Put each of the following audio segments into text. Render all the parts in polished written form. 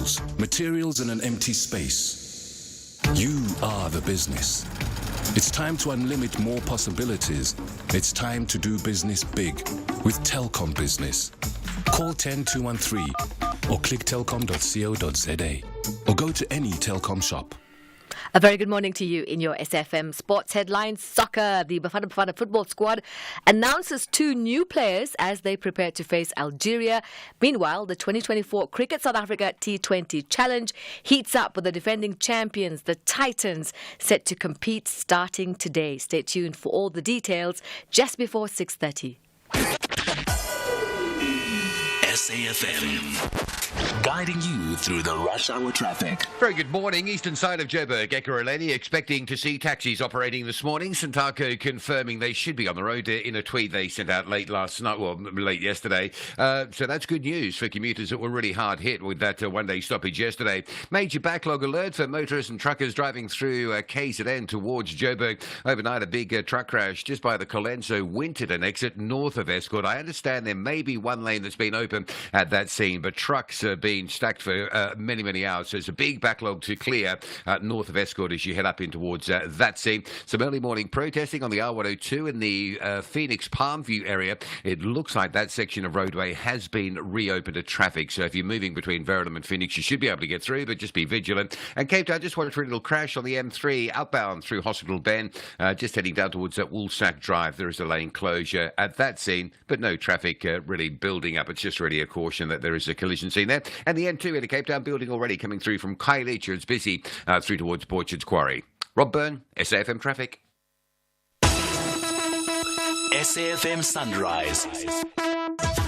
tools, materials in an empty space. You are the business. It's time to unlimit more possibilities. It's time to do business big with Telkom Business. Call 10213 or click telkom.co.za or go to any Telkom shop. A very good morning to you in your SFM Sports Headlines. Soccer, the Bafana football squad announces 2 new players as they prepare to face Algeria. Meanwhile, the 2024 Cricket South Africa T20 Challenge heats up with the defending champions, the Titans, set to compete starting today. Stay tuned for all the details just before 6:30. SAFM, guiding you through the rush hour traffic. Very good morning. Eastern side of Joburg, Ekurhuleni expecting to see taxis operating this morning. Santaco confirming they should be on the road in a tweet they sent out late yesterday. So that's good news for commuters that were really hard hit with that one-day stoppage yesterday. Major backlog alert for motorists and truckers driving through KZN towards Joburg. Overnight, a big truck crash just by the Colenso Winterton exit north of Escort. I understand there may be one lane that's been open at that scene, but trucks are being stacked for many hours. So it's a big backlog to clear north of Escort as you head up in towards that scene. Some early morning protesting on the R102 in the Phoenix Palmview area. It looks like that section of roadway has been reopened to traffic. So if you're moving between Verulam and Phoenix, you should be able to get through, but just be vigilant. And Cape Town, just watched for a little crash on the M3 outbound through Hospital Bend, just heading down towards Woolsack Drive. There is a lane closure at that scene, but no traffic really building up. It's just really a caution that there is a collision scene there. And the M2 in the Cape Town building already coming through from Khayelitsha. It's busy through towards Borchards Quarry. Rob Byrne, SAFM Traffic. SAFM Sunrise.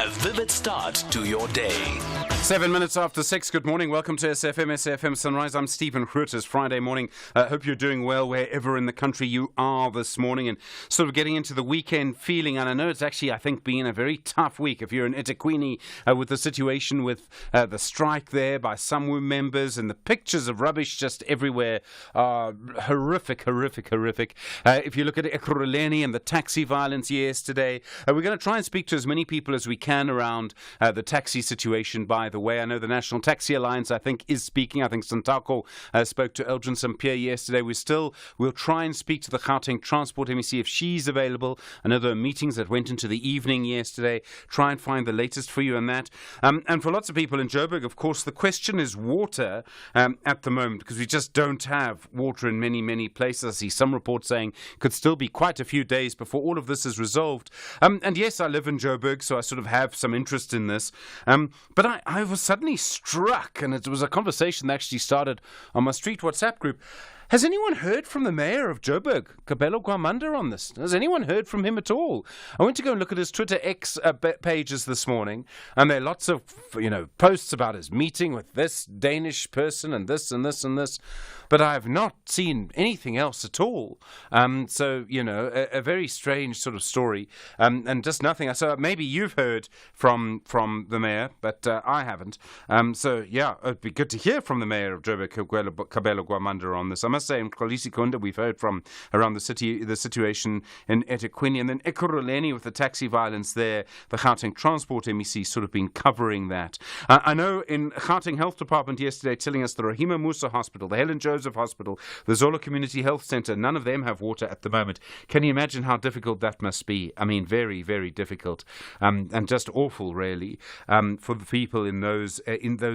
A vivid start to your day. 7 minutes after 6. Good morning. Welcome to SAFM Sunrise. I'm Stephen Grootes. It's Friday morning. Hope you're doing well wherever in the country you are this morning and sort of getting into the weekend feeling. And I know it's actually, I think, been a very tough week. If you're in eThekwini with the situation with the strike there by SAMWU members and the pictures of rubbish just everywhere are horrific. If you look at Ekurhuleni and the taxi violence yesterday, we're going to try and speak to as many people as we can around the taxi situation. By the way, I know the National Taxi Alliance, I think, is speaking. I think Santaco spoke to Eldrin St-Pierre yesterday. We'll try and speak to the Gauteng Transport MEC if she's available. I know there are meetings that went into the evening yesterday. Try and find the latest for you on that. And for lots of people in Joburg, of course, the question is water at the moment, because we just don't have water in many places. I see some reports saying it could still be quite a few days before all of this is resolved. And yes, I live in Joburg, so I sort of have some interest in this. But I was suddenly struck, and it was a conversation that actually started on my street WhatsApp group. Has anyone heard from the mayor of Joburg, Kabelo Gwamanda, on this? Has anyone heard from him at all? I went to go and look at his Twitter X pages this morning, and there are lots of posts about his meeting with this Danish person and this and this and this. But I have not seen anything else at all. So, a very strange sort of story, and just nothing. So maybe you've heard from the mayor, but I haven't. So, yeah, it'd be good to hear from the mayor of Joburg, Kabelo Gwamanda, on this. I must say, in Kholisikunda, we've heard from around the city, the situation in eThekwini, and then Ekurhuleni with the taxi violence there. The Gauteng Transport MEC sort of been covering that. I know in Gauteng Health Department yesterday telling us the Rahima Musa Hospital, the Helen Joseph Hospital, the Zola Community Health Centre, none of them have water at the moment. Can you imagine how difficult that must be? I mean, very difficult, and just awful, really, for the people in those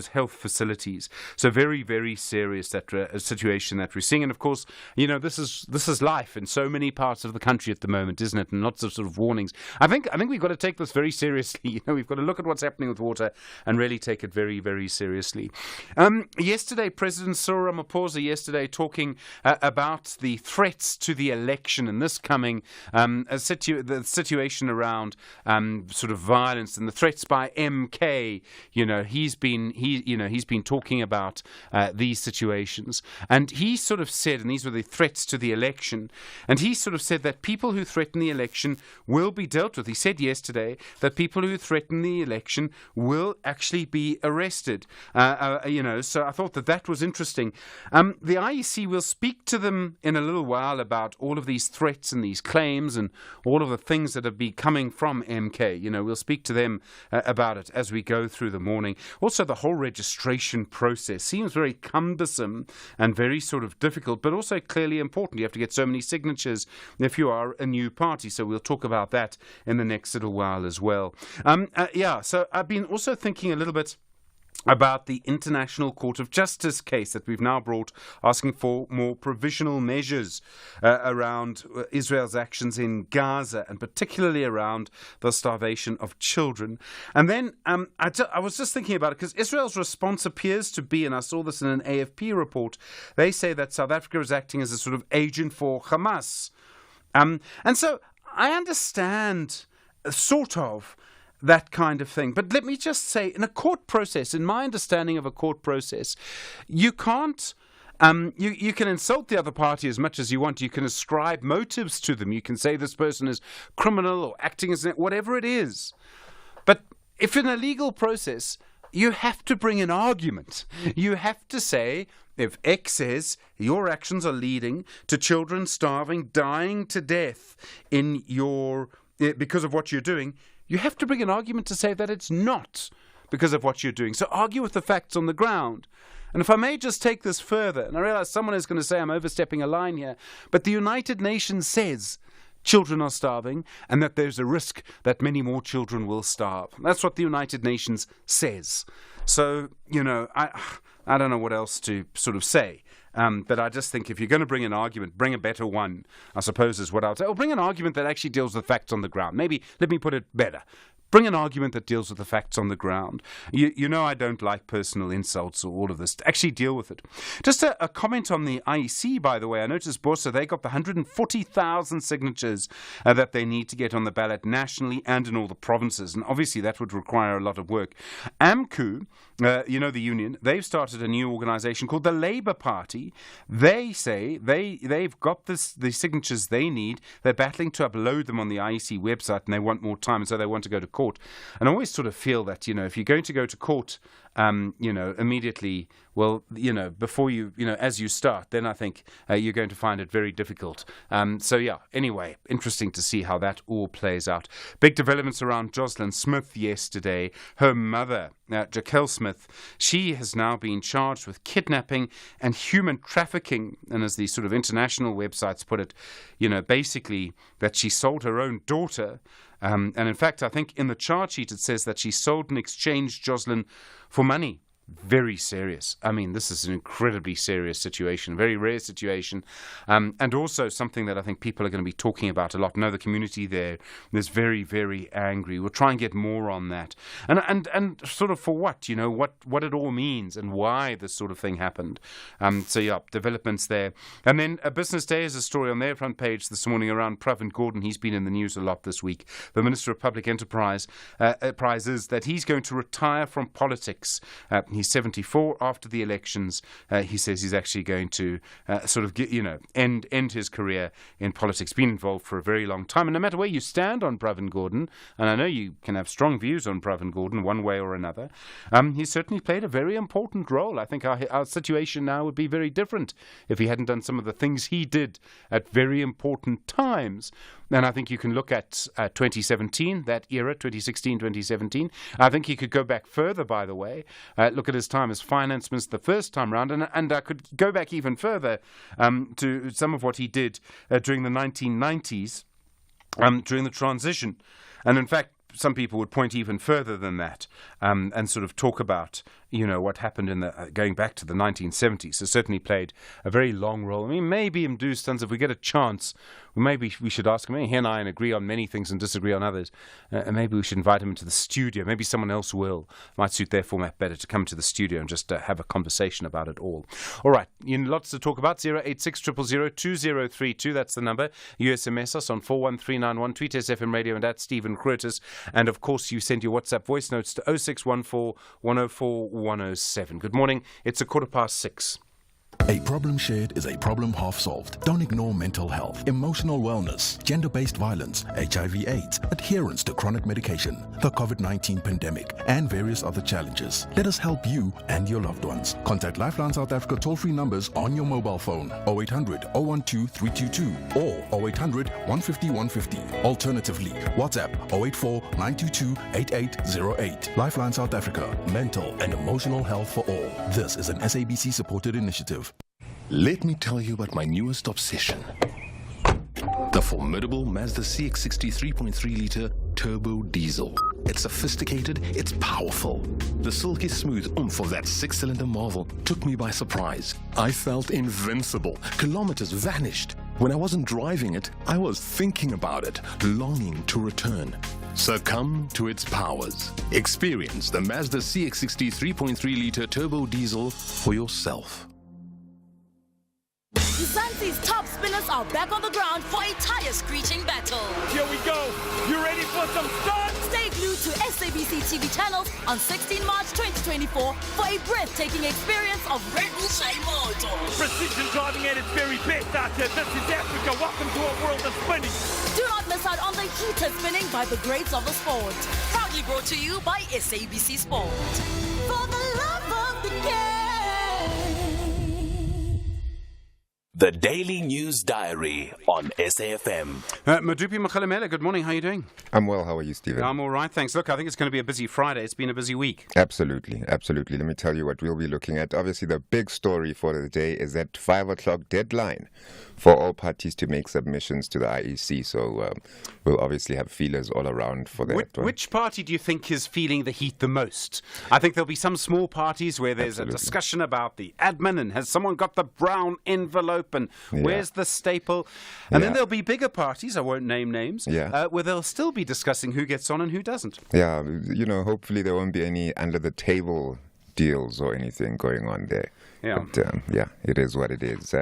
health facilities. So very serious that situation that we're seeing. And of course, this is life in so many parts of the country at the moment, isn't it? And lots of sort of warnings. I think we've got to take this very seriously. We've got to look at what's happening with water and really take it very seriously. Yesterday, President Cyril Ramaphosa talking about the threats to the election and this coming, the situation around sort of violence and the threats by MK. He's been talking about these situations, and he sort sort of said, and these were the threats to the election, and he sort of said that people who threaten the election will be dealt with. He said yesterday that people who threaten the election will actually be arrested. So I thought that was interesting. The IEC will speak to them in a little while about all of these threats and these claims and all of the things that have been coming from MK. We'll speak to them about it as we go through the morning. Also, the whole registration process seems very cumbersome and very sort of difficult, but also clearly important. You have to get so many signatures if you are a new party. So we'll talk about that in the next little while as well. So I've been also thinking a little bit about the International Court of Justice case that we've now brought, asking for more provisional measures around Israel's actions in Gaza, and particularly around the starvation of children. And then I was just thinking about it, because Israel's response appears to be, and I saw this in an AFP report, they say that South Africa is acting as a sort of agent for Hamas. And so I understand sort of that kind of thing. But let me just say, in a court process, in my understanding of a court process, you can't you can insult the other party as much as you want. You can ascribe motives to them. You can say this person is criminal or acting as whatever it is. But if in a legal process, you have to bring an argument. You have to say, if X says your actions are leading to children starving, dying to death because of what you're doing, you have to bring an argument to say that it's not because of what you're doing. So argue with the facts on the ground. And if I may just take this further, and I realize someone is going to say I'm overstepping a line here, but the United Nations says children are starving and that there's a risk that many more children will starve. That's what the United Nations says. So, I don't know what else to sort of say. But I just think if you're going to bring an argument, bring a better one, I suppose is what I would say. Or bring an argument that actually deals with facts on the ground. Maybe, let me put it better. Bring an argument that deals with the facts on the ground. I don't like personal insults or all of this. Actually deal with it. Just a comment on the IEC, by the way. I noticed, Bosa, they got the 140,000 signatures that they need to get on the ballot nationally and in all the provinces. And obviously that would require a lot of work. AMCU, the union, they've started a new organisation called the Labour Party. They say they've got the signatures they need. They're battling to upload them on the IEC website, and they want more time, and so they want to go to court. And I always sort of feel that, if you're going to go to court, immediately, before you, as you start, then I think you're going to find it very difficult. Anyway, interesting to see how that all plays out. Big developments around Jocelyn Smith yesterday. Her mother, Jaquel Smith, she has now been charged with kidnapping and human trafficking. And as these sort of international websites put it, basically that she sold her own daughter. And in fact, I think in the charge sheet it says that she sold and exchanged Jocelyn for money. Very serious. I mean, this is an incredibly serious situation, very rare situation, and also something that I think people are going to be talking about a lot. I know the community there is very, very angry. We'll try and get more on that, and sort of for what, what it all means and why this sort of thing happened. Developments there. And then a Business Day is a story on their front page this morning around Pravin Gordhan. He's been in the news a lot this week. The Minister of Public Enterprise prizes that he's going to retire from politics. He's 74 after the elections. He says he's actually going to end his career in politics. Been involved for a very long time. And no matter where you stand on Pravin Gordhan, and I know you can have strong views on Pravin Gordhan one way or another, he's certainly played a very important role. I think our situation now would be very different if he hadn't done some of the things he did at very important times. And I think you can look at 2017, that era, 2016, 2017. I think he could go back further, by the way. Look at his time as finance minister the first time round. And I could go back even further to some of what he did during the 1990s, during the transition. And in fact, some people would point even further than that and sort of talk about, what happened in going back to the 1970s. So certainly played a very long role. I mean, maybe Mdu Stans, if we get a chance, maybe we should ask him. He and I agree on many things and disagree on others. And maybe we should invite him into the studio. Maybe someone else will. Might suit their format better to come to the studio and just have a conversation about it all. All right. Lots to talk about. 086 000 2032. That's the number. You SMS us on 41391. Tweet SFM Radio and at Stephen Grootes. And of course, you send your WhatsApp voice notes to 0614 104 107. Good morning. It's 6:15. A problem shared is a problem half solved. Don't ignore mental health, emotional wellness, gender-based violence, HIV/AIDS, adherence to chronic medication, the COVID-19 pandemic, and various other challenges. Let us help you and your loved ones. Contact Lifeline South Africa toll-free numbers on your mobile phone, 0800 012 322 or 0800 150 150. Alternatively, WhatsApp 084 922 8808. Lifeline South Africa, mental and emotional health for all. This is an SABC-supported initiative. Let me tell you about my newest obsession. The formidable Mazda CX-60 3.3-litre turbo diesel. It's sophisticated, it's powerful. The silky smooth oomph of that six-cylinder marvel took me by surprise. I felt invincible. Kilometers vanished. When I wasn't driving it, I was thinking about it, longing to return. Succumb to its powers. Experience the Mazda CX-60 3.3-litre turbo diesel for yourself. Mzansi's top spinners are back on the ground for a tire-screeching battle. Here we go. You ready for some fun? Stay glued to SABC TV channels on 16 March 2024 for a breathtaking experience of Red Bull Shine Moto. Precision driving at its very best out there. This is Africa. Welcome to a world of spinning. Do not miss out on the heated spinning by the greats of the sport. Proudly brought to you by SABC Sport. For the love of the game. The Daily News Diary on SAFM. Madupi Makhalemela, good morning. How are you doing? I'm well. How are you, Stephen? I'm all right, thanks. Look, I think it's going to be a busy Friday. It's been a busy week. Absolutely. Let me tell you what we'll be looking at. Obviously, the big story for the day is that 5 o'clock deadline for all parties to make submissions to the IEC. So we'll obviously have feelers all around for that. Which party do you think is feeling the heat the most? I think there'll be some small parties where there's a discussion about the admin and has someone got the brown envelope and where's the staple? And then there'll be bigger parties, I won't name names, where they'll still be discussing who gets on and who doesn't. Yeah, hopefully there won't be any under-the-table deals or anything going on there. Yeah. But, it is what it is.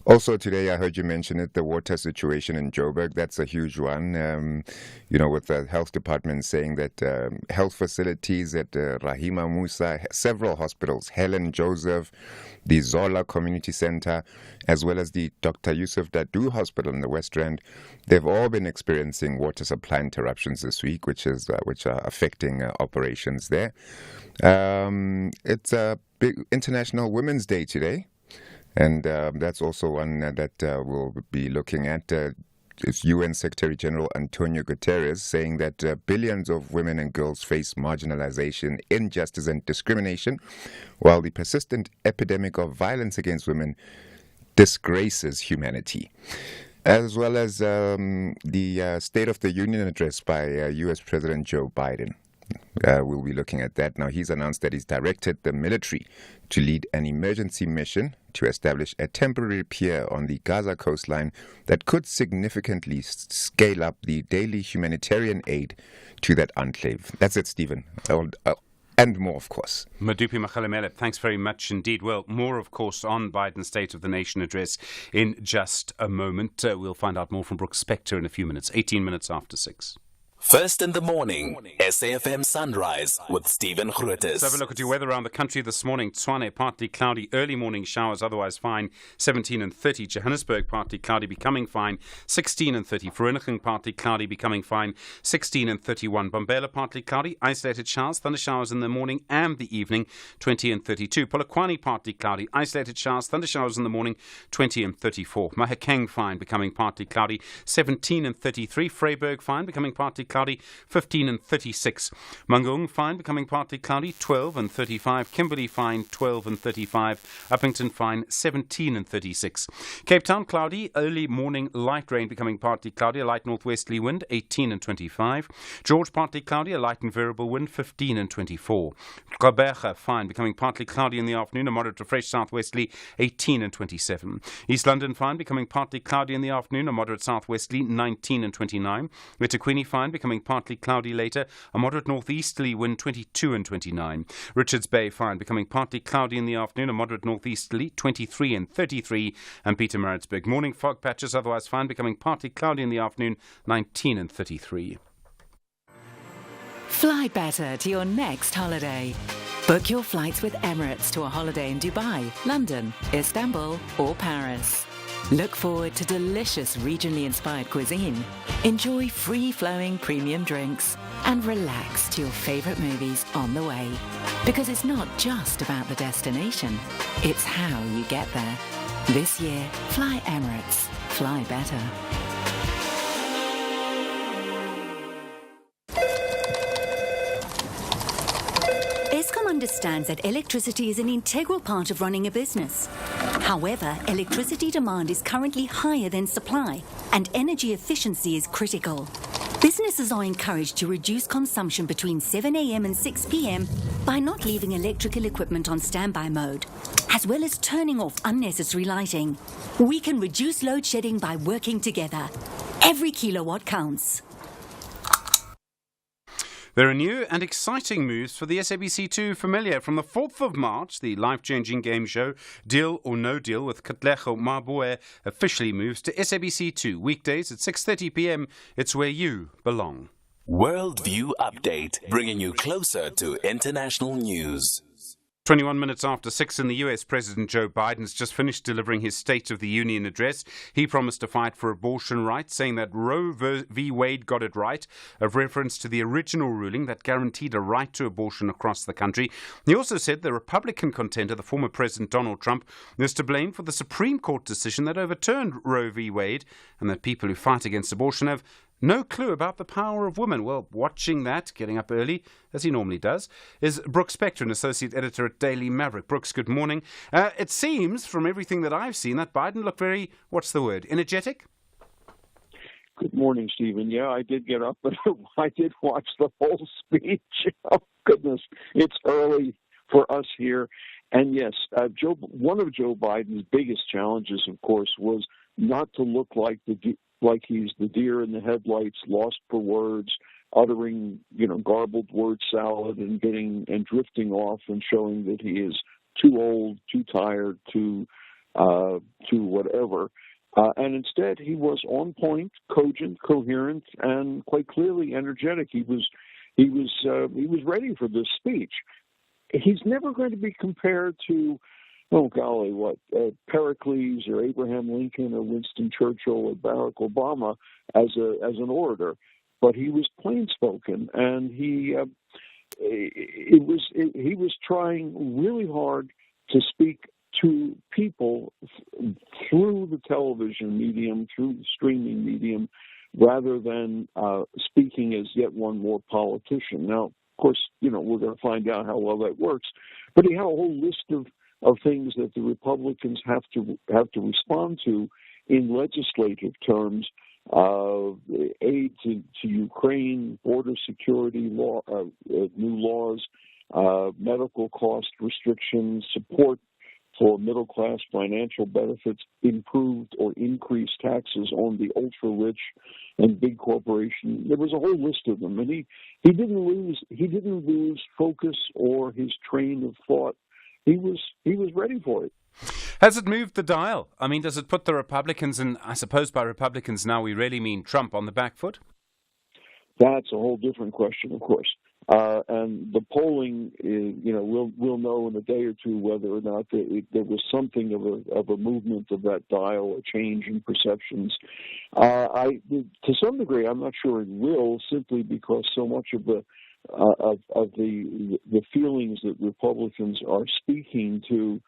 Also today, I heard you mention it, the water situation in Joburg. That's a huge one. With the health department saying that health facilities at Rahima Musa, several hospitals, Helen Joseph, the Zola Community Center, as well as the Dr. Yusuf Dadoo Hospital in the West Rand, they've all been experiencing water supply interruptions this week, which are affecting operations there. It's a big International Women's Day today. And that's also one that we'll be looking at. It's UN Secretary General Antonio Guterres saying that billions of women and girls face marginalization, injustice and discrimination, while the persistent epidemic of violence against women disgraces humanity. As well as the State of the Union address by US President Joe Biden. We'll be looking at that. Now, he's announced that he's directed the military to lead an emergency mission to establish a temporary pier on the Gaza coastline that could significantly scale up the daily humanitarian aid to that enclave. That's it, Stephen. And more, of course. Madupi Makhalemela, thanks very much indeed. Well, more, of course, on Biden's State of the Nation address in just a moment. We'll find out more from Brooks Spector in a few minutes, 18 minutes after 6. First in the morning, SAFM Sunrise with Stephen Grootes. Let's have a look at your weather around the country this morning. Tshwane, partly cloudy, early morning showers, otherwise fine, 17 and 30. Johannesburg, partly cloudy, becoming fine, 16 and 30. Vereeniging, partly cloudy, becoming fine, 16 and 31. Bombela, partly cloudy, isolated showers, thunder showers in the morning and the evening, 20 and 32. Polokwane, partly cloudy, isolated showers, thunder showers in the morning, 20 and 34. Mahakeng, fine, becoming partly cloudy, 17 and 33. Vryburg, fine, becoming partly cloudy, 15 and 36. Mangaung, fine, becoming partly cloudy, 12 and 35. Kimberley, fine, 12 and 35. Uppington, fine, 17 and 36. Cape Town, cloudy, early morning light rain, becoming partly cloudy, a light northwesterly wind, 18 and 25. George, partly cloudy, a light and variable wind, 15 and 24. Gqeberha, fine, becoming partly cloudy in the afternoon, a moderate to fresh southwesterly, 18 and 27. East London, fine, becoming partly cloudy in the afternoon, a moderate southwesterly, 19 and 29. Wetaquini, fine, becoming partly cloudy later, a moderate northeasterly wind, 22 and 29. Richards Bay, fine, becoming partly cloudy in the afternoon, a moderate northeasterly, 23 and 33. And Pietermaritzburg, morning fog patches, otherwise fine, becoming partly cloudy in the afternoon, 19 and 33. Fly better to your next holiday. Book your flights with Emirates to a holiday in Dubai, London, Istanbul, or Paris. Look forward to delicious regionally inspired cuisine, enjoy free-flowing premium drinks, and relax to your favorite movies on the way. Because it's not just about the destination, it's how you get there. This year, fly Emirates. Fly better. Eskom understands that electricity is an integral part of running a business. However, electricity demand is currently higher than supply, and energy efficiency is critical. Businesses are encouraged to reduce consumption between 7 a.m. and 6 p.m. by not leaving electrical equipment on standby mode, as well as turning off unnecessary lighting. We can reduce load shedding by working together. Every kilowatt counts. There are new and exciting moves for the SABC2 Familiar. From the 4th of March, the life-changing game show Deal or No Deal with Katlego Mabue officially moves to SABC2. Weekdays at 6:30 p.m. It's where you belong. Worldview Update, bringing you closer to international news. 21 minutes after 6 in the US, President Joe Biden's just finished delivering his State of the Union address. He promised to fight for abortion rights, saying that Roe v. Wade got it right, a reference to the original ruling that guaranteed a right to abortion across the country. He also said the Republican contender, the former President Donald Trump, is to blame for the Supreme Court decision that overturned Roe v. Wade, and that people who fight against abortion have no clue about the power of women. Well, watching that, getting up early, as he normally does, is Brooks Spector, an associate editor at Daily Maverick. Brooks, good morning. It seems, from everything that I've seen, that Biden looked very, what's the word, energetic? Good morning, Stephen. Yeah, I did get up, but I did watch the whole speech. Oh, goodness. It's early for us here. And yes, one of Joe Biden's biggest challenges, of course, was not to look like he's the deer in the headlights, lost for words, uttering, garbled word salad and drifting off and showing that he is too old, too tired, too whatever. And instead, he was on point, cogent, coherent, and quite clearly energetic. He was ready for this speech. He's never going to be compared to, Pericles or Abraham Lincoln or Winston Churchill or Barack Obama as an orator, but he was plain spoken, and he was trying really hard to speak to people through the television medium, through the streaming medium, rather than speaking as yet one more politician. Now, of course, we're going to find out how well that works, but he had a whole list of things that the Republicans have to respond to in legislative terms: aid to Ukraine, border security law, new laws, medical cost restrictions, support for middle-class financial benefits, improved or increased taxes on the ultra-rich and big corporations. There was a whole list of them, and he didn't lose focus or his train of thought. He was ready for it. Has it moved the dial? I mean, does it put the Republicans, and I suppose by Republicans now we really mean Trump, on the back foot? That's a whole different question, of course. And the polling, we'll know in a day or two whether or not there was something of a movement of that dial, a change in perceptions. To some degree, I'm not sure it will, simply because so much of the feelings that Republicans are speaking to,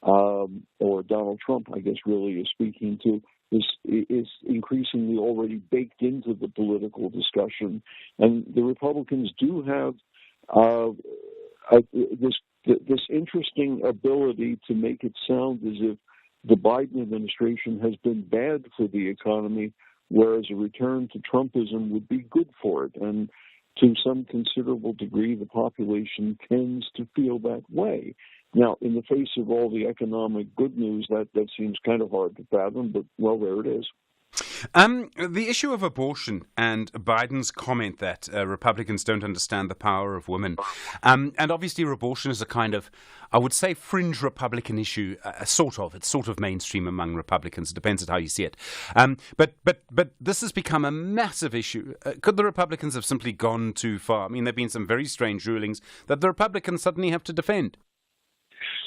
or Donald Trump, I guess, really is speaking to, is increasingly already baked into the political discussion. And the Republicans do have this interesting ability to make it sound as if the Biden administration has been bad for the economy, whereas a return to Trumpism would be good for it. And to some considerable degree, the population tends to feel that way. Now, in the face of all the economic good news, that seems kind of hard to fathom, but, well, there it is. The issue of abortion and Biden's comment that Republicans don't understand the power of women. And obviously abortion is a kind of, I would say, fringe Republican issue, sort of. It's sort of mainstream among Republicans. It depends on how you see it. But this has become a massive issue. Could the Republicans have simply gone too far? I mean, there have been some very strange rulings that the Republicans suddenly have to defend.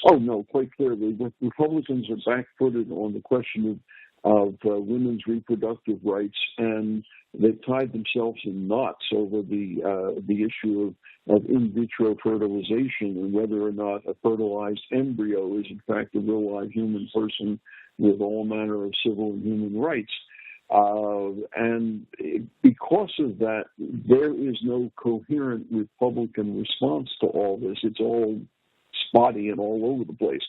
Oh, no, quite clearly. The Republicans are back-footed on the question of women's reproductive rights, and they've tied themselves in knots over the issue of in vitro fertilization and whether or not a fertilized embryo is in fact a real live human person with all manner of civil and human rights. And because of that, there is no coherent Republican response to all this. It's all spotty and all over the place.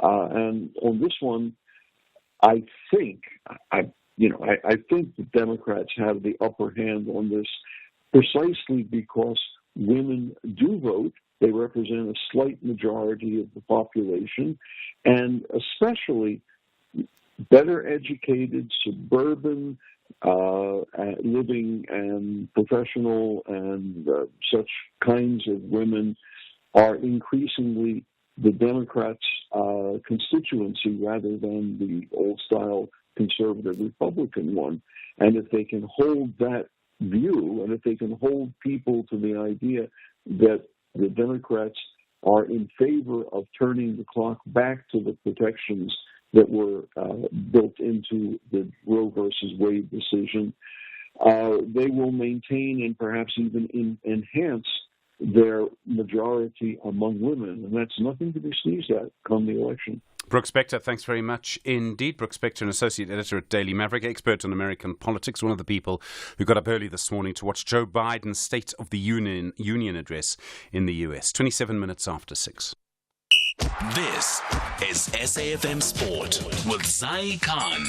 And on this one, I think the Democrats have the upper hand on this precisely because women do vote. They represent a slight majority of the population, and especially better educated, suburban living and professional and such kinds of women are increasingly the Democrats' constituency rather than the old-style conservative Republican one. And if they can hold that view, and if they can hold people to the idea that the Democrats are in favor of turning the clock back to the protections that were built into the Roe versus Wade decision, they will maintain and perhaps even enhance their majority among women, and that's nothing to be sneezed at come the election. Brooke Spector, thanks very much indeed. Brooke Spector, an associate editor at Daily Maverick, expert on American politics, one of the people who got up early this morning to watch Joe Biden's State of the Union address in the US. 27 minutes after 6. This is SAFM Sport with Zai Khan.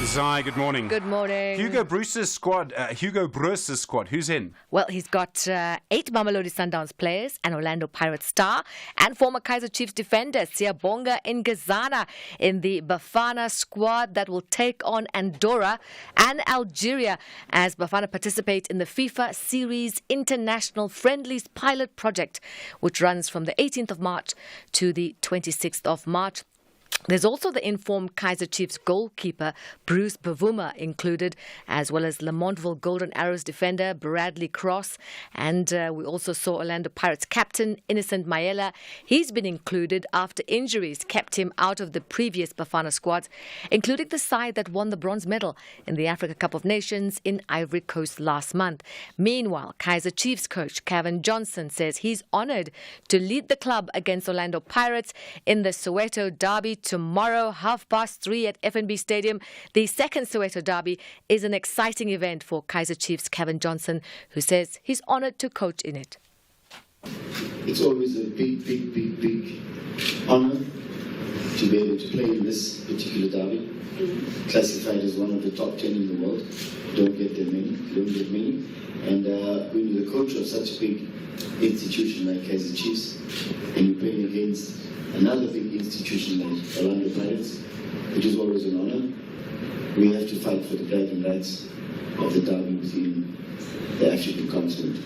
Zai, good morning. Good morning. Hugo Bruce's squad, who's in? Well, he's got 8 Mamelodi Sundowns players, an Orlando Pirates star, and former Kaizer Chiefs defender Siyabonga Ngezana in the Bafana squad that will take on Andorra and Algeria as Bafana participate in the FIFA Series International Friendlies pilot project, which runs from the 18th of March to the 26th of March. There's also the informed Kaizer Chiefs goalkeeper Bruce Bavuma included, as well as Lamontville Golden Arrows defender Bradley Cross. And we also saw Orlando Pirates captain Innocent Mayela. He's been included after injuries kept him out of the previous Bafana squads, including the side that won the bronze medal in the Africa Cup of Nations in Ivory Coast last month. Meanwhile, Kaizer Chiefs coach Kevin Johnson says he's honoured to lead the club against Orlando Pirates in the Soweto derby tomorrow, 3:30 at FNB Stadium. The second Soweto derby is an exciting event for Kaizer Chiefs Kevin Johnson, who says he's honoured to coach in it. It's always a big honour to be able to play in this particular derby. Classified as one of the top 10 in the world. Don't get many. And when you're the coach of such a big institution like Kaizer Chiefs, and you're playing against another big institution like Orlando Pirates, which is always an honor, we have to fight for the bragging rights of the derby within the African continent.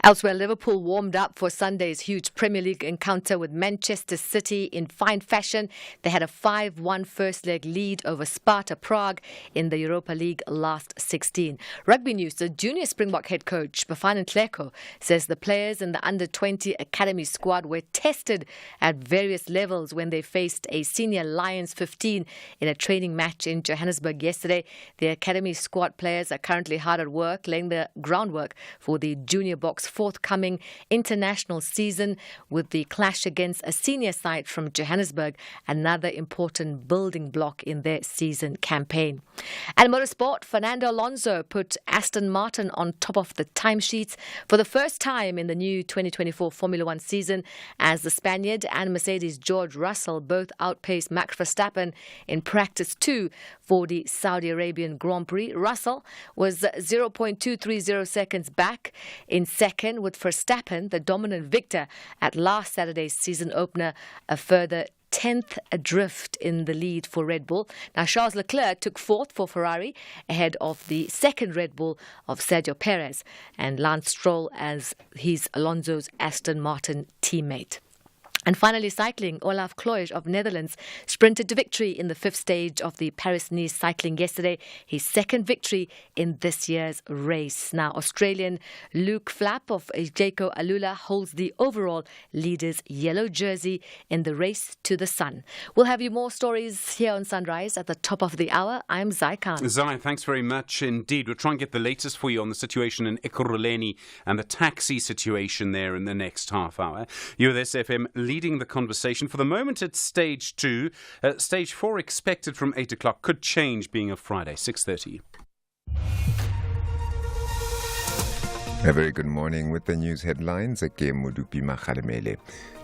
Elsewhere, Liverpool warmed up for Sunday's huge Premier League encounter with Manchester City in fine fashion. They had a 5-1 first leg lead over Sparta Prague in the Europa League last 16. Rugby news, the junior Springbok head coach Bafana Nhleko says the players in the under-20 academy squad were tested at various levels when they faced a senior Lions 15 in a training match in Johannesburg yesterday. The academy squad players are currently hard at work, laying the groundwork for the junior box forthcoming international season, with the clash against a senior side from Johannesburg another important building block in their season campaign. And motorsport, Fernando Alonso put Aston Martin on top of the timesheets for the first time in the new 2024 Formula One season, as the Spaniard and Mercedes George Russell both outpaced Max Verstappen in practice 2 for the Saudi Arabian Grand Prix. Russell was 0.230 seconds back in second, with Verstappen, the dominant victor at last Saturday's season opener, a further 10th adrift in the lead for Red Bull. Now, Charles Leclerc took 4th for Ferrari ahead of the second Red Bull of Sergio Perez and Lance Stroll as he's Alonso's Aston Martin teammate. And finally, cycling. Olaf Kloij of Netherlands sprinted to victory in the 5th stage of the Paris-Nice cycling yesterday, his second victory in this year's race. Now, Australian Luke Flapp of Jaco Alula holds the overall leader's yellow jersey in the race to the sun. We'll have you more stories here on Sunrise at the top of the hour. I'm Zai Khan. Zai, thanks very much indeed. We'll try and get the latest for you on the situation in Ekurhuleni and the taxi situation there in the next half hour. You're with SFM leading the conversation. For the moment, it's stage 2. Stage 4 expected from 8 o'clock. Could change being a Friday, 6:30. A very good morning with the news headlines.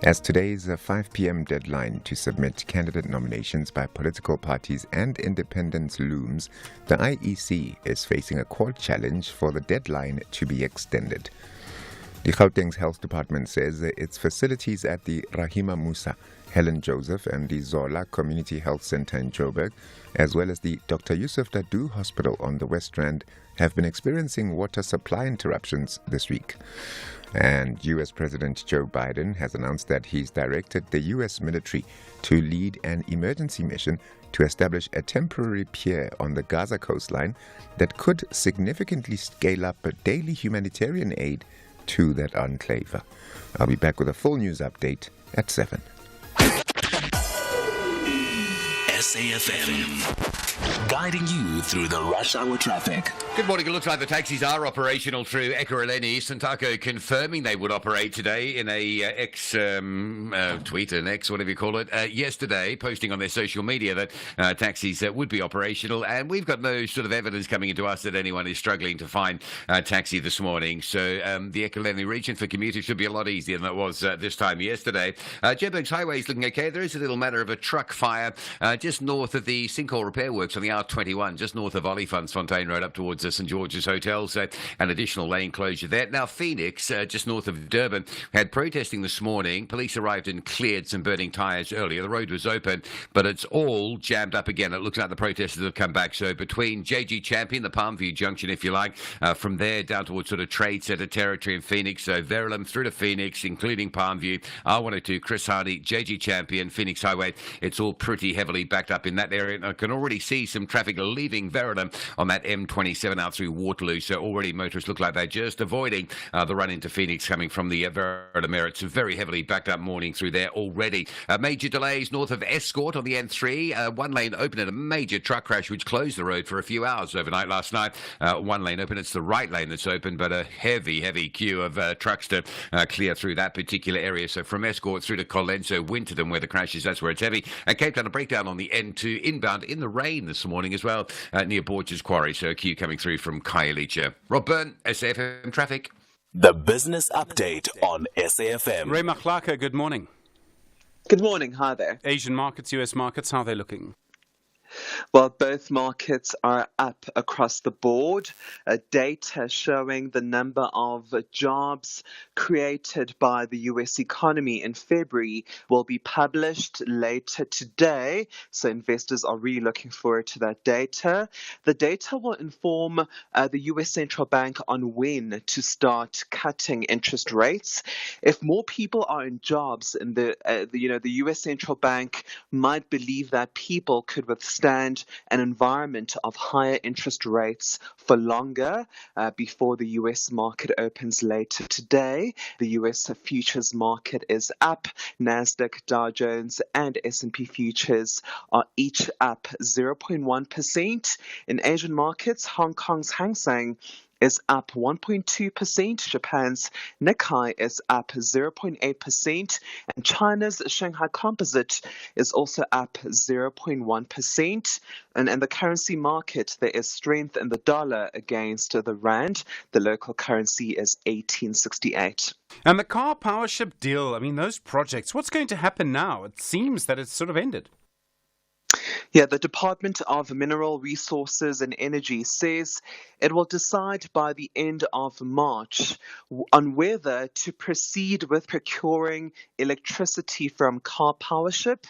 As today's 5 p.m. deadline to submit candidate nominations by political parties and independents looms, the IEC is facing a court challenge for the deadline to be extended. The Gauteng's Health Department says its facilities at the Rahima Musa, Helen Joseph and the Zola Community Health Centre in Joburg, as well as the Dr. Yusuf Dadoo Hospital on the West Rand, have been experiencing water supply interruptions this week. And U.S. President Joe Biden has announced that he's directed the U.S. military to lead an emergency mission to establish a temporary pier on the Gaza coastline that could significantly scale up daily humanitarian aid to that enclave. I'll be back with a full news update at 7. SAFM, guiding you through the rush hour traffic. Good morning. It looks like the taxis are operational through Ekurhuleni. Santaco confirming they would operate today in a tweet, an X, whatever you call it, yesterday, posting on their social media that taxis would be operational. And we've got no sort of evidence coming into us that anyone is struggling to find a taxi this morning. So the Ekurhuleni region for commuters should be a lot easier than it was this time yesterday. Joburg's highway is looking okay. There is a little matter of a truck fire just north of the sinkhole repair works on the R21, just north of Olifantsfontein Road up towards St George's Hotel, so an additional lane closure there. Now, Phoenix, just north of Durban, had protesting this morning. Police arrived and cleared some burning tyres earlier. The road was open, but it's all jammed up again. It looks like the protesters have come back. So between JG Champion, the Palmview Junction, if you like, from there down towards sort of Trade Centre territory in Phoenix, so Verulam through to Phoenix, including Palmview, R102, Chris Hardy, JG Champion, Phoenix Highway, it's all pretty heavily backed up in that area. And I can already see some traffic leaving Verulam on that M27 out through Waterloo. So already motorists look like they're just avoiding the run into Phoenix coming from the Verulam area. It's a very heavily backed up morning through there already. Major delays north of Escort on the N3. One lane open in a major truck crash which closed the road for a few hours overnight last night. One lane open. It's the right lane that's open, but a heavy queue of trucks to clear through that particular area. So from Escort through to Colenso, Winterton, where the crash is, that's where it's heavy. And Cape Town, a breakdown on the N2 inbound in the rain this morning as well, near Borges Quarry. So a queue coming through from Khayelitsha. Rob Byrne, SAFM Traffic. The business update on SAFM. Ray Machlaka, good morning. Good morning. Hi there. Asian markets, US markets, how are they looking? Well, both markets are up across the board. Data showing the number of jobs created by the U.S. economy in February will be published later today. So investors are really looking forward to that data. The data will inform the U.S. Central Bank on when to start cutting interest rates. If more people are in jobs, in the U.S. Central Bank might believe that people could withstand an environment of higher interest rates for longer before the U.S. market opens later today. The U.S. futures market is up. Nasdaq, Dow Jones, and S&P futures are each up 0.1%. In Asian markets, Hong Kong's Hang Seng is up 1.2%, Japan's Nikkei is up 0.8%, and China's Shanghai Composite is also up 0.1%. And in the currency market, there is strength in the dollar against the rand. The local currency is 1868. And the car power ship deal, I mean, those projects, what's going to happen now? It seems that it's sort of ended. Yeah, the Department of Mineral Resources and Energy says it will decide by the end of March on whether to proceed with procuring electricity from Car Powership.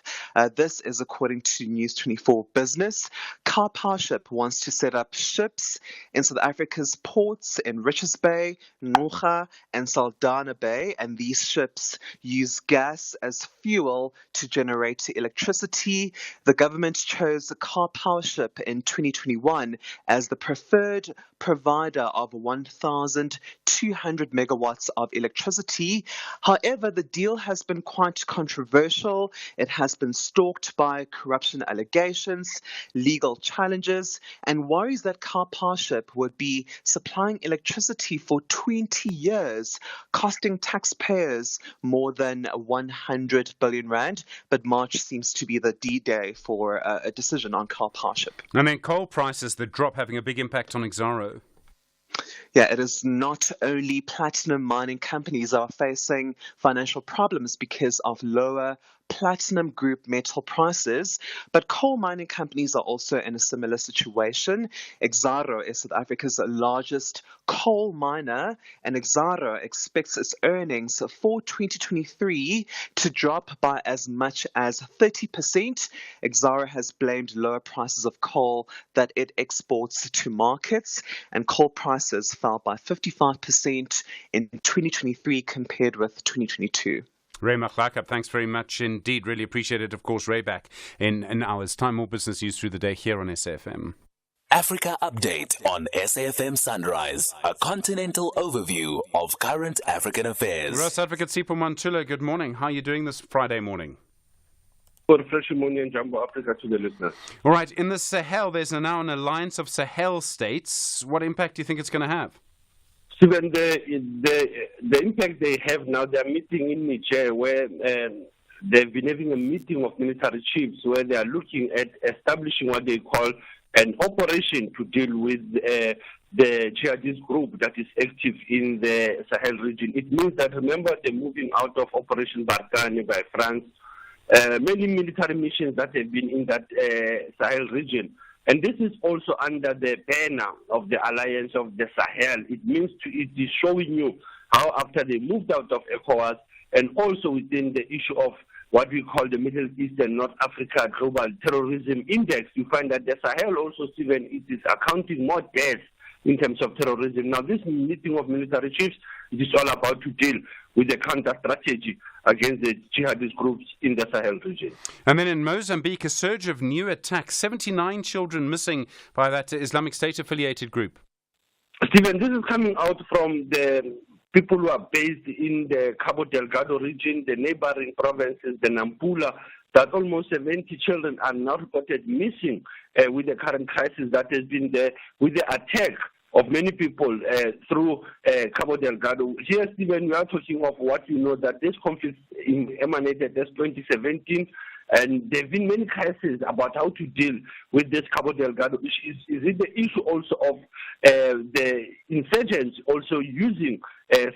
This is according to News 24 Business. Car Powership wants to set up ships in South Africa's ports in Richards Bay, Ngqura, and Saldanha Bay, and these ships use gas as fuel to generate electricity. The government chose the Car Powership in 2021 as the preferred provider of 1,200 megawatts of electricity. However, the deal has been quite controversial. It has been stalked by corruption allegations, legal challenges, and worries that Car Powership would be supplying electricity for 20 years, costing taxpayers more than 100 billion rand. But March seems to be the D-Day for a decision on Car Powership. And then coal prices, the drop having a big impact on Exxaro. Yeah, it is not only platinum mining companies are facing financial problems because of lower platinum group metal prices, but coal mining companies are also in a similar situation. Exxaro is South Africa's largest coal miner, and Exxaro expects its earnings for 2023 to drop by as much as 30%. Exxaro has blamed lower prices of coal that it exports to markets, and coal prices fell by 55% in 2023 compared with 2022. Ray Machlakap, thanks very much indeed. Really appreciate it. Of course, Ray back in an hour's time. More business news through the day here on SAFM. Africa Update on SAFM Sunrise, a continental overview of current African affairs. Ross Advocate Sipho Mantula, good morning. How are you doing this Friday morning? Good fresh morning and Jumbo Africa to the listeners. All right, in the Sahel, there's now an alliance of Sahel states. What impact do you think it's going to have? Stephen, the impact they have now, they're meeting in Niger where they've been having a meeting of military chiefs where they are looking at establishing what they call an operation to deal with the jihadist group that is active in the Sahel region. It means that, remember, they're moving out of Operation Barkhane by France, many military missions that have been in that Sahel region. And this is also under the banner of the Alliance of the Sahel. It is showing you how after they moved out of ECOWAS and also within the issue of what we call the Middle East and North Africa Global Terrorism Index, you find that the Sahel also, Stephen, it is accounting more deaths in terms of terrorism. Now, this meeting of military chiefs, it is all about to deal with the counter-strategy against the jihadist groups in the Sahel region. And then in Mozambique, a surge of new attacks, 79 children missing by that Islamic State-affiliated group. Stephen, this is coming out from the people who are based in the Cabo Delgado region, the neighboring provinces, the Nampula, that almost 70 children are now reported missing with the current crisis that has been there, with the attack of many people through Cabo Delgado. Here, Stephen, we are talking of what you know, that this conflict emanated as 2017, and there have been many crises about how to deal with this Cabo Delgado issue. Is it the issue also of the insurgents also using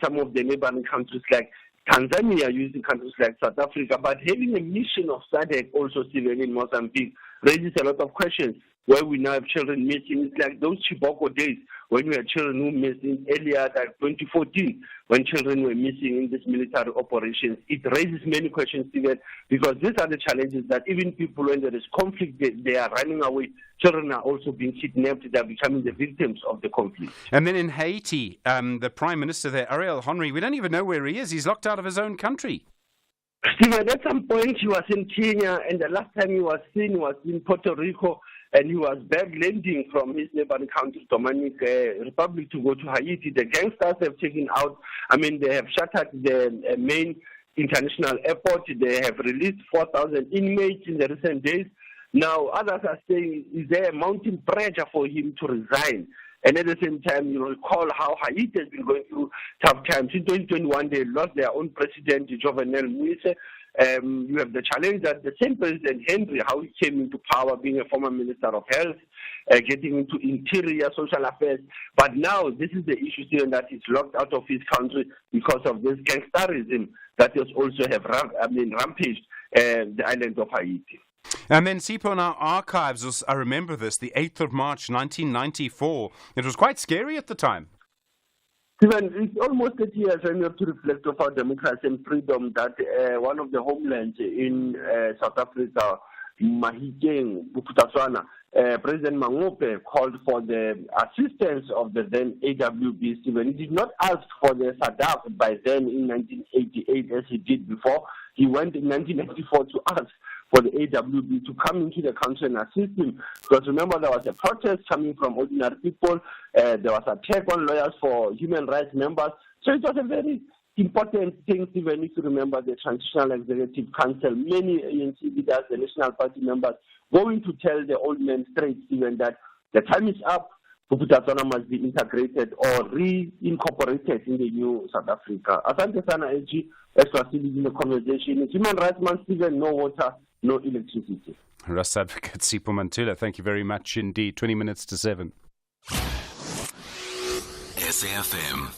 some of the neighboring countries like Tanzania, using countries like South Africa, but having a mission of SADC also still in Mozambique raises a lot of questions. Where we now have children missing, it's like those Chiboko days when we had children who missed in earlier, like 2014, when children were missing in these military operations. It raises many questions, Stephen, because these are the challenges that even people, when there is conflict, they are running away. Children are also being kidnapped. They are becoming the victims of the conflict. And then in Haiti, the Prime Minister there, Ariel Henry, we don't even know where he is. He's locked out of his own country. Stephen, at some point he was in Kenya, and the last time he was seen was in Puerto Rico, and he was back landing from his neighboring country, Dominican Republic, to go to Haiti. The gangsters have taken out, they have shuttered the main international airport. They have released 4,000 inmates in the recent days. Now, others are saying, is there a mounting pressure for him to resign? And at the same time, you recall how Haiti has been going through tough times. In 2021, they lost their own president, Jovenel Moise. You have the challenge that the same President Henry, how he came into power, being a former Minister of Health, getting into interior social affairs. But now this is the issue still, that he's locked out of his country because of this gangsterism that has also have rampaged the island of Haiti. And then, Sipho, in our archives, I remember this, the 8th of March, 1994. It was quite scary at the time. Stephen, it's almost 30 years when we have to reflect of our democracy and freedom that one of the homelands in South Africa, Mahikeng, Bophuthatswana, President Mangope called for the assistance of the then AWB. Stephen, he did not ask for the SADC by then in 1988 as he did before. He went in 1994 to ask for the AWB to come into the country and assist him. Because remember, there was a protest coming from ordinary people. There was an attack on lawyers for human rights members. So it was a very important thing, even if you remember the Transitional Executive Council, many ANC leaders, the National Party members, going to tell the old man straight, even that the time is up. Bophuthatswana must be integrated or reincorporated in the new South Africa. Asante sana, AG, as we are still in the conversation. It's human rights month, Stephen, no water, no electricity. Rust Advocate Sipho Mantula, thank you very much indeed. 20 minutes to 7. SAFM.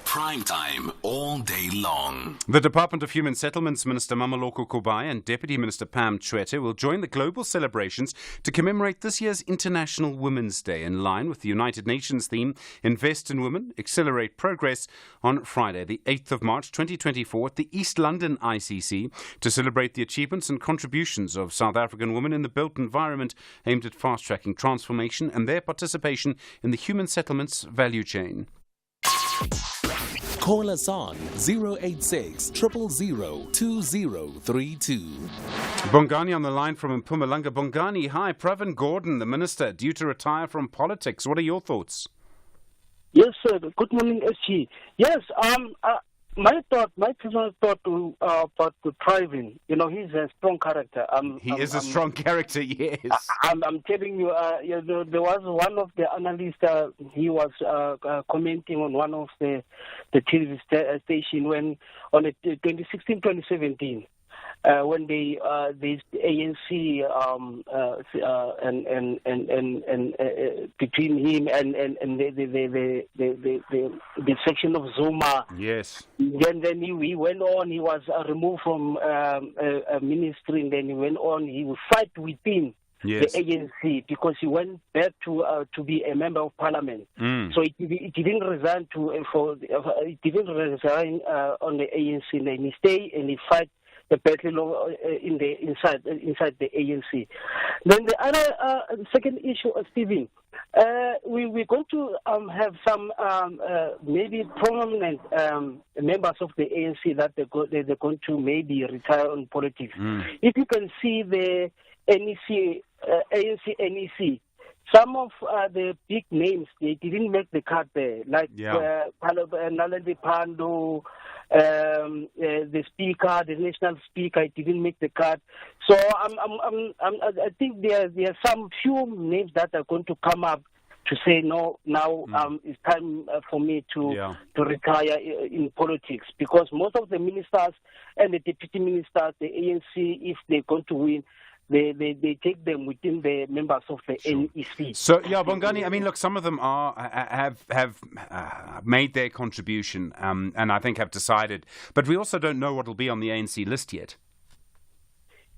Prime time all day long. The Department of Human Settlements Minister Mameloko Kubai and Deputy Minister Pam Chwete will join the global celebrations to commemorate this year's International Women's Day in line with the United Nations theme Invest in Women, Accelerate Progress on Friday, the 8th of March 2024 at the East London ICC to celebrate the achievements and contributions of South African women in the built environment aimed at fast-tracking transformation and their participation in the human settlements value chain. Call us on 086 000 2032. Bongani on the line from Mpumalanga. Bongani, hi. Pravin Gordhan, the minister, due to retire from politics. What are your thoughts? Yes, sir. Good morning, SG. Yes, my personal thought about Pravin, he's a strong character. He is a strong character, yes. I'm telling you, there was one of the analysts, he was commenting on one of the TV station when on 2016-2017. When the ANC and between him and the section of Zuma. Yes. Then he went on. He was removed from a ministry, and then he went on. He would fight within. Yes. The ANC, because he went back to be a member of parliament. So he didn't resign he didn't resign on the ANC, and then he stayed and he fight the battle inside the ANC. Then the other second issue, Stephen, we're going to have some maybe prominent members of the ANC that they're going to maybe retire on politics. If you can see the ANC NEC. Some of the big names, they didn't make the cut there, like Naledi Pandor, the speaker, the national speaker, didn't make the cut. So I think there are some few names that are going to come up to say no. Now it's time for me to retire in politics, because most of the ministers and the deputy ministers, the ANC, if they're going to win, they take them within the members of the NEC. So, Bongani, I mean, look, some of them have made their contribution and I think have decided. But we also don't know what will be on the ANC list yet.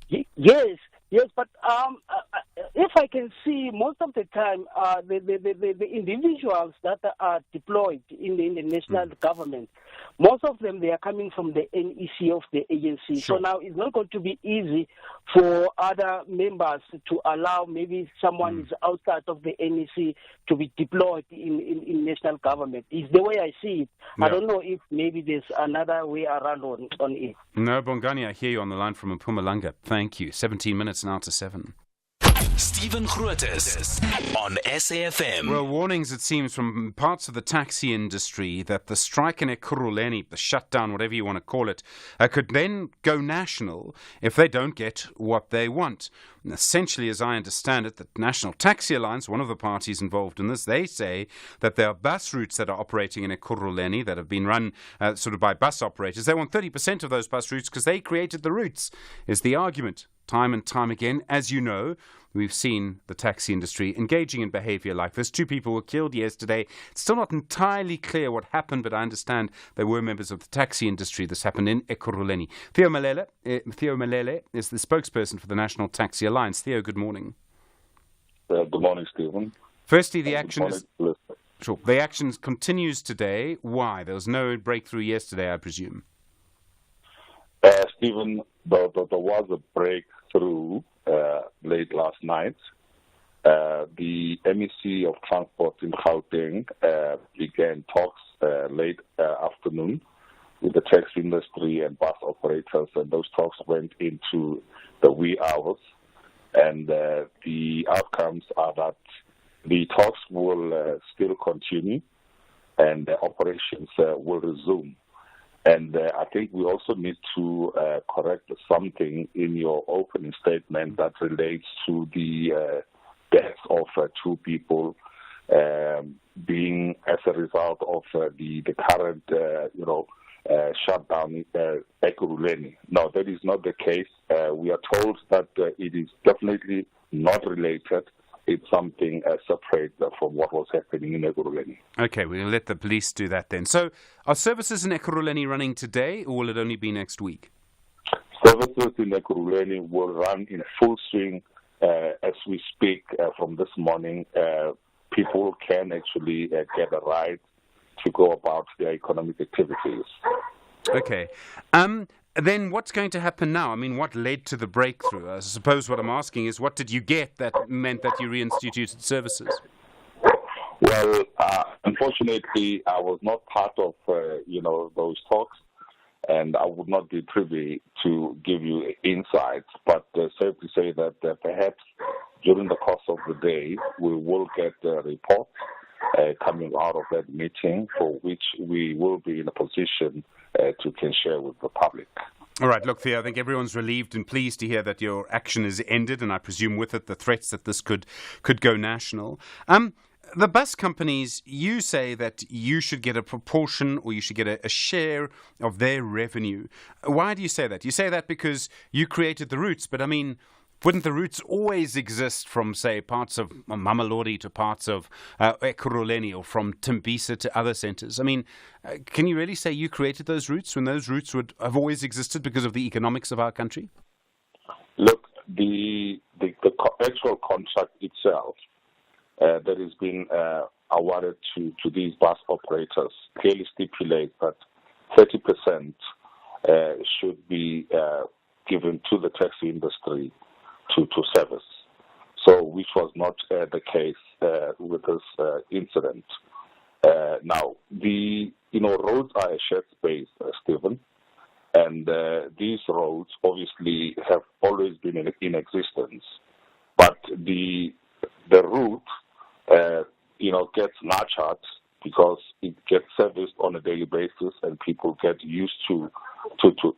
Yes, but if I can see, most of the time, the individuals that are deployed in the national government, most of them, they are coming from the NEC of the ANC. So now it's not going to be easy for other members to allow maybe someone is outside of the NEC to be deployed in national government. It's the way I see it. I don't know if maybe there's another way around on it. No, Bongani, I hear you on the line from Mpumalanga. Thank you. 17 minutes now to 7. Stephen Grootes on SAFM. Well, warnings, it seems, from parts of the taxi industry that the strike in Ekurhuleni, the shutdown, whatever you want to call it, could then go national if they don't get what they want. And essentially, as I understand it, the National Taxi Alliance, one of the parties involved in this, they say that there are bus routes that are operating in Ekurhuleni that have been run sort of by bus operators. They want 30% of those bus routes because they created the routes, is the argument. time and time again. As you know, we've seen the taxi industry engaging in behavior like this. 2 people were killed yesterday. It's still not entirely clear what happened, but I understand they were members of the taxi industry. This happened in Ekurhuleni. Theo Malele is the spokesperson for the National Taxi Alliance. Theo, good morning. Good morning, Stephen. Firstly, the action continues today. Why? There was no breakthrough yesterday, I presume. Stephen, there was a breakthrough late last night. The MEC of Transport in Gauteng began talks late afternoon with the taxi industry and bus operators, and those talks went into the wee hours. And the outcomes are that the talks will still continue and the operations will resume. And I think we also need to correct something in your opening statement that relates to the deaths of 2 people being as a result of the current, shutdown in Ekurhuleni. No, that is not the case. We are told that it is definitely not related. It's something separate from what was happening in Ekurhuleni. Okay, we'll let the police do that then. So, are services in Ekurhuleni running today, or will it only be next week? Services in Ekurhuleni will run in full swing as we speak from this morning. People can actually get a ride to go about their economic activities. Okay. Then what's going to happen now? I mean, what led to the breakthrough? I suppose what I'm asking is, what did you get that meant that you reinstituted services? Well, unfortunately, I was not part of, those talks, and I would not be privy to give you insights, but safe to say that perhaps during the course of the day, we will get a report coming out of that meeting, for which we will be in a position to can share with the public. All right, look, Theo, I think everyone's relieved and pleased to hear that your action is ended, and I presume with it the threats that this could go national. The bus companies, you say that you should get a proportion or you should get a share of their revenue. Why do you say that? You say that because you created the routes, but I mean, wouldn't the routes always exist from, say, parts of Mamelodi to parts of Ekurhuleni, or from Tembisa to other centres? I mean, can you really say you created those routes when those routes would have always existed because of the economics of our country? Look, the actual contract itself that has been awarded to these bus operators clearly stipulates that 30% should be given to the taxi industry to service. So, which was not the case with this incident. Now, roads are a shared space, Stephen, and these roads obviously have always been in existence. But the route, gets nurtured because it gets serviced on a daily basis, and people get used to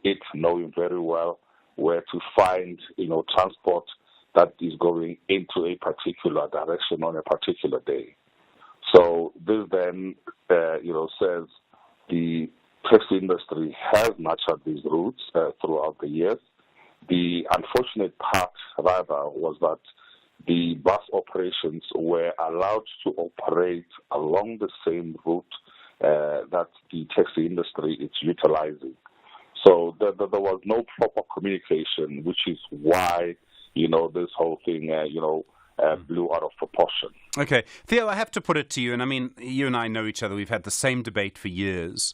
it, knowing very well where to find, transport that is going into a particular direction on a particular day. So this then, says the taxi industry has nurtured these routes throughout the years. The unfortunate part, rather, was that the bus operations were allowed to operate along the same route that the taxi industry is utilizing. So there was no proper communication, which is why, this whole thing, blew out of proportion. Okay. Theo, I have to put it to you, and I mean, you and I know each other. We've had the same debate for years.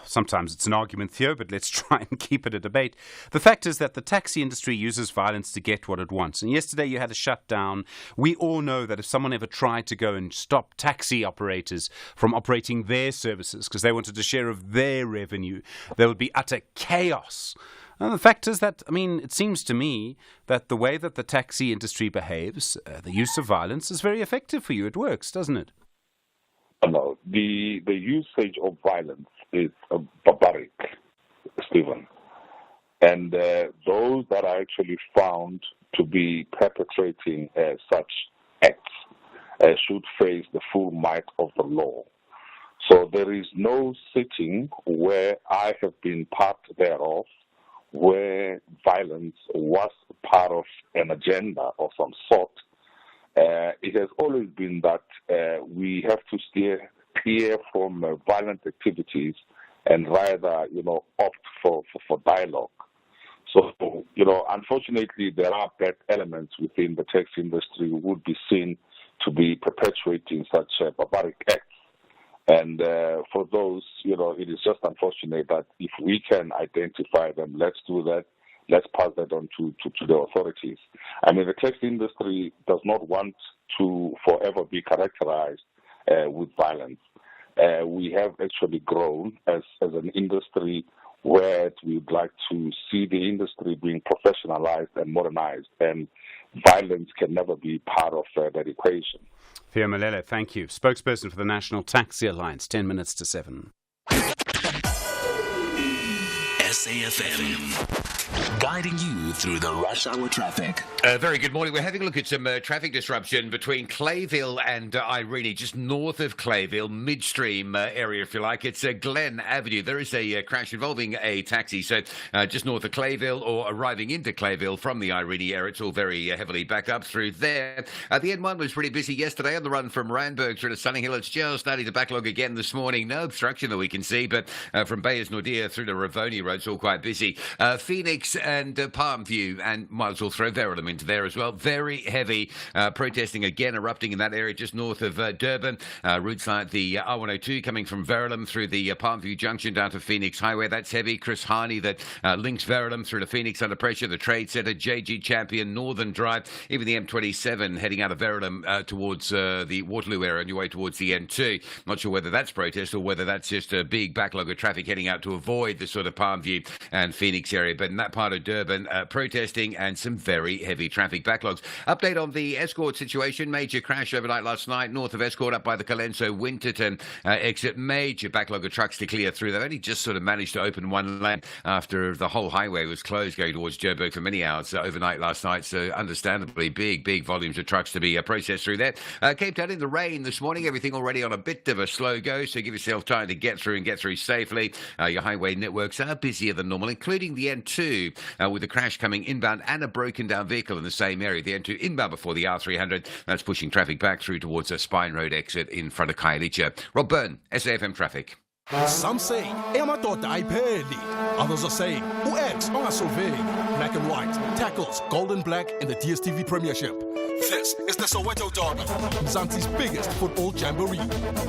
Sometimes it's an argument, Theo, but let's try and keep it a debate. The fact is that the taxi industry uses violence to get what it wants. And yesterday you had a shutdown. We all know that if someone ever tried to go and stop taxi operators from operating their services because they wanted a share of their revenue, there would be utter chaos. And the fact is that, it seems to me that the way that the taxi industry behaves, the use of violence, is very effective for you. It works, doesn't it? No, the usage of violence is barbaric, Stephen. And those that are actually found to be perpetrating such acts should face the full might of the law. So there is no sitting where I have been part thereof where violence was part of an agenda of some sort, it has always been that we have to steer clear from violent activities and rather, opt for dialogue. So, unfortunately, there are bad elements within the taxi industry who would be seen to be perpetuating such barbaric acts. And for those, it is just unfortunate that if we can identify them, let's do that. Let's pass that on to the authorities. I mean, the taxi industry does not want to forever be characterized with violence. We have actually grown as an industry where we would like to see the industry being professionalized and modernized, and violence can never be part of that equation. Theo Malele, thank you. Spokesperson for the National Taxi Alliance, 10 minutes to 7. SAFM, guiding you through the rush hour traffic. Very good morning. We're having a look at some traffic disruption between Clayville and Irene, just north of Clayville, midstream area, if you like. It's Glen Avenue. There is a crash involving a taxi. So just north of Clayville or arriving into Clayville from the Irene area. It's all very heavily backed up through there. The N1 was pretty busy yesterday on the run from Randburg through to Sunninghill. It's just starting to backlog again this morning. No obstruction that we can see, but from Bayers Nordia through to Ravoni Road, it's all quite busy. Phoenix and Palmview, and might as well throw Verulam into there as well. Very heavy protesting again erupting in that area just north of Durban. Routes like the R102 coming from Verulam through the Palmview Junction down to Phoenix Highway. That's heavy. Chris Harney that links Verulam through to Phoenix under pressure. The Trade Centre, JG Champion, Northern Drive, even the M27 heading out of Verulam towards the Waterloo area on your way towards the N2. Not sure whether that's protest or whether that's just a big backlog of traffic heading out to avoid the sort of Palmview and Phoenix area. But in that part of Durban, protesting and some very heavy traffic backlogs. Update on the Escort situation. Major crash overnight last night north of Escort up by the Colenso Winterton exit. Major backlog of trucks to clear through. They've only just sort of managed to open one lane after the whole highway was closed going towards Joburg for many hours overnight last night. So understandably big volumes of trucks to be processed through there. Cape Town in the rain this morning. Everything already on a bit of a slow go. So give yourself time to get through and get through safely. Your highway networks are busier than normal, including the N2 with the crash coming inbound and a broken down vehicle in the same area. The N2 inbound before the R300. That's pushing traffic back through towards a Spine Road exit in front of Khayelitsha. Rob Byrne, SAFM Traffic. Some say, Ematot Aipeli. Others are saying, UX Ongasoveg. Black and white, tackles, gold and black in the DSTV Premiership. This is the Soweto Derby, Mzansi's biggest football jamboree.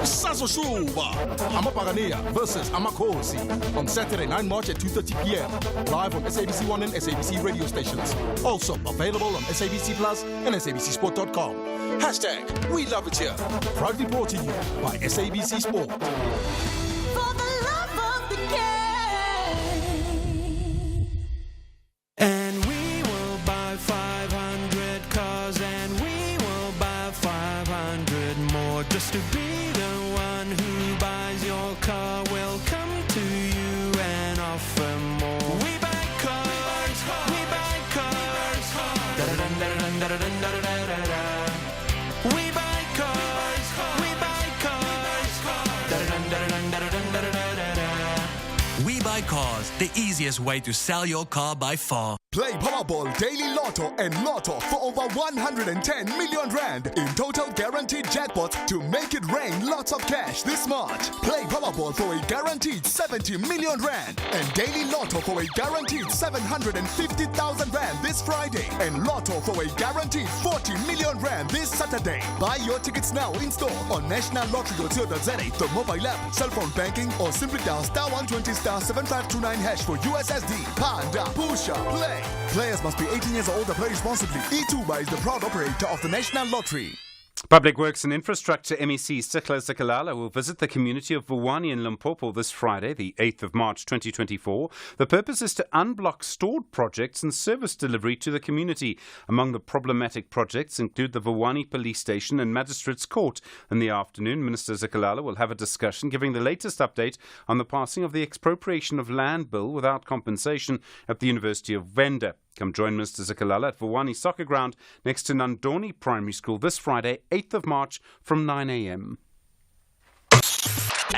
Sazoshuba, Amaparanea versus Amakosi on Saturday, 9 March at 2:30 p.m. Live on SABC 1 and SABC radio stations. Also available on SABC Plus and SABCSport.com. Hashtag We Love It Here. Proudly brought to you by SABC Sport. And we will buy 500 cars, and we will buy 500 more. Just to be the one who buys your car, will come to you and offer more. We buy cars, we buy cars. Da-da-dun-da-da-dun-da-dun-da-da-da-da. We buy cars, we buy cars. Da-da-dun-da-da-dun-da-dun-da-da-da-da. We Buy Cars, the easiest way to sell your car by far. Play Powerball Daily Lotto and Lotto for over 110 million rand in total guaranteed jackpots to make it rain lots of cash this March. Play Powerball for a guaranteed 70 million rand and Daily Lotto for a guaranteed 750,000 rand this Friday and Lotto for a guaranteed 40 million rand this Saturday. Buy your tickets now in store on nationallottery.co.za, the mobile app, cell phone banking, or simply dial *120*7529# for USSD. Panda, Pusha, Play. Players must be 18 years or older. Play responsibly. E2 is the proud operator of the National Lottery. Public Works and Infrastructure MEC Sikla Zikalala will visit the community of Vuwani in Limpopo this Friday, the 8th of March 2024. The purpose is to unblock stored projects and service delivery to the community. Among the problematic projects include the Vuwani Police Station and Magistrates Court. In the afternoon, Minister Zikalala will have a discussion giving the latest update on the passing of the Expropriation of Land Bill without compensation at the University of Venda. Come join Mr. Zikalala at Vuwani Soccer Ground next to Nandoni Primary School this Friday, 8th of March from 9 a.m.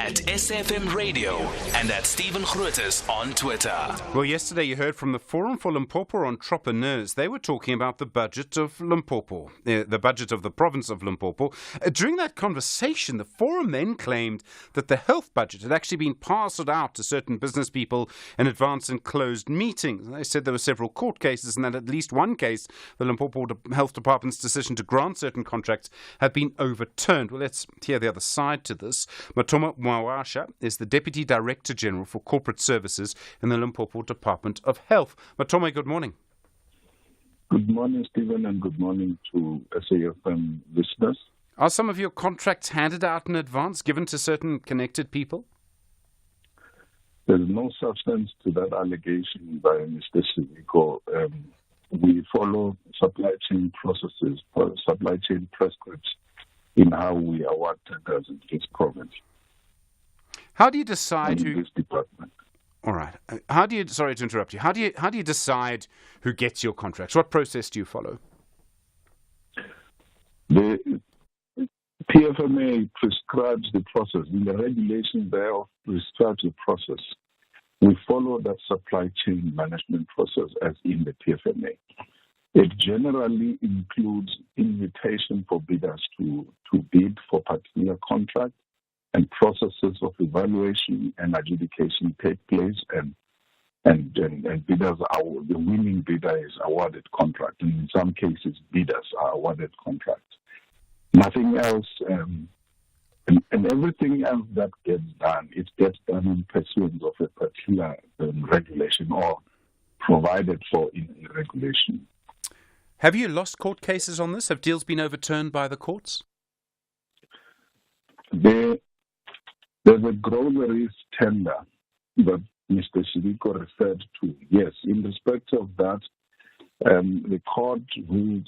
at SFM Radio and at Stephen Grootes on Twitter. Well, yesterday you heard from the Forum for Limpopo Entrepreneurs. They were talking about the budget of Limpopo, the budget of the province of Limpopo. During that conversation, the Forum then claimed that the health budget had actually been parceled out to certain business people in advance in closed meetings. They said there were several court cases and that at least one case, the Limpopo Health Department's decision to grant certain contracts had been overturned. Well, let's hear the other side to this. Matoma Mwawasha is the Deputy Director General for Corporate Services in the Limpopo Department of Health. Matoma, good morning. Good morning, Stephen, and good morning to SAFM listeners. Are some of your contracts handed out in advance, given to certain connected people? There's no substance to that allegation by Mr. Siviko. We follow supply chain processes, supply chain prescripts in how we award tenders in this province. How do you decide in this department? All right. Sorry to interrupt you. How do you decide who gets your contracts? What process do you follow? The PFMA prescribes the process. In the regulations thereof prescribes the process. We follow that supply chain management process as in the PFMA. It generally includes invitation for bidders to bid for particular contract, and processes of evaluation and adjudication take place, and bidders the winning bidder is awarded contract, and in some cases bidders are awarded contract. Nothing else, and everything else that gets done, it gets done in pursuance of a particular regulation or provided for in a regulation. Have you lost court cases on this? Have deals been overturned by the courts? There's a groceries tender that Mr. Shiriko referred to. Yes, in respect of that, the court ruled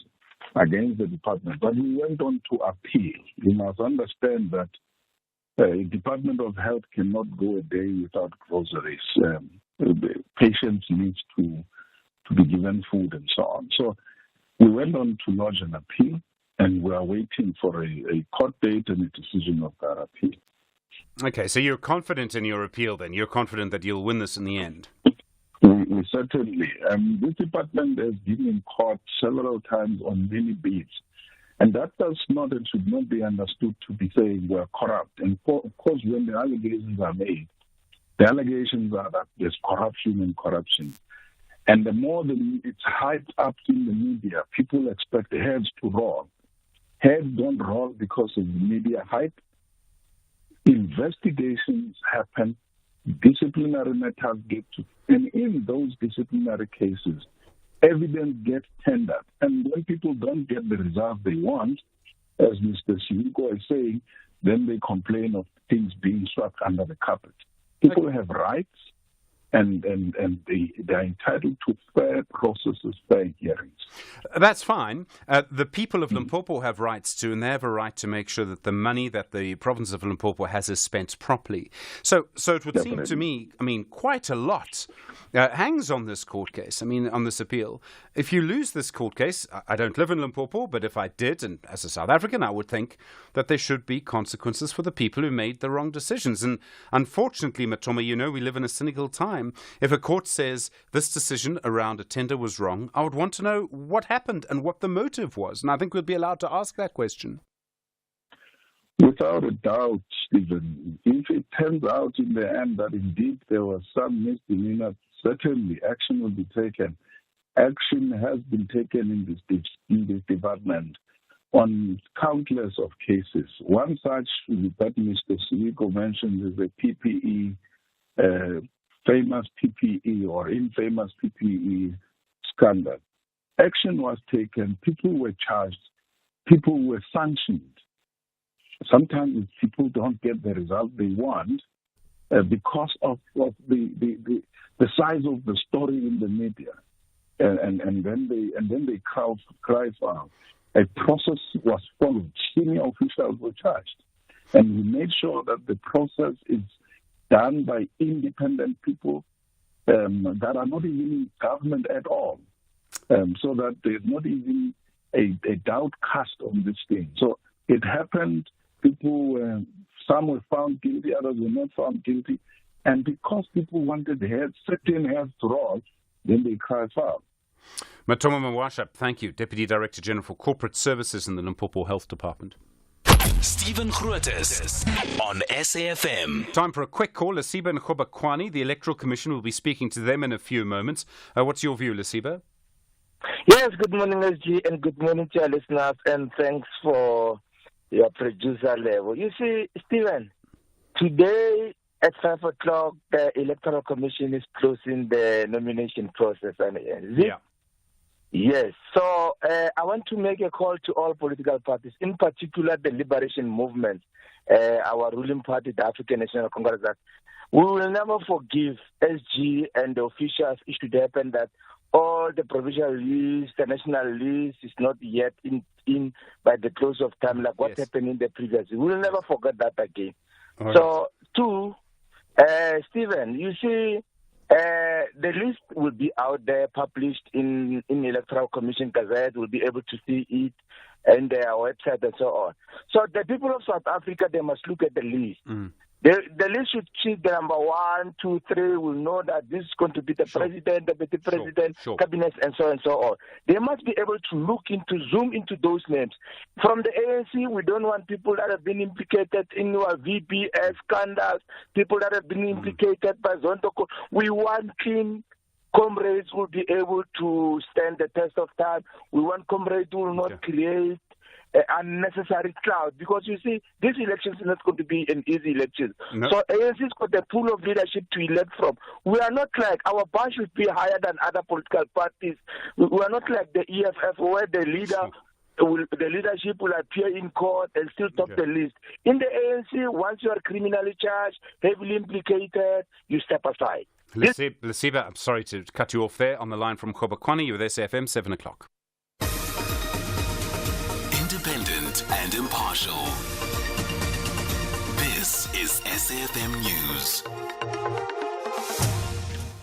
against the department, but we went on to appeal. You must understand that the Department of Health cannot go a day without groceries. The patients need to be given food and so on. So we went on to lodge an appeal, and we are waiting for a court date and a decision of that appeal. Okay, so you're confident in your appeal then? You're confident that you'll win this in the end? We certainly. This department has been in court several times on many bids, and that does not and should not be understood to be saying we're corrupt. And of course, when the allegations are made, the allegations are that there's corruption and corruption. And the more it's hyped up in the media, people expect heads to roll. Heads don't roll because of the media hype. Investigations happen, disciplinary matters get to, and in those disciplinary cases, evidence gets tendered. And when people don't get the result they want, as Mr. Siviko is saying, then they complain of things being swept under the carpet. People have rights, and they're entitled to fair processes, fair hearings. That's fine. The people of Limpopo have rights too, and they have a right to make sure that the money that the province of Limpopo has is spent properly. So it would seem to me, quite a lot hangs on this court case, on this appeal. If you lose this court case, I don't live in Limpopo, but if I did, and as a South African, I would think that there should be consequences for the people who made the wrong decisions. And unfortunately, Matoma, we live in a cynical time. If a court says this decision around a tender was wrong, I would want to know what happened and what the motive was. And I think we'd be allowed to ask that question. Without a doubt, Stephen, if it turns out in the end that indeed there was some misdemeanor, certainly action will be taken. Action has been taken in this department on countless of cases. One such that Mr. Siviko mentioned is the PPE, famous PPE or infamous PPE scandal. Action was taken, people were charged, people were sanctioned. Sometimes people don't get the result they want because of the size of the story in the media, and then they cry for help. A process was followed. Senior officials were charged, and we made sure that the process is done by independent people that are not even in government at all, so that there's not even a doubt cast on this thing. So it happened. People were some were found guilty, others were not found guilty. And because people wanted certain heads to roll, then they cry foul. Matoma Mawasha, thank you. Deputy Director General for Corporate Services in the Limpopo Health Department. Stephen Grootes on SAFM. Time for a quick call. Lesiba Nkhobakwani, the Electoral Commission, will be speaking to them in a few moments. What's your view, Lesiba? Yes, good morning, SG, and good morning to our listeners, and thanks for your producer level. You see, Stephen, today at 5 o'clock, the Electoral Commission is closing the nomination process. Yeah. Yes. So I want to make a call to all political parties, in particular the Liberation Movement, our ruling party, the African National Congress. That we will never forgive SG and the officials. It should happen that all the provincial list, the national list is not yet in by the close of time, like what happened in the previous. We will never forget that again. Right. So, two, Stephen, you see, the list will be out there, published in Electoral Commission Gazette. We'll be able to see it and their website and so on. So the people of South Africa, they must look at the list. The list should see the number 1, 2, 3. Will know that this is going to be the president, the deputy president, cabinet, and so on. They must be able to zoom into those names. From the ANC, we don't want people that have been implicated in our VPS scandals, people that have been implicated by Zontoko. We want clean comrades who will be able to stand the test of time. We want comrades who will not create unnecessary cloud, because you see, this election is not going to be an easy election. No. So ANC's got a pool of leadership to elect from. We are not like, our bar should be higher than other political parties. We are not like the EFF, where the leadership will appear in court and still top the list. In the ANC, once you are criminally charged, heavily implicated, you step aside. Lesiba, I'm sorry to cut you off there. On the line from Nkhobakwani, you're with SAFM, 7 o'clock. Independent and impartial. This is SAFM News.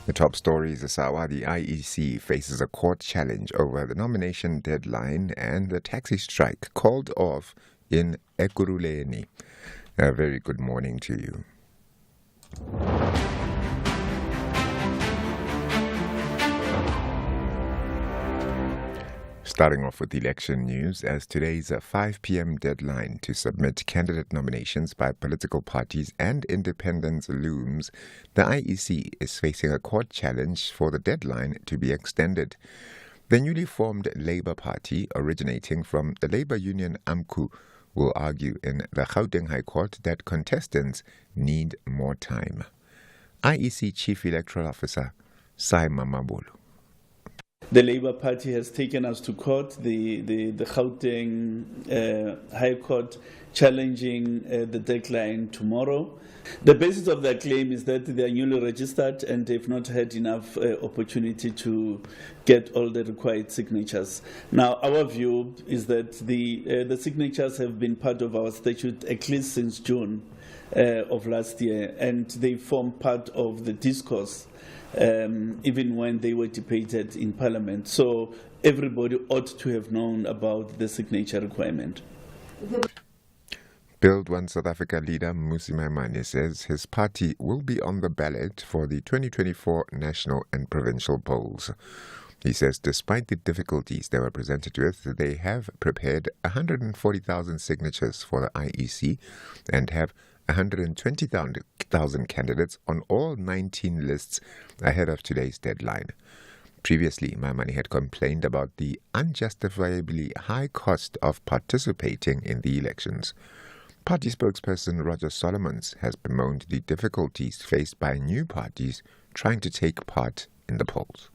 The top story is how the IEC faces a court challenge over the nomination deadline and the taxi strike called off in Ekurhuleni. A very good morning to you. Starting off with election news, as today's a 5 p.m. deadline to submit candidate nominations by political parties and independents looms, the IEC is facing a court challenge for the deadline to be extended. The newly formed Labour Party, originating from the labour union AMCU, will argue in the Gauteng High Court that contestants need more time. IEC Chief Electoral Officer Saima Mabolo. The Labour Party has taken us to court, the Gauteng High Court, challenging the deadline tomorrow. The basis of their claim is that they are newly registered and they've not had enough opportunity to get all the required signatures. Now, our view is that the signatures have been part of our statute at least since June of last year, and they form part of the discourse even when they were debated in Parliament. So everybody ought to have known about the signature requirement. Build One South Africa leader Mmusi Maimane says his party will be on the ballot for the 2024 national and provincial polls. He says despite the difficulties they were presented with, they have prepared 140,000 signatures for the IEC and have 120,000 candidates on all 19 lists ahead of today's deadline. Previously, Maimane had complained about the unjustifiably high cost of participating in the elections. Party spokesperson Roger Solomons has bemoaned the difficulties faced by new parties trying to take part in the polls.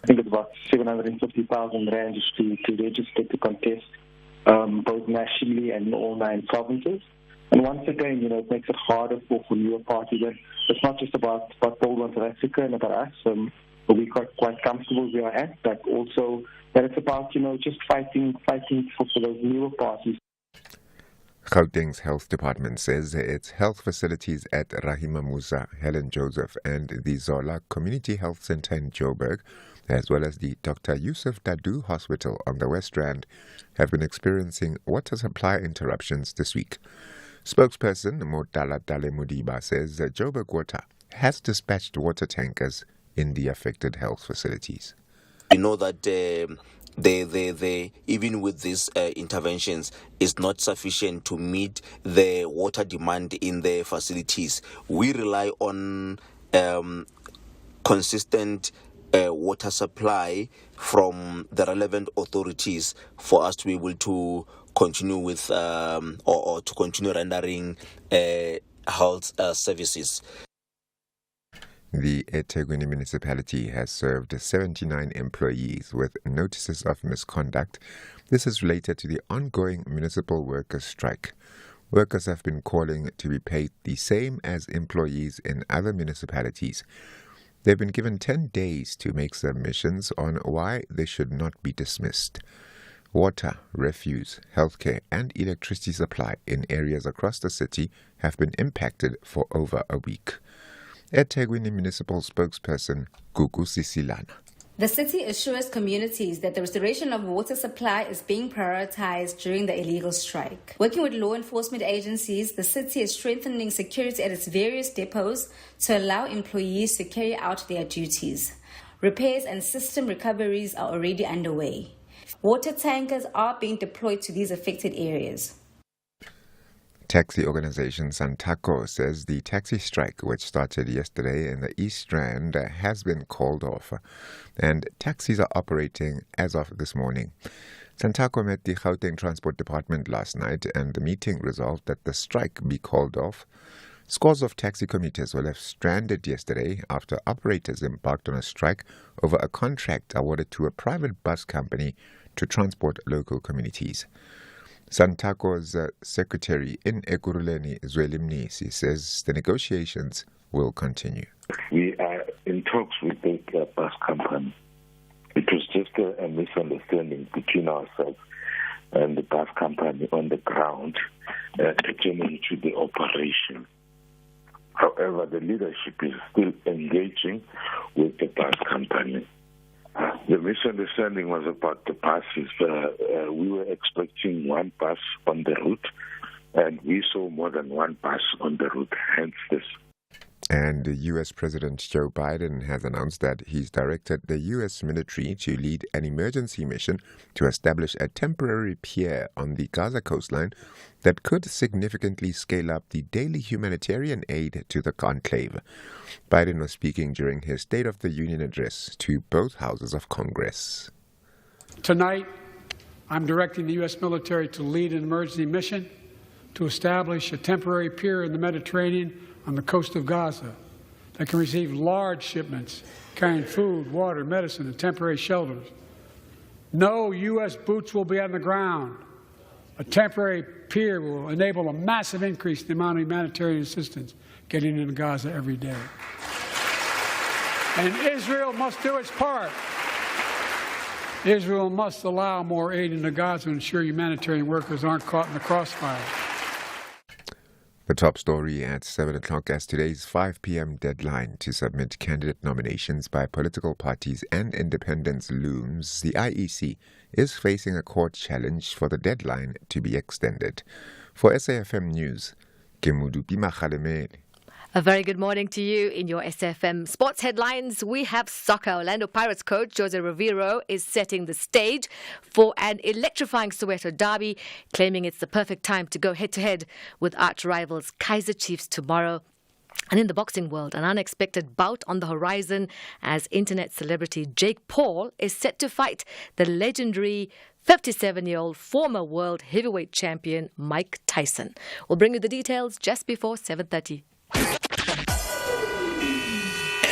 I think it's about 750,000 rand to register to contest, both nationally and in all 9 provinces. And once again, it makes it harder for newer parties. And it's not just about Build One South Africa and about us. We're quite comfortable where we are at, but also that it's about, just fighting for those newer parties. Gauteng's health department says its health facilities at Rahima Musa, Helen Joseph and the Zola Community Health Centre in Joburg, as well as the Dr. Yusuf Dadu Hospital on the West Rand, have been experiencing water supply interruptions this week. Spokesperson Motala Dale Mudiba says that Joburg Water has dispatched water tankers in the affected health facilities. We know that even with these interventions, is not sufficient to meet the water demand in the facilities. We rely on consistent water supply from the relevant authorities for us to be able to continue with or to continue rendering health services. The eThekwini municipality has served 79 employees with notices of misconduct. This is related to the ongoing municipal workers' strike. Workers have been calling to be paid the same as employees in other municipalities. They've been given 10 days to make submissions on why they should not be dismissed. Water, refuse, healthcare and electricity supply in areas across the city have been impacted for over a week. eThekwini municipal spokesperson Gugu Sisilana. The city assures communities that the restoration of water supply is being prioritized during the illegal strike. Working with law enforcement agencies, the city is strengthening security at its various depots to allow employees to carry out their duties. Repairs and system recoveries are already underway. Water tankers are being deployed to these affected areas. Taxi organization Santaco says the taxi strike, which started yesterday in the East Strand, has been called off, and taxis are operating as of this morning. Santaco met the Gauteng Transport Department last night, and the meeting resolved that the strike be called off. Scores of taxi commuters were left stranded yesterday after operators embarked on a strike over a contract awarded to a private bus company to transport local communities. Santaco's secretary in Ekurhuleni, Zwelimnisi, says the negotiations will continue. We are in talks with the bus company. It was just a misunderstanding between ourselves and the bus company on the ground pertaining to the operation. However, the leadership is still engaging with the bus company. The misunderstanding was about the buses. We were expecting one bus on the route, and we saw more than one bus on the route, hence this. And the U.S. President Joe Biden has announced that he's directed the U.S. military to lead an emergency mission to establish a temporary pier on the Gaza coastline that could significantly scale up the daily humanitarian aid to the conclave. Biden was speaking during his State of the Union address to both houses of Congress. Tonight, I'm directing the U.S. military to lead an emergency mission to establish a temporary pier in the Mediterranean on the coast of Gaza that can receive large shipments carrying food, water, medicine, and temporary shelters. No U.S. boots will be on the ground. A temporary pier will enable a massive increase in the amount of humanitarian assistance getting into Gaza every day. And Israel must do its part. Israel must allow more aid into Gaza to ensure humanitarian workers aren't caught in the crossfire. The top story at 7 o'clock as today's 5 p.m. deadline to submit candidate nominations by political parties and independents looms. The IEC is facing a court challenge for the deadline to be extended. For SAFM News, Kemudupi Makhalemele. A very good morning to you in your SFM sports headlines. We have soccer. Orlando Pirates coach Jose Rivero is setting the stage for an electrifying Soweto derby, claiming it's the perfect time to go head-to-head with arch rivals Kaizer Chiefs tomorrow. And in the boxing world, an unexpected bout on the horizon as internet celebrity Jake Paul is set to fight the legendary 57-year-old former world heavyweight champion Mike Tyson. We'll bring you the details just before 7:30.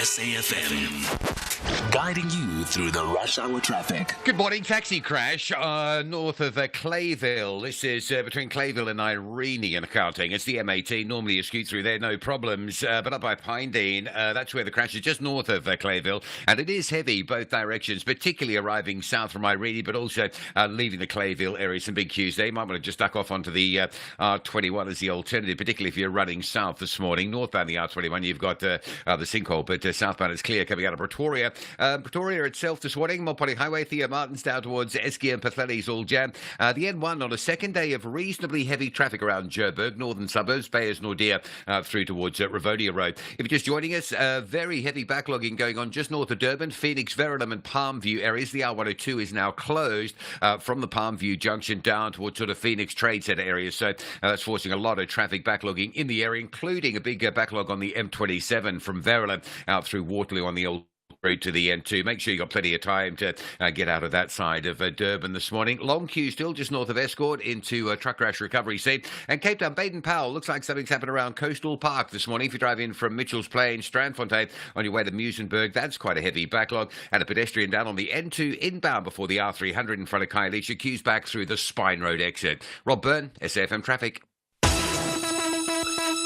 SAFM, guiding you through the rush hour traffic. Good morning. Taxi crash north of Clayville. This is between Clayville and Irene in Gauteng. It's the M18. Normally you scoot through there, no problems. But up by Pinedene, that's where the crash is, just north of Clayville. And it is heavy both directions, particularly arriving south from Irene, but also leaving the Clayville area. Some big queues there. You might want to just duck off onto the R21 as the alternative, particularly if you're running south this morning. Northbound the R21, you've got the sinkhole, but southbound is clear coming out of Pretoria. Pretoria itself this morning, Mopani Highway, Thea Martins down towards Esky and Pathleli's all jammed. The N1 on a second day of reasonably heavy traffic around Joburg, northern suburbs, Bayers, Nordia, through towards Rivonia Road. If you're just joining us, very heavy backlogging going on just north of Durban, Phoenix, Verulam and Palmview areas. The R102 is now closed from the Palmview junction down towards sort of Phoenix Trade Centre areas. So that's forcing a lot of traffic backlogging in the area, including a big backlog on the M27 from Verulam out through Waterloo on the old route to the N2. Make sure you've got plenty of time to get out of that side of Durban this morning. Long queue still just north of Escort into truck crash recovery scene. And Cape Town, Baden-Powell, looks like something's happened around Coastal Park this morning. If you drive in from Mitchell's Plain, Strandfontein on your way to Musenberg, that's quite a heavy backlog. And a pedestrian down on the N2 inbound before the R300 in front of Khayelitsha, queues back through the Spine Road exit. Rob Byrne, SAFM Traffic.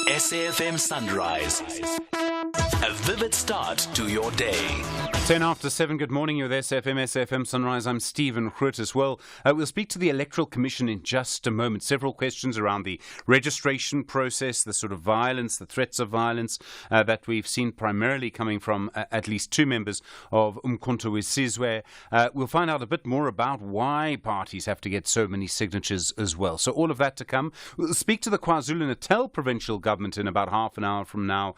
SAFM Sunrise. A vivid start to your day. 10 after 7, good morning. You're with SAFM Sunrise. I'm Stephen Grootes. Well, we'll speak to the Electoral Commission in just a moment. Several questions around the registration process, the sort of violence, the threats of violence that we've seen primarily coming from at least two members of Umkhonto we Sizwe. We'll find out a bit more about why parties have to get so many signatures as well. So all of that to come. We'll speak to the KwaZulu-Natal provincial government in about half an hour from now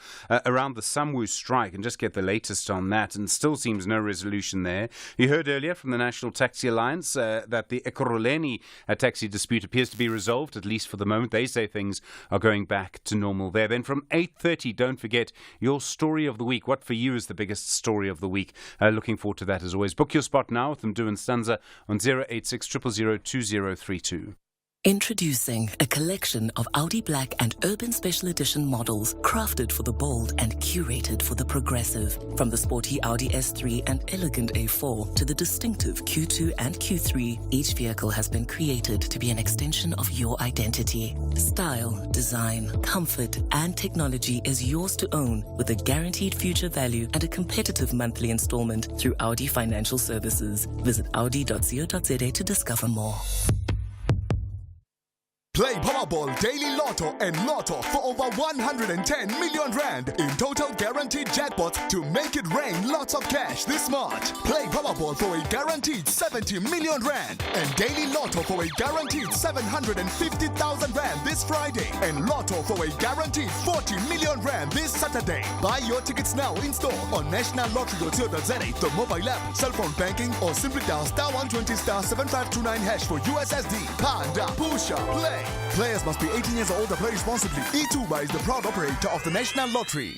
around the Samwu strike and just get the latest on that, and still seems no resolution there. You heard earlier from the National Taxi Alliance that the Ekurhuleni taxi dispute appears to be resolved, at least for the moment. They say things are going back to normal there. Then from 8:30, don't forget your story of the week. What for you is the biggest story of the week? Looking forward to that as always. Book your spot now with Mdu and Stanza on 086 000 2032. Introducing a collection of Audi Black and Urban Special Edition models crafted for the bold and curated for the progressive. From the sporty Audi S3 and elegant A4 to the distinctive Q2 and Q3, each vehicle has been created to be an extension of your identity. Style, design, comfort, and technology is yours to own with a guaranteed future value and a competitive monthly installment through Audi Financial Services. Visit audi.co.za to discover more. Play Powerball Daily Lotto and Lotto for over 110 million rand in total guaranteed jackpots to make it rain lots of cash this March. Play Powerball for a guaranteed 70 million rand and Daily Lotto for a guaranteed 750,000 rand this Friday and Lotto for a guaranteed 40 million rand this Saturday. Buy your tickets now in store on nationallottery.co.za, the mobile app, cell phone banking, or simply dial *120 *7529# for USSD. Panda, Pusha, Play. Players must be 18 years or older. Play responsibly. E2 is the proud operator of the National Lottery.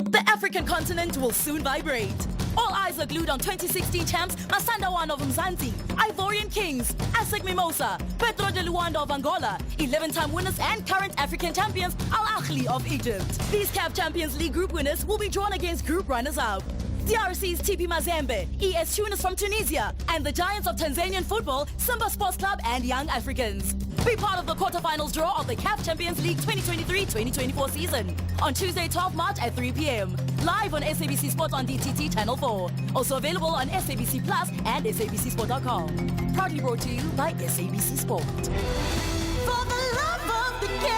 The African continent will soon vibrate. All eyes are glued on 2016 champs Masanda One of Mzansi, Ivorian Kings, ASEC Mimosa, Petro de Luanda of Angola, 11-time winners and current African champions Al Ahly of Egypt. These CAF Champions League group winners will be drawn against group runners-up. DRC's TP Mazembe, ES Tunis from Tunisia, and the giants of Tanzanian football, Simba Sports Club and Young Africans. Be part of the quarterfinals draw of the CAF Champions League 2023-2024 season on Tuesday, 12 March at 3 p.m. Live on SABC Sport on DTT Channel 4. Also available on SABC Plus and SABCSport.com. Proudly brought to you by SABC Sport. For the love of the game.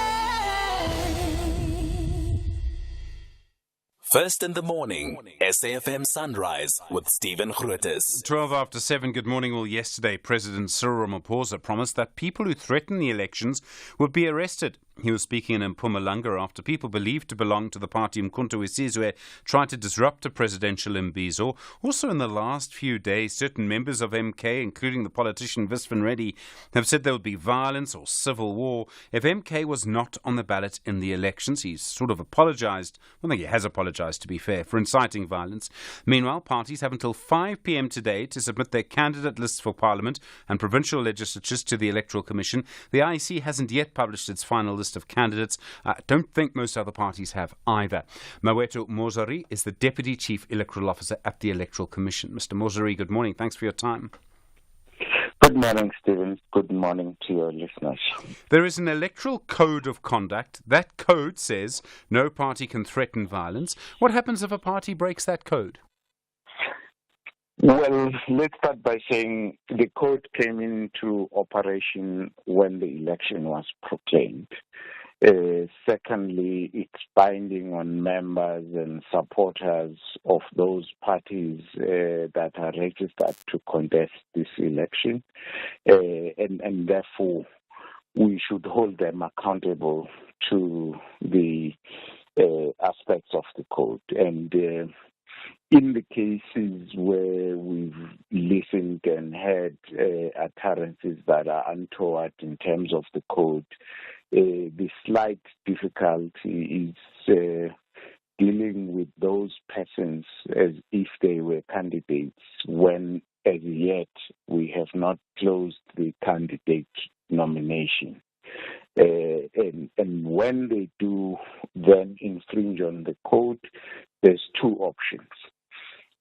First in the morning, SAFM Sunrise with Stephen Grootes. 12 after 7, good morning. Well, yesterday, President Cyril Ramaphosa promised that people who threaten the elections would be arrested. He was speaking in Mpumalanga after people believed to belong to the party Umkhonto we Sizwe tried to disrupt a presidential imbizo. Also in the last few days, certain members of MK, including the politician Visvan Reddy, have said there would be violence or civil war if MK was not on the ballot in the elections. He's sort of apologized, I think he has apologized to be fair, for inciting violence. Meanwhile, parties have until 5 p.m. today to submit their candidate lists for Parliament and provincial legislatures to the Electoral Commission. The IEC hasn't yet published its final list of candidates. I don't think most other parties have either. Maweto Mozari is the Deputy Chief Electoral Officer at the Electoral Commission. Mr. Mozari, good morning. Thanks for your time. Good morning, Stephen. Good morning to your listeners. There is an electoral code of conduct. That code says no party can threaten violence. What happens if a party breaks that code? Well, let's start by saying the code came into operation when the election was proclaimed. Secondly, it's binding on members and supporters of those parties that are registered to contest this election, and therefore we should hold them accountable to the aspects of the code. And in the cases where we've listened and heard utterances that are untoward in terms of the code, the slight difficulty is dealing with those persons as if they were candidates when as yet we have not closed the candidate nomination. And when they do then infringe on the code, there's two options.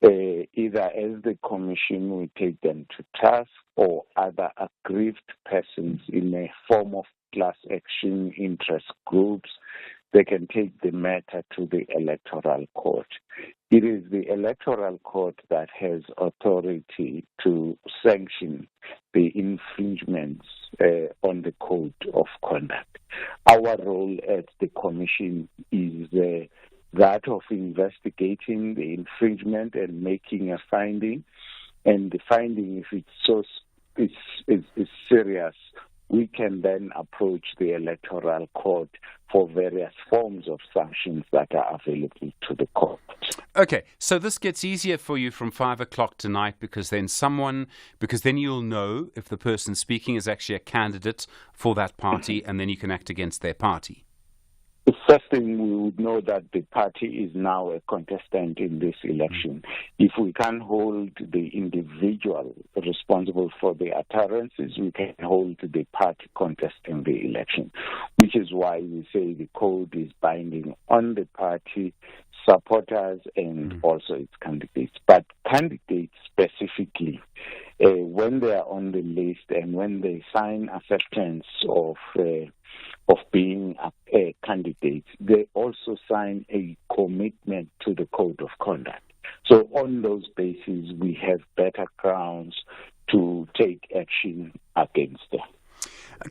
Either as the commission we take them to task, or other aggrieved persons in a form of class action interest groups, they can take the matter to the electoral court. It is the electoral court that has authority to sanction the infringements on the code of conduct. Our role at the commission is that of investigating the infringement and making a finding. And the finding, if it's so is serious, we can then approach the electoral court for various forms of sanctions that are available to the court. Okay, so this gets easier for you from 5 o'clock tonight because then you'll know if the person speaking is actually a candidate for that party, and then you can act against their party. The first thing, we would know that the party is now a contestant in this election. If we can hold the individual responsible for the utterances, we can hold the party contesting the election, which is why we say the code is binding on the party, supporters, and also its candidates. But candidates specifically, when they are on the list and when they sign acceptance of being a candidate, they also sign a commitment to the code of conduct. So on those bases, we have better grounds to take action against them.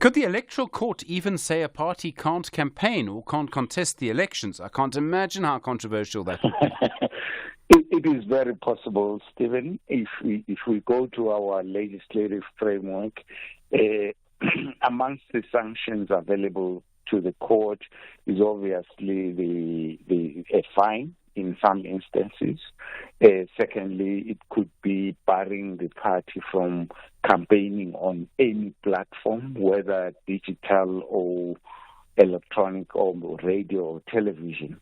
Could the electoral court even say a party can't campaign or can't contest the elections? I can't imagine how controversial that would be. It is very possible, Stephen. If we go to our legislative framework, amongst the sanctions available to the court is obviously a fine in some instances. Secondly, it could be barring the party from campaigning on any platform, whether digital or electronic or radio or television.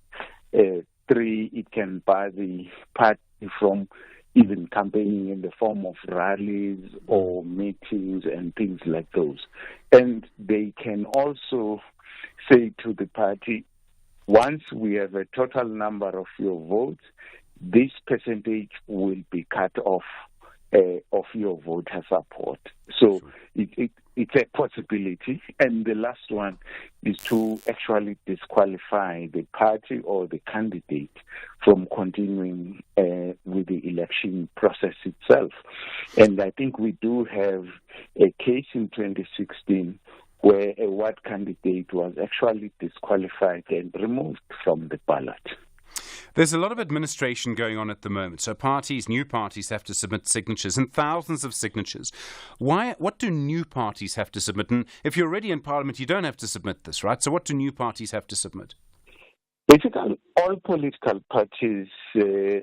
Three, it can bar the party from even campaigning in the form of rallies or meetings and things like those. And they can also say to the party, once we have a total number of your votes, this percentage will be cut off of your voter support. So it's a possibility. And the last one is to actually disqualify the party or the candidate from continuing with the election process itself. And I think we do have a case in 2016 where a ward candidate was actually disqualified and removed from the ballot. There's a lot of administration going on at the moment. So new parties have to submit signatures, and thousands of signatures. What do new parties have to submit? And if you're already in Parliament, you don't have to submit this, right? So what do new parties have to submit? Basically, all political parties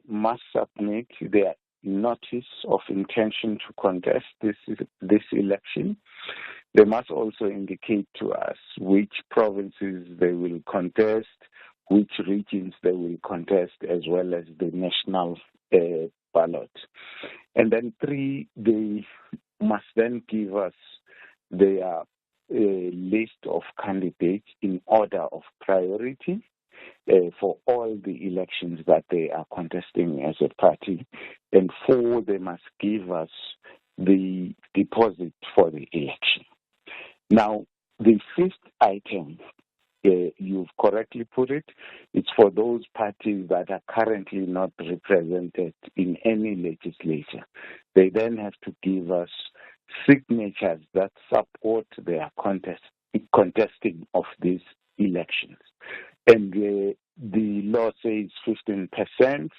must submit their notice of intention to contest this election. They must also indicate to us which provinces they will contest, which regions they will contest, as well as the national ballot. And then three, they must then give us their list of candidates in order of priority for all the elections that they are contesting as a party. And four, they must give us the deposit for the election. Now, the fifth item, you've correctly put it, it's for those parties that are currently not represented in any legislature. They then have to give us signatures that support their contesting of this elections. And the law says 15%.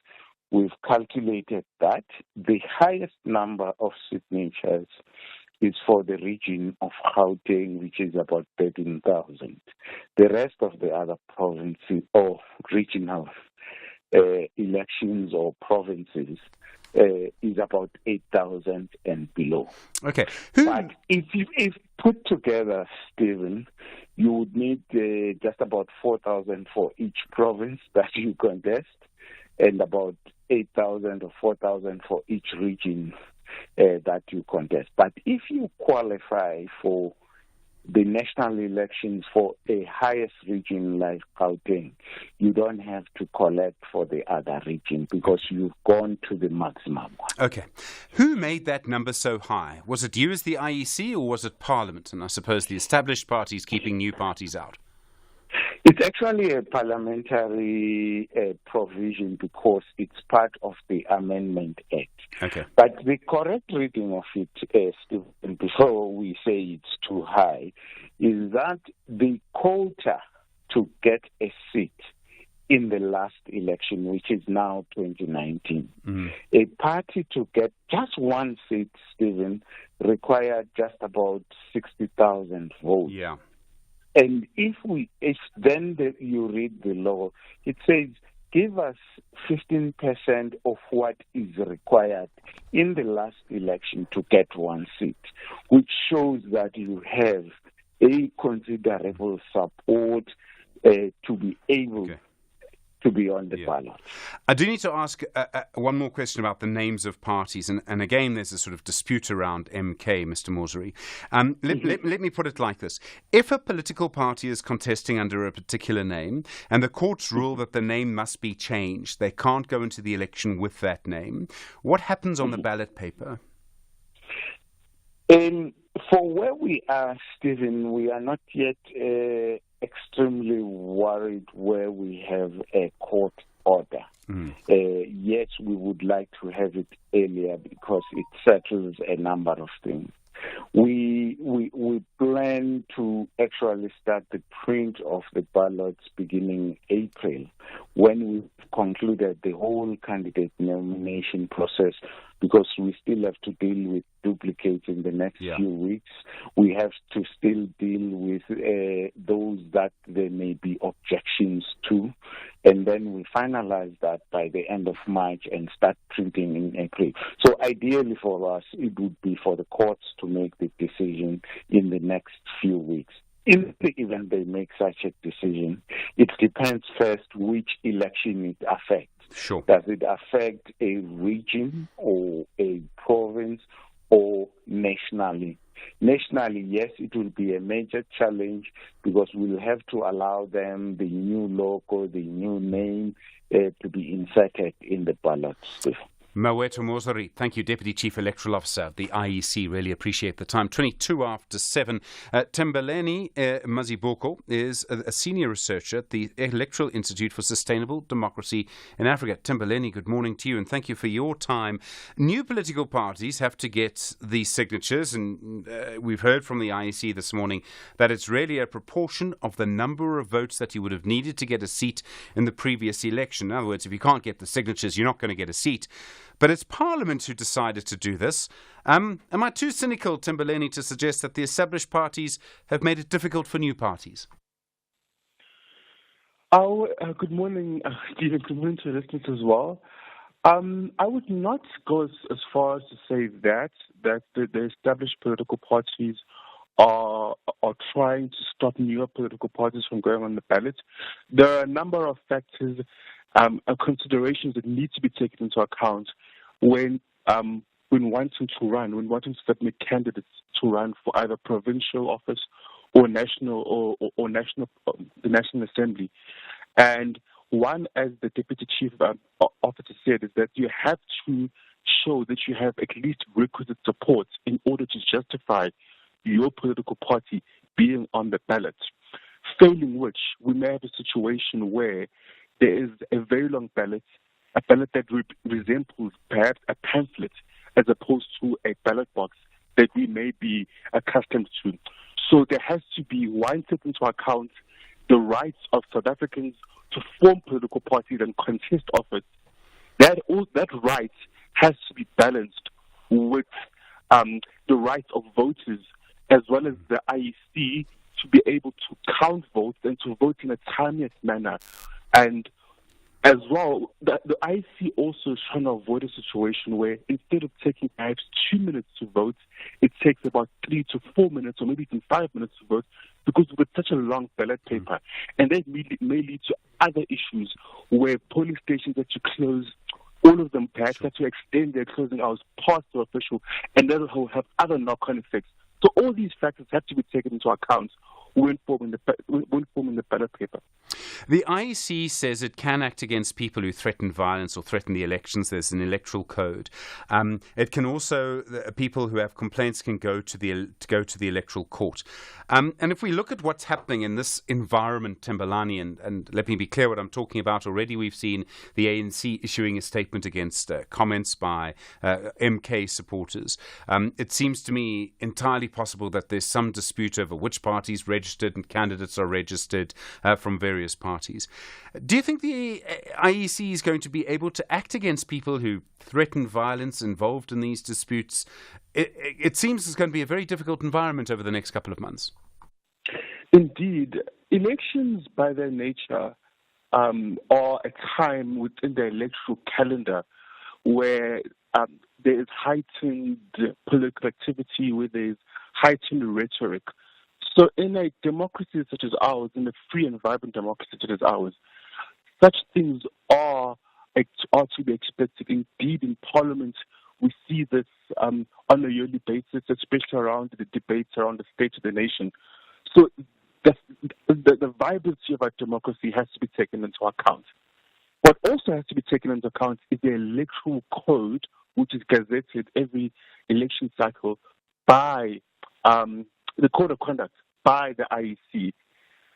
We've calculated that the highest number of signatures is for the region of Gauteng, which is about 13,000. The rest of the other provinces or regional elections or provinces is about 8,000 and below. Okay. But if put together, Stephen, you would need just about 4,000 for each province that you contest, and about 8,000 or 4,000 for each region that you contest. But if you qualify for the national elections for a highest region like Gauteng, you don't have to collect for the other region because you've gone to the maximum one. Okay. Who made that number so high? Was it you as the IEC or was it Parliament? And I suppose the established parties keeping new parties out. It's actually a parliamentary provision because it's part of the Amendment Act. Okay. But the correct reading of it, Stephen, before we say it's too high, is that the quota to get a seat in the last election, which is now 2019, a party to get just one seat, Stephen, required just about 60,000 votes. Yeah. And if then you read the law, it says give us 15% of what is required in the last election to get one seat, which shows that you have a considerable support to be able to be on the ballot. I do need to ask one more question about the names of parties. And again, there's a sort of dispute around MK, Mr. Morsary. Let me put it like this. If a political party is contesting under a particular name and the courts rule that the name must be changed, they can't go into the election with that name, what happens on the ballot paper? For where we are, Stephen, we are not yet extremely worried where we have a court order. Yes, we would like to have it earlier because it settles a number of things. We plan to actually start the print of the ballots beginning April, when we've concluded the whole candidate nomination process, because we still have to deal with duplicates in the next few weeks. We have to still deal with those that there may be objections to, and then we finalize that by the end of March and start printing in April. So ideally for us, it would be for the courts to make the decision in the next few weeks. In the event they make such a decision, it depends first which election it affects. Sure. Does it affect a region or a province or nationally? Nationally, yes, it will be a major challenge because we'll have to allow them the new logo, the new name to be inserted in the ballots. Maweto Morsary, thank you, Deputy Chief Electoral Officer, the IEC. Really appreciate the time. 22 after 7. Tembeleni Maziboko is a senior researcher at the Electoral Institute for Sustainable Democracy in Africa. Tembeleni, good morning to you and thank you for your time. New political parties have to get these signatures, and we've heard from the IEC this morning that it's really a proportion of the number of votes that you would have needed to get a seat in the previous election. In other words, if you can't get the signatures, you're not going to get a seat. But it's Parliament who decided to do this. Am I too cynical, Tembeleni, to suggest that the established parties have made it difficult for new parties? Good morning, Stephen. Good morning to the listeners as well. I would not go as far as to say that the established political parties are trying to stop newer political parties from going on the ballot. There are a number of factors and considerations that need to be taken into account when wanting to submit candidates to run for either provincial office or national or national the National Assembly. And one, as the Deputy Chief Officer said, is that you have to show that you have at least requisite support in order to justify your political party being on the ballot. Failing which, we may have a situation where there is a very long ballot, a ballot that resembles perhaps a pamphlet as opposed to a ballot box that we may be accustomed to. So there has to be one take into account the rights of South Africans to form political parties and contest office, that right has to be balanced with the rights of voters as well as the IEC to be able to count votes and to vote in a timely manner. And as well, the IEC also is trying to avoid a situation where instead of taking perhaps 2 minutes to vote, it takes about 3 to 4 minutes or maybe even 5 minutes to vote because with such a long ballot paper. And that may lead to other issues where polling stations that you close, all of them perhaps have to extend their closing hours past the official, and that will have other knock-on effects. So all these factors have to be taken into account when forming the ballot paper. The IEC says it can act against people who threaten violence or threaten the elections. There's an electoral code. It can also, people who have complaints can go to the electoral court. And if we look at what's happening in this environment, Tembelani, and let me be clear what I'm talking about. Already we've seen the ANC issuing a statement against comments by MK supporters. It seems to me entirely possible that there's some dispute over which parties registered and candidates are registered from various parties. Do you think the IEC is going to be able to act against people who threaten violence involved in these disputes? It seems it's going to be a very difficult environment over the next couple of months. Indeed. Elections by their nature are a time within the electoral calendar where there is heightened political activity, where there is heightened rhetoric. So in a democracy such as ours, in a free and vibrant democracy such as ours, such things are to be expected. Indeed, in Parliament, we see this on a yearly basis, especially around the debates around the state of the nation. So the vibrancy of our democracy has to be taken into account. What also has to be taken into account is the electoral code, which is gazetted every election cycle by the Code of Conduct by the IEC.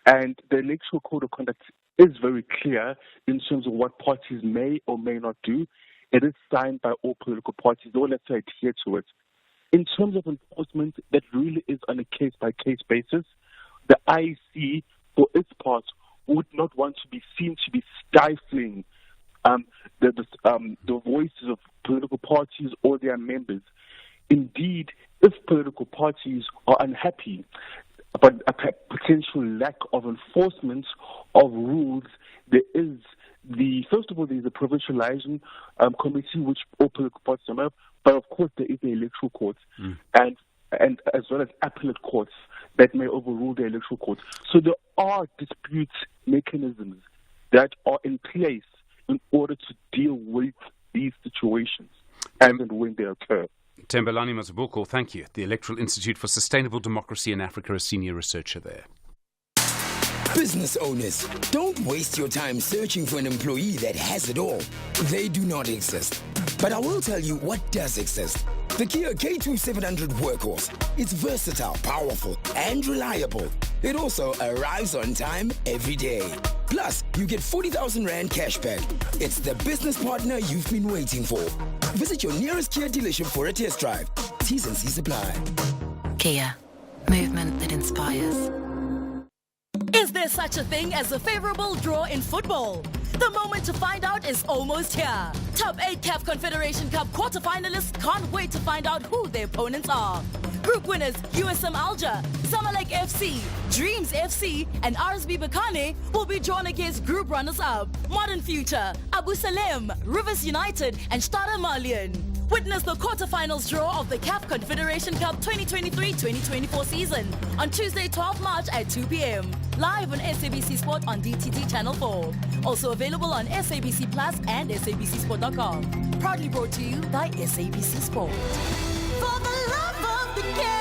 And the electoral Code of Conduct is very clear in terms of what parties may or may not do. It is signed by all political parties. They all have to adhere to it. In terms of enforcement, that really is on a case-by-case basis. The IEC, for its part, would not want to be seen to be stifling the voices of political parties or their members. Indeed, if political parties are unhappy about a potential lack of enforcement of rules, there is first of all, there is a provincial liaison committee which all political parties are members, but of course there is the electoral court and as well as appellate courts that may overrule the electoral court. So there are dispute mechanisms that are in place in order to deal with these situations and when they occur. Tembelani Mazibuko, thank you. The Electoral Institute for Sustainable Democracy in Africa, a senior researcher there. Business owners, don't waste your time searching for an employee that has it all. They do not exist. But I will tell you what does exist. The Kia K2700 Workhorse. It's versatile, powerful, and reliable. It also arrives on time every day. Plus, you get 40,000 Rand cashback. It's the business partner you've been waiting for. Visit your nearest Kia dealership for a test drive. T's and C's apply. Kia. Movement that inspires. Is there such a thing as a favorable draw in football? The moment to find out is almost here. Top 8 CAF Confederation Cup quarterfinalists can't wait to find out who their opponents are. Group winners USM Alger, Zamalek FC, Dreams FC, and RSB Bakane will be drawn against group runners-up Modern Future, Abu Salem, Rivers United, and Stade Malien. Witness the quarterfinals draw of the CAF Confederation Cup 2023-2024 season on Tuesday, 12 March at 2 p.m. Live on SABC Sport on DTT Channel 4. Also available on SABC Plus and SABCSport.com. Proudly brought to you by SABC Sport. For the love of the game.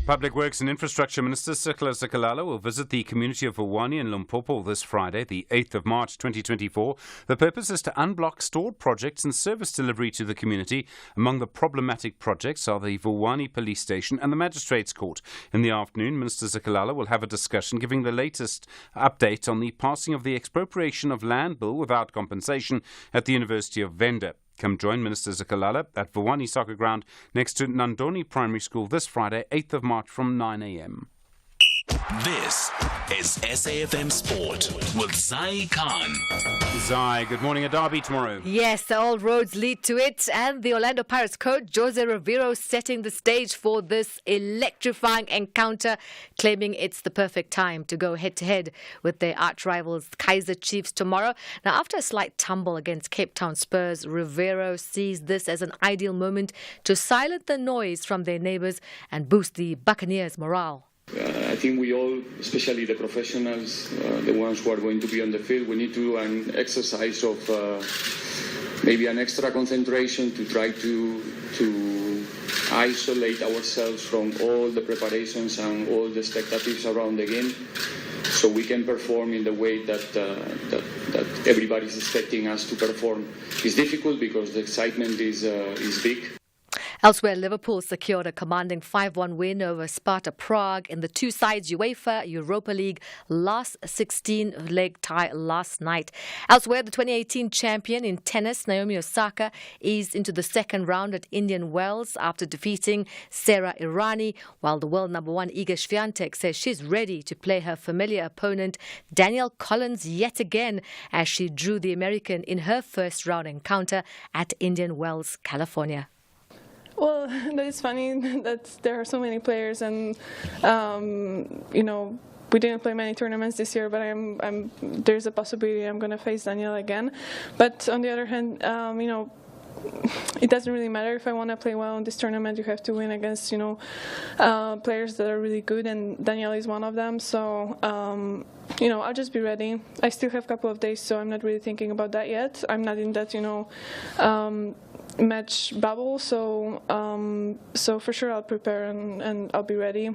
Public Works and Infrastructure Minister Sikla Sikalala will visit the community of Vuwani in Limpopo this Friday, the 8th of March 2024. The purpose is to unblock stored projects and service delivery to the community. Among the problematic projects are the Vuwani Police Station and the Magistrates Court. In the afternoon, Minister Sikalala will have a discussion giving the latest update on the passing of the expropriation of land bill without compensation at the University of Venda. Come join Minister Sikalala at Vuwani Soccer Ground next to Nandoni Primary School this Friday, 8th of March from 9 a.m. This is SAFM Sport with Zai Khan. Zai, good morning. A derby tomorrow. Yes, all roads lead to it. And the Orlando Pirates coach, Jose Rivero, setting the stage for this electrifying encounter, claiming it's the perfect time to go head-to-head with their arch-rivals Kaizer Chiefs tomorrow. Now, after a slight tumble against Cape Town Spurs, Rivero sees this as an ideal moment to silence the noise from their neighbours and boost the Buccaneers' morale. I think we all, especially the professionals, the ones who are going to be on the field, we need to do an exercise of maybe an extra concentration to try to isolate ourselves from all the preparations and all the expectations around the game, so we can perform in the way that everybody is expecting us to perform. It's difficult because the excitement is big. Elsewhere, Liverpool secured a commanding 5-1 win over Sparta Prague in the two sides UEFA Europa League last 16-leg tie last night. Elsewhere, the 2018 champion in tennis, Naomi Osaka, eased into the second round at Indian Wells after defeating Sarah Irani, while the world number one Iga Swiatek says she's ready to play her familiar opponent Danielle Collins yet again as she drew the American in her first round encounter at Indian Wells, California. Well, it's funny that there are so many players, and we didn't play many tournaments this year, but there's a possibility I'm going to face Danielle again. But on the other hand, it doesn't really matter if I want to play well in this tournament. You have to win against players that are really good, and Danielle is one of them. So I'll just be ready. I still have a couple of days, so I'm not really thinking about that yet. I'm not in that match bubble, so for sure I'll prepare and I'll be ready.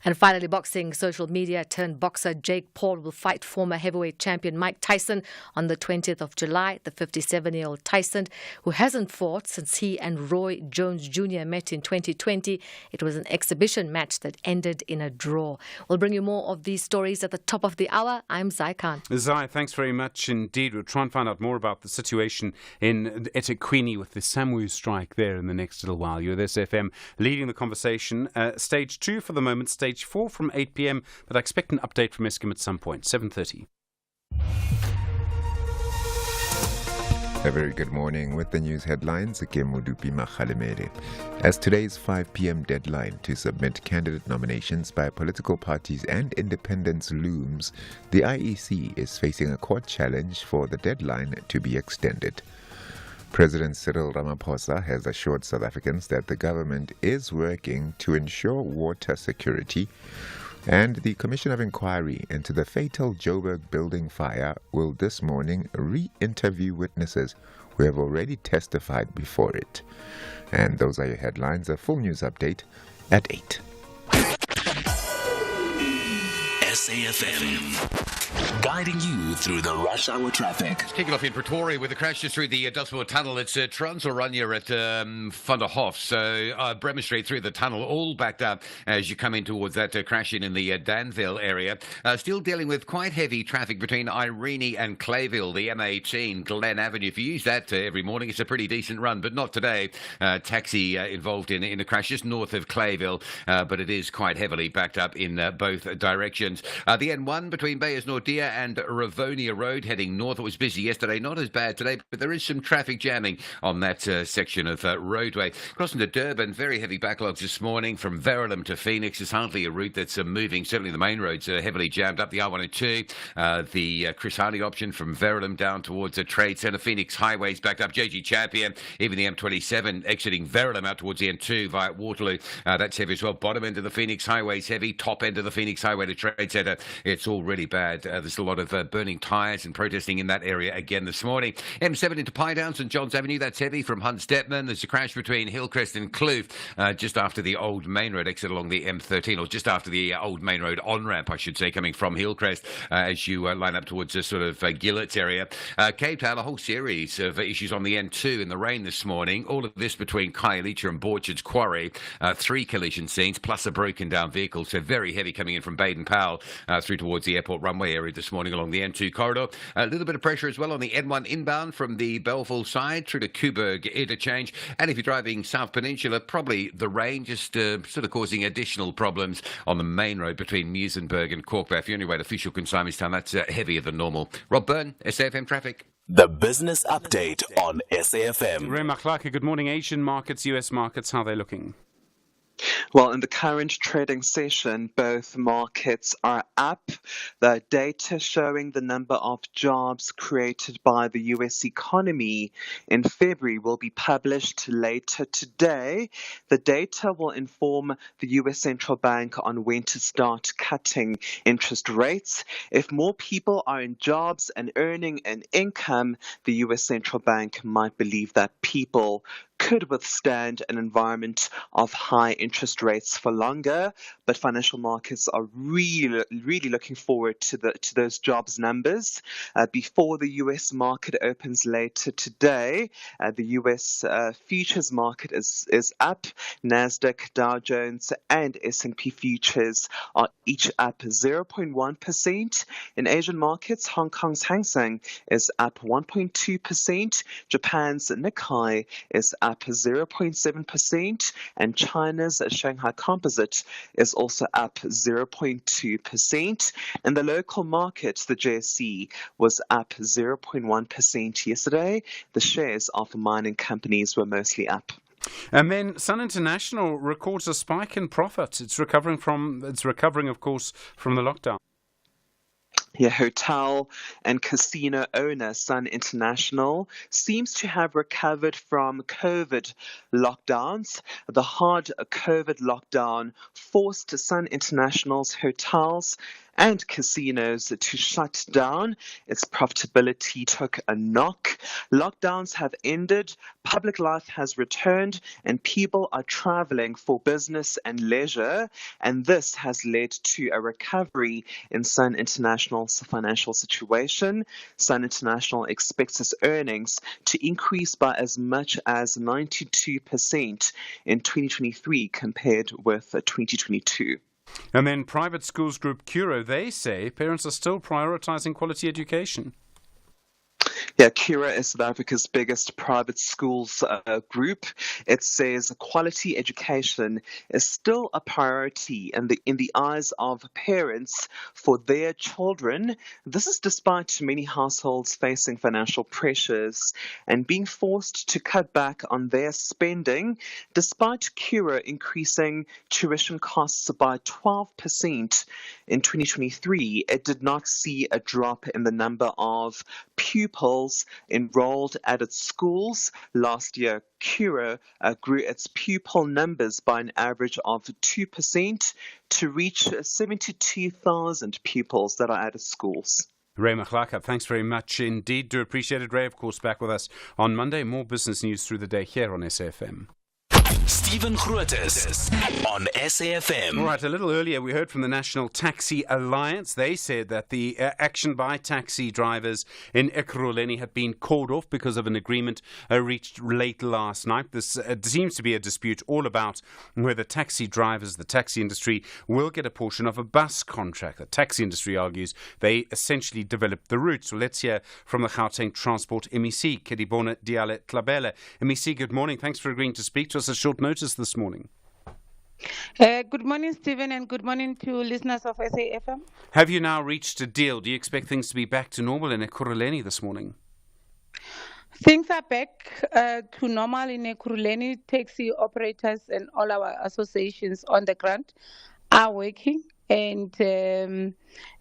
And finally, boxing. Social media turned boxer Jake Paul will fight former heavyweight champion Mike Tyson on the 20th of July. The 57-year-old Tyson, who hasn't fought since he and Roy Jones Jr. met in 2020. It was an exhibition match that ended in a draw. We'll bring you more of these stories at the top of the hour. I'm Zai Khan. Zai, thanks very much indeed. We'll try and find out more about the situation in eThekwini with the SAMWU strike there in the next little while. You're with SFM leading the conversation. Stage 2 for the moment, Stage 4 from 8 p.m, but I expect an update from Eskom at some point, 7:30. A very good morning with the news headlines. As today's 5 p.m. deadline to submit candidate nominations by political parties and independents looms, the IEC is facing a court challenge for the deadline to be extended. President Cyril Ramaphosa has assured South Africans that the government is working to ensure water security, and the Commission of Inquiry into the fatal Joburg building fire will this morning re-interview witnesses who have already testified before it. And those are your headlines. A full news update at 8. SAFM. Guiding you through the rush hour traffic. Kicking off in Pretoria with the crashes through the Dustmoor Tunnel. It's Transorania at Van der Hof. So Bremer Street through the tunnel, all backed up as you come in towards that crash in the Danville area. Still dealing with quite heavy traffic between Irene and Clayville, the M18, Glen Avenue. If you use that every morning, it's a pretty decent run, but not today. Taxi involved in a crash just north of Clayville, but it is quite heavily backed up in both directions. The N1 between Bayers Nordia and Ravonia Road heading north. It was busy yesterday, not as bad today, but there is some traffic jamming on that section of roadway. Crossing to Durban, very heavy backlogs this morning from Verulam to Phoenix. There's hardly a route that's moving. Certainly the main roads are heavily jammed up. The R102, the Chris Harley option from Verulam down towards the Trade Centre. Phoenix Highways backed up. JG Champion, even the M27 exiting Verulam out towards the N2 via Waterloo. That's heavy as well. Bottom end of the Phoenix Highways heavy. Top end of the Phoenix Highway to Trade Centre. It's all really bad. There's a lot of burning tyres and protesting in that area again this morning. M7 into Pydown, St John's Avenue, that's heavy from Hunt Stepman. There's a crash between Hillcrest and Kloof just after the old main road exit along the M13, or just after the old main road on-ramp, I should say, coming from Hillcrest as you line up towards the sort of Gillett's area. Cape Town, a whole series of issues on the N2 in the rain this morning. All of this between Khayelitsha and Borchard's Quarry. 3 collision scenes, plus a broken down vehicle, so very heavy coming in from Baden-Powell through towards the airport runway area this morning along the N2 corridor. A little bit of pressure as well on the N1 inbound from the Belleville side through to Coburg interchange. And if you're driving South Peninsula, probably the rain just sort of causing additional problems on the main road between Muizenberg and Cork. If you're on your way to Official Consignmentstown, that's heavier than normal. Rob Byrne, SAFM Traffic. The business update on SAFM. Ray Machlaka, good morning. Asian markets, US markets, how are they looking? Well, in the current trading session, both markets are up. The data showing the number of jobs created by the U.S. economy in February will be published later today. The data will inform the U.S. Central Bank on when to start cutting interest rates. If more people are in jobs and earning an income, the U.S. Central Bank might believe that people could withstand an environment of high interest rates for longer, but financial markets are really looking forward to those jobs numbers. Before the U.S. market opens later today, the U.S. futures market is up. Nasdaq, Dow Jones, and S&P futures are each up 0.1%. In Asian markets, Hong Kong's Hang Seng is up 1.2%. Japan's Nikkei is up 0.7%, and China's Shanghai Composite is also up 0.2%. In the local market, the JSE was up 0.1% yesterday. The shares of mining companies were mostly up. And then Sun International records a spike in profits. It's recovering, of course, from the lockdown. Yeah, hotel and casino owner Sun International seems to have recovered from COVID lockdowns. The hard COVID lockdown forced Sun International's hotels and casinos to shut down. Its profitability took a knock. Lockdowns have ended, public life has returned, and people are traveling for business and leisure. And this has led to a recovery in Sun International's financial situation. Sun International expects its earnings to increase by as much as 92% in 2023 compared with 2022. And then private schools group Curo, they say parents are still prioritising quality education. Yeah, Cura is South Africa's biggest private schools group. It says quality education is still a priority in the eyes of parents for their children. This is despite many households facing financial pressures and being forced to cut back on their spending. Despite Cura increasing tuition costs by 12% in 2023, it did not see a drop in the number of pupils enrolled at its schools. Last year, Cura grew its pupil numbers by an average of 2% to reach 72,000 pupils that are at its schools. Ray Machlaka, thanks very much indeed. Do appreciate it. Ray, of course, back with us on Monday. More business news through the day here on SAFM. Stephen Grootes on SAFM. All right, a little earlier we heard from the National Taxi Alliance. They said that the action by taxi drivers in Ekurhuleni had been called off because of an agreement reached late last night. This seems to be a dispute all about whether taxi drivers, the taxi industry, will get a portion of a bus contract. The taxi industry argues they essentially developed the routes. So let's hear from the Gauteng Transport MEC, Kedibona Diale Tlabele. MEC, good morning. Thanks for agreeing to speak to us at short notice this morning. Good morning, Stephen, and good morning to listeners of SAFM. Have you now reached a deal? Do you expect things to be back to normal in Ekurhuleni this morning? Things are back to normal in Ekurhuleni. Taxi operators and all our associations on the ground are working. And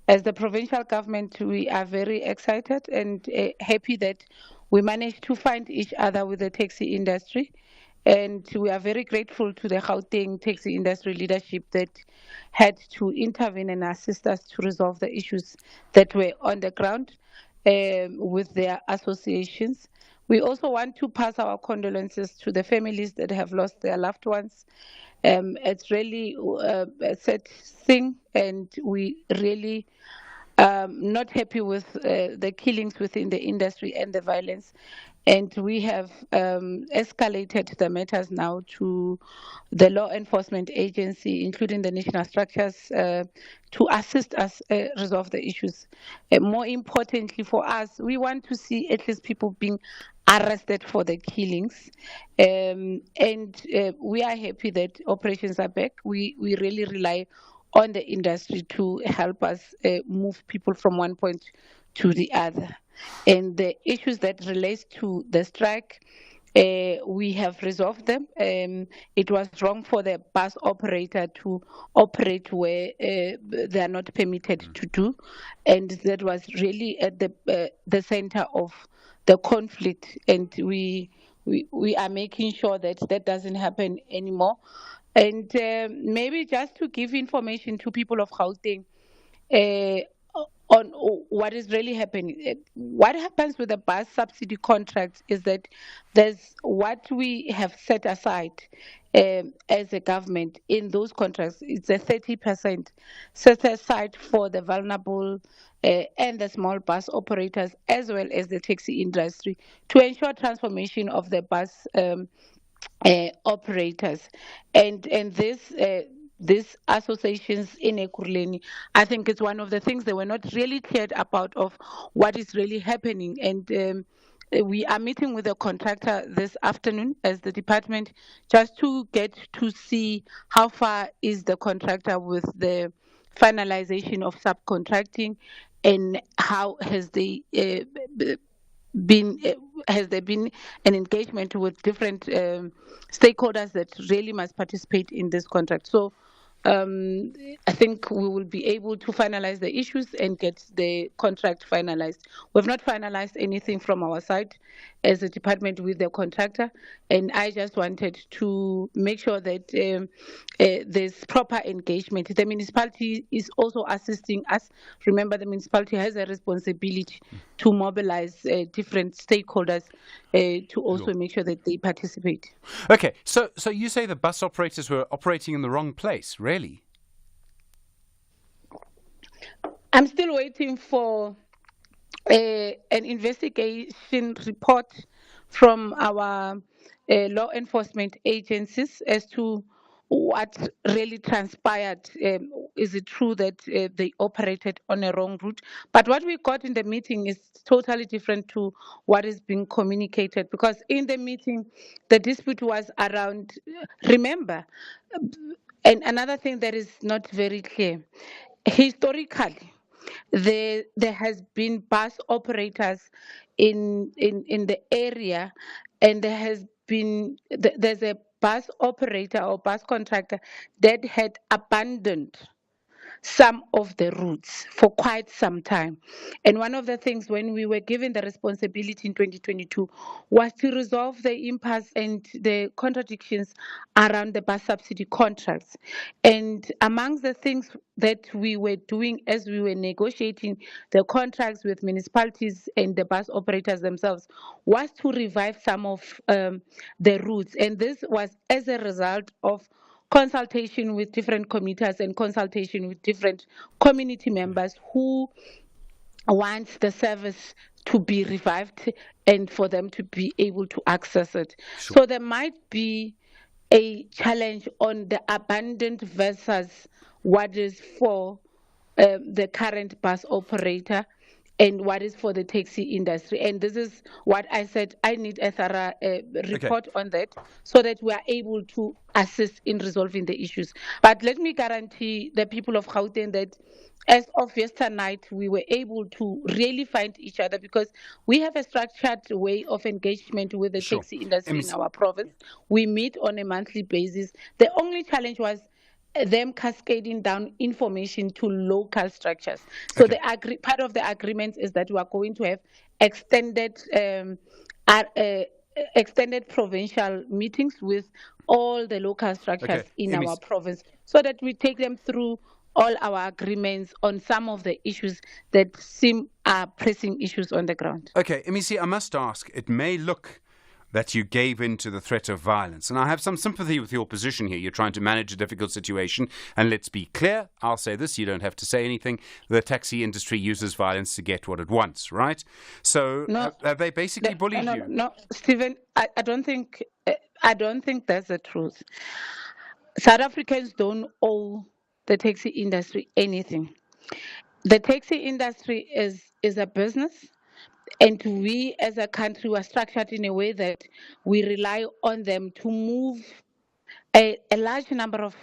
as the provincial government, we are very excited and happy that we managed to find each other with the taxi industry. And we are very grateful to the Gauteng taxi industry leadership that had to intervene and assist us to resolve the issues that were on the ground with their associations. We also want to pass our condolences to the families that have lost their loved ones. It's really a sad thing, and we really not happy with the killings within the industry and the violence. And we have escalated the matters now to the law enforcement agency, including the national structures, to assist us resolve the issues. More importantly for us, we want to see at least people being arrested for the killings. And we are happy that operations are back. We really rely on the industry to help us move people from one point to the other. And the issues that relate to the strike, we have resolved them. It was wrong for the bus operator to operate where they are not permitted to do, and that was really at the center of the conflict. And we are making sure that that doesn't happen anymore. And maybe just to give information to people of Gauteng, on what is really happening. What happens with the bus subsidy contracts is that there's what we have set aside as a government in those contracts. It's a 30% set aside for the vulnerable and the small bus operators, as well as the taxi industry, to ensure transformation of the bus operators. And these associations in Ekurhuleni, I think it's one of the things they were not really cleared about of what is really happening. And we are meeting with the contractor this afternoon as the department, just to get to see how far is the contractor with the finalization of subcontracting, and how has they has there been an engagement with different stakeholders that really must participate in this contract. So I think we will be able to finalize the issues and get the contract finalized. We've not finalized anything from our side as a department with the contractor, and I just wanted to make sure that there's proper engagement. The municipality is also assisting us. Remember, the municipality has a responsibility to mobilize different stakeholders to also make sure that they participate. Okay, so you say the bus operators were operating in the wrong place, really? I'm still waiting for an investigation report from our law enforcement agencies as to what really transpired. Is it true that they operated on a wrong route? But what we got in the meeting is totally different to what is being communicated, because in the meeting, the dispute was around, remember, and another thing that is not very clear, historically, there has been bus operators in the area, and there's a bus operator or bus contractor that had abandoned some of the routes for quite some time. And one of the things when we were given the responsibility in 2022 was to resolve the impasse and the contradictions around the bus subsidy contracts. And amongst the things that we were doing as we were negotiating the contracts with municipalities and the bus operators themselves was to revive some of the routes. And this was as a result of consultation with different committees and consultation with different community members who want the service to be revived and for them to be able to access it. Sure. So there might be a challenge on the abandoned versus what is for the current bus operator and what is for the taxi industry. And this is what I said, I need a thorough report on that so that we are able to assist in resolving the issues. But let me guarantee the people of Gauteng that as of yesterday night, we were able to really find each other, because we have a structured way of engagement with the taxi industry in our province. We meet on a monthly basis. The only challenge was them cascading down information to local structures. So the part of the agreement is that we are going to have extended provincial meetings with all the local structures in our province, so that we take them through all our agreements on some of the issues that seem are pressing issues on the ground. Okay, Emisi, I must ask, it may look that you gave in to the threat of violence. And I have some sympathy with your position here. You're trying to manage a difficult situation. And let's be clear, I'll say this, you don't have to say anything. The taxi industry uses violence to get what it wants, right? So have they basically bullied you? No, Stephen, I don't think that's the truth. South Africans don't owe the taxi industry anything. The taxi industry is a business. And we as a country were structured in a way that we rely on them to move a large number of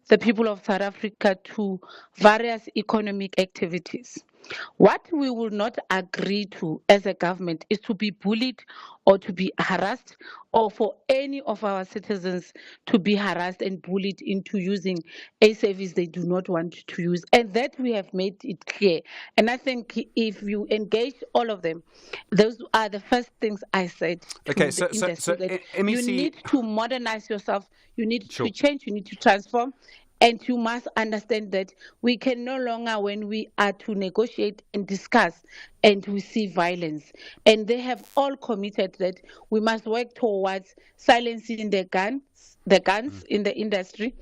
the people of South Africa to various economic activities. What we will not agree to as a government is to be bullied or to be harassed, or for any of our citizens to be harassed and bullied into using a service they do not want to use. And that we have made it clear. And I think if you engage all of them, those are the first things I said to the industry. You need to modernize yourself, you need to change, you need to transform. And you must understand that we can no longer, when we are to negotiate and discuss, and we see violence. And they have all committed that we must work towards silencing the guns in the industry,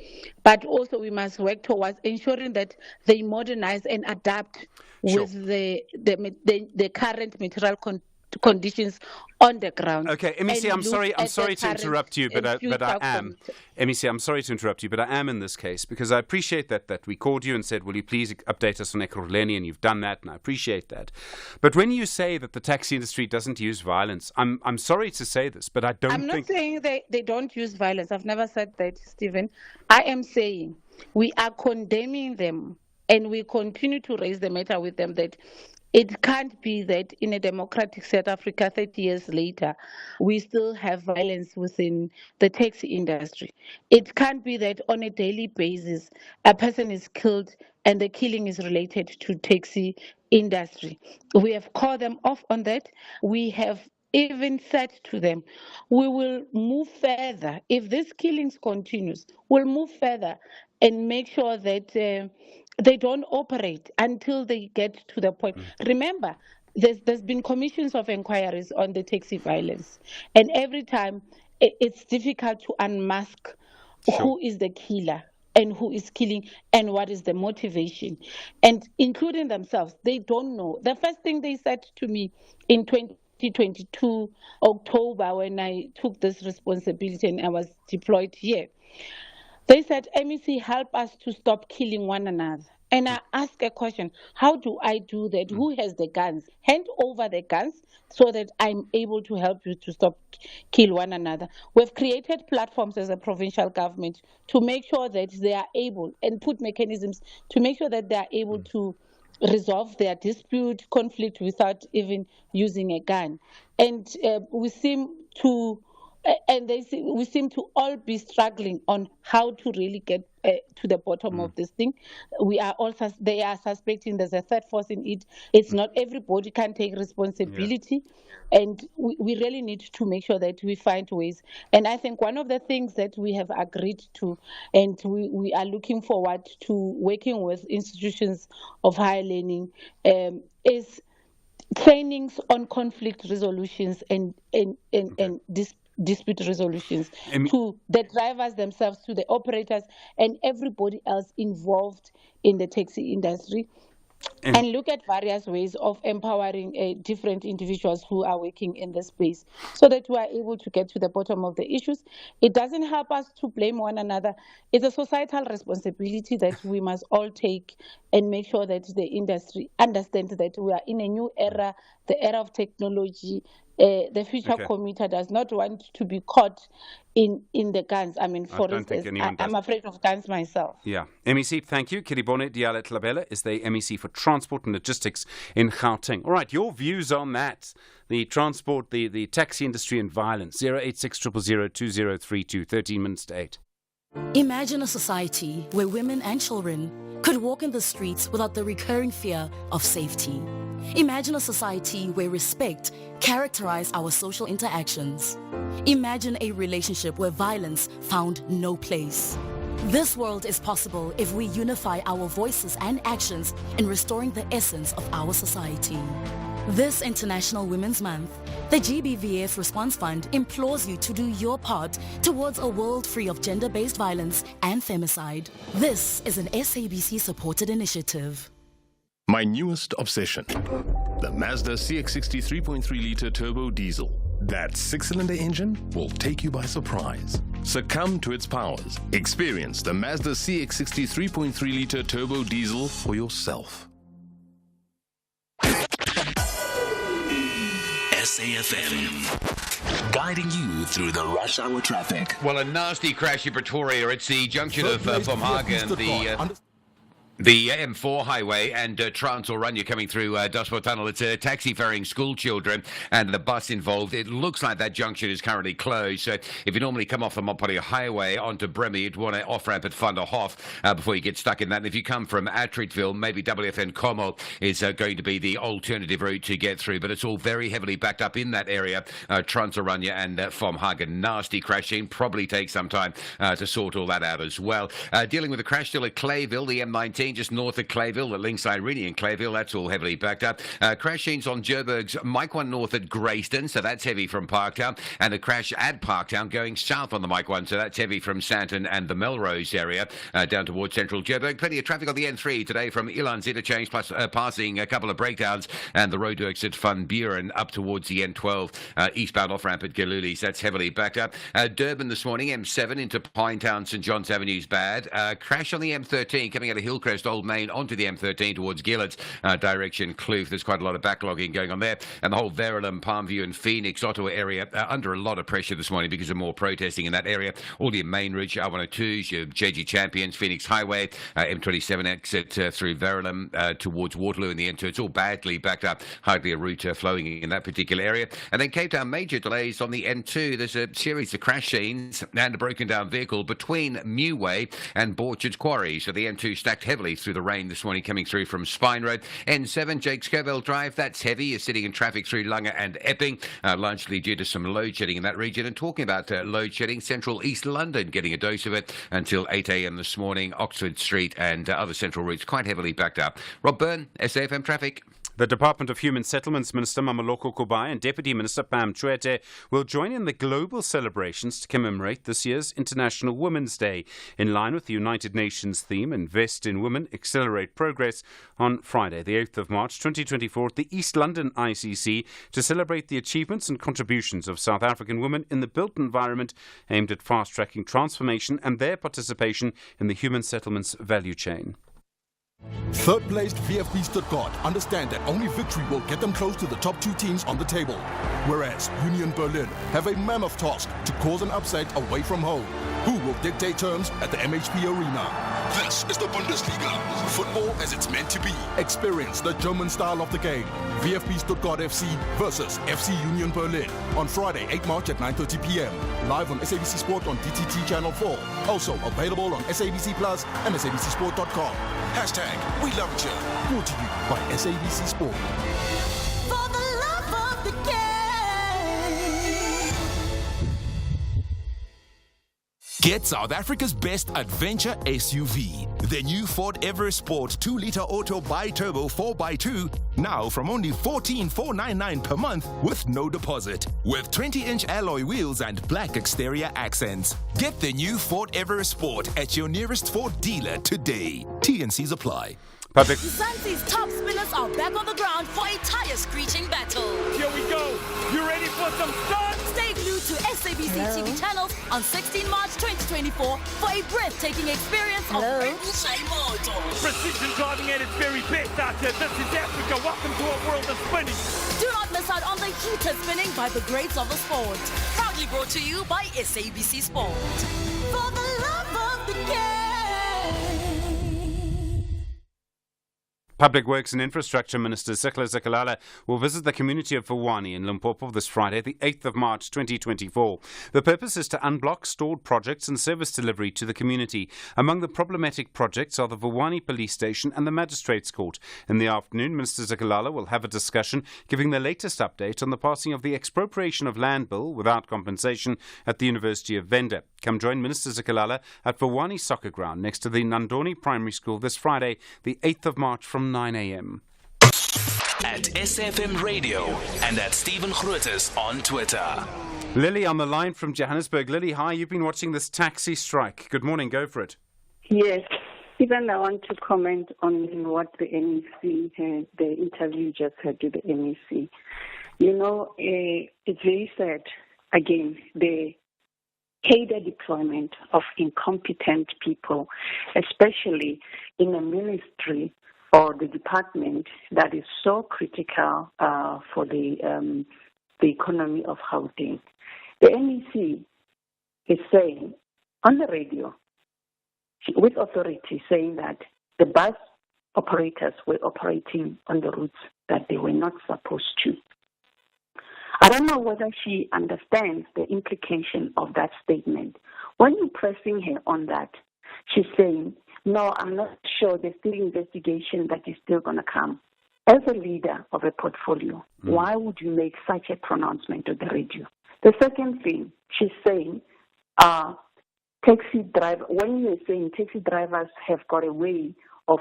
but also we must work towards ensuring that they modernize and adapt with the current material conditions on the ground. Okay, MEC, I'm sorry to interrupt you, but I am. MEC, I'm sorry to interrupt you, but I am in this case, because I appreciate that we called you and said, will you please update us on Ekurhuleni, and you've done that, and I appreciate that. But when you say that the taxi industry doesn't use violence, I'm sorry to say this, but I'm not saying they don't use violence. I've never said that, Stephen. I am saying we are condemning them, and we continue to raise the matter with them that it can't be that in a democratic South Africa 30 years later, we still have violence within the taxi industry. It can't be that on a daily basis, a person is killed and the killing is related to taxi industry. We have called them off on that. We have even said to them, we will move further. If this killings continues, we'll move further and make sure that they don't operate until they get to the point. Remember, there's been commissions of inquiries on the taxi violence, and every time it's difficult to unmask who is the killer and who is killing and what is the motivation. And including themselves, they don't know. The first thing they said to me in 2022 October, when I took this responsibility and I was deployed here, they said, MEC, help us to stop killing one another. And I asked a question, how do I do that? Who has the guns? Hand over the guns so that I'm able to help you to stop kill one another. We've created platforms as a provincial government to make sure that they are able, and put mechanisms to make sure that they are able to resolve their dispute, conflict without even using a gun. And we seem to all be struggling on how to really get to the bottom of this thing. They are suspecting there's a third force in it. It's not everybody can take responsibility. And we really need to make sure that we find ways. And I think one of the things that we have agreed to, and we are looking forward to working with institutions of higher learning, is trainings on conflict resolutions and dispute resolutions to the drivers themselves, to the operators, and everybody else involved in the taxi industry. And look at various ways of empowering different individuals who are working in this space so that we are able to get to the bottom of the issues. It doesn't help us to blame one another. It's a societal responsibility that we must all take and make sure that the industry understands that we are in a new era, the era of technology. The future commuter does not want to be caught in the guns. I mean, for instance, I'm afraid of guns myself. Yeah. MEC, thank you. Kiribone Diale Tlabela is the MEC for Transport and Logistics in Gauteng. All right, your views on that, the transport, the taxi industry and violence, 086 000 2032, 13 minutes to 8. Imagine a society where women and children could walk in the streets without the recurring fear of safety. Imagine a society where respect characterized our social interactions. Imagine a relationship where violence found no place. This world is possible if we unify our voices and actions in restoring the essence of our society. This International Women's Month, the GBVF Response Fund implores you to do your part towards a world free of gender-based violence and femicide. This is an SABC-supported initiative. My newest obsession, the Mazda CX-60 3.3-litre turbo diesel. That 6-cylinder engine will take you by surprise. Succumb to its powers. Experience the Mazda CX-60 3.3-litre turbo diesel for yourself. SAFM, guiding you through the rush hour traffic. Well, a nasty crash in Pretoria. It's the junction of Pomhagen, the M4 highway and Trans-Oranje coming through Dashboard Tunnel. It's a taxi ferrying school children and the bus involved. It looks like that junction is currently closed. So if you normally come off the Mopari Highway onto Bremy, you'd want to off-ramp at Van der Hof before you get stuck in that. And if you come from Atteridgeville, maybe WFN Como is going to be the alternative route to get through. But it's all very heavily backed up in that area. Trans-Oranje and Pomhagen. Nasty crashing. Probably take some time to sort all that out as well. Dealing with a crash still at Clayville, the M19 just north of Clayville, that links Irene and Clayville. That's all heavily backed up. Crash scenes on Joburg's Mike 1 north at Greyston, so that's heavy from Parktown. And a crash at Parktown going south on the Mike 1, so that's heavy from Sandton and the Melrose area down towards central Joburg. Plenty of traffic on the N3 today from Ilan's interchange, plus passing a couple of breakdowns, and the roadworks at Van Buren up towards the N12 eastbound off-ramp at Galulis. That's heavily backed up. Durban this morning, M7 into Pinetown, St John's Avenue's bad. Crash on the M13 coming out of Hillcrest Old Main onto the M13 towards Gillards direction Kloof. There's quite a lot of backlogging going on there, and the whole Verulam, Palmview and Phoenix, Ottawa area under a lot of pressure this morning because of more protesting in that area. All your main ridge, R102s, your JG Champions, Phoenix Highway, M27 exit through Verulam towards Waterloo in the N2. It's all badly backed up, hardly a route flowing in that particular area. And then Cape Town, major delays on the N2. There's a series of crash scenes and a broken down vehicle between Mewway and Borchard's Quarry. So the N2 stacked heavily through the rain this morning coming through from Spine Road. N7, Jake Scoville Drive, that's heavy. You're sitting in traffic through Langa and Epping, largely due to some load shedding in that region. And talking about load shedding, central East London getting a dose of it until 8 a.m. this morning. Oxford Street and other central routes quite heavily backed up. Rob Byrne, SAFM Traffic. The Department of Human Settlements Minister Mameloko Kubai and Deputy Minister Pam Chwete will join in the global celebrations to commemorate this year's International Women's Day. In line with the United Nations theme, Invest in Women, Accelerate Progress, on Friday, the 8th of March 2024 at the East London ICC to celebrate the achievements and contributions of South African women in the built environment, aimed at fast-tracking transformation and their participation in the human settlements value chain. Third-placed VfB Stuttgart understand that only victory will get them close to the top two teams on the table, whereas Union Berlin have a mammoth task to cause an upset away from home. Who will dictate terms at the MHP Arena? This is the Bundesliga, football as it's meant to be. Experience the German style of the game. VfB Stuttgart FC versus FC Union Berlin on Friday, 8 March at 9:30 p.m. Live on SABC Sport on DTT Channel 4. Also available on SABC Plus and SABCSport.com. Hashtag We Love It Here. Brought to you by SABC Sport. For the love of the game. Get South Africa's best adventure SUV. The new Ford Everest Sport 2-litre auto bi-turbo 4x2, now from only $14,499 per month with no deposit. With 20-inch alloy wheels and black exterior accents. Get the new Ford Everest Sport at your nearest Ford dealer today. T&Cs apply. Public. Zanzi's top spinners are back on the ground for a tire-screeching battle. Here we go. You ready for some fun? Stay glued to SABC TV channels on 16 March 2024 for a breathtaking experience of motor. Precision driving at its very best out here. This is Africa. Welcome to a world of spinning. Do not miss out on the heated spinning by the greats of the sport. Proudly brought to you by SABC Sport. For the love of the game. Public Works and Infrastructure Minister Sikla Zikalala will visit the community of Vuwani in Limpopo this Friday, the 8th of March 2024. The purpose is to unblock stalled projects and service delivery to the community. Among the problematic projects are the Vuwani Police Station and the Magistrates Court. In the afternoon, Minister Zikalala will have a discussion giving the latest update on the passing of the expropriation of land bill without compensation at the University of Venda. Come join Minister Zikalala at Vuwani Soccer Ground next to the Nandoni Primary School this Friday, the 8th of March from 9 a.m. at SFM Radio and at Stephen Grootes on Twitter. Lily on the line from Johannesburg. Lily, hi, you've been watching this taxi strike. Good morning, go for it. Yes. Even I want to comment on what the NEC had, the interview just had with the NEC. You know, it's very sad, again, the cadre deployment of incompetent people, especially in a ministry or the department that is so critical for the economy of Gauteng. The NEC is saying on the radio, with authority, saying that the bus operators were operating on the routes that they were not supposed to. I don't know whether she understands the implication of that statement. When you're pressing her on that, she's saying, no, I'm not sure, there's still investigation that is still going to come. As a leader of a portfolio, why would you make such a pronouncement on the radio? The second thing, she's saying, taxi driver. When you're saying taxi drivers have got a way of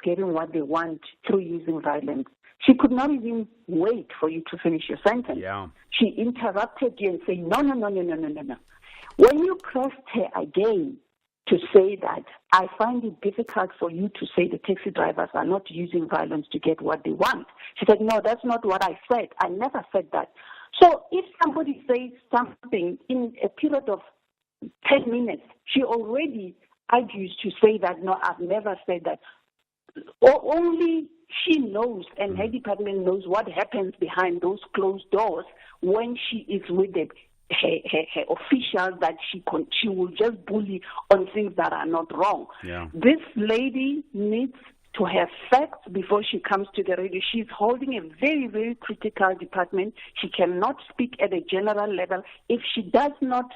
getting what they want through using violence, she could not even wait for you to finish your sentence. Yeah. She interrupted you and said, no. When you pressed her again to say that, I find it difficult for you to say the taxi drivers are not using violence to get what they want. She said, no, that's not what I said. I never said that. So if somebody says something in a period of 10 minutes, she already argues to say that, no, I've never said that. Or only she knows and her department knows what happens behind those closed doors when she is with her officials that she will just bully on things that are not wrong. Yeah. This lady needs to have facts before she comes to the radio. She's holding a very, very critical department. She cannot speak at a general level. If she does not,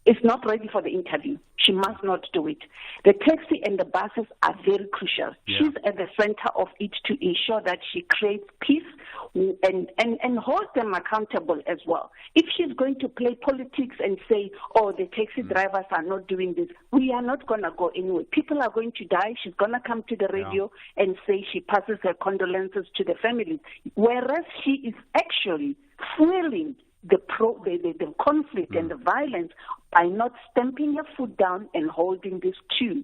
is not ready for the interview, she must not do it. The taxi and the buses are very crucial. Yeah. She's at the center of it to ensure that she creates peace and hold them accountable as well. If she's going to play politics and say, oh, the taxi drivers are not doing this, we are not going to go anywhere. People are going to die. She's going to come to the radio and say she passes her condolences to the families, whereas she is actually fueling the conflict and the violence by not stamping her foot down and holding these two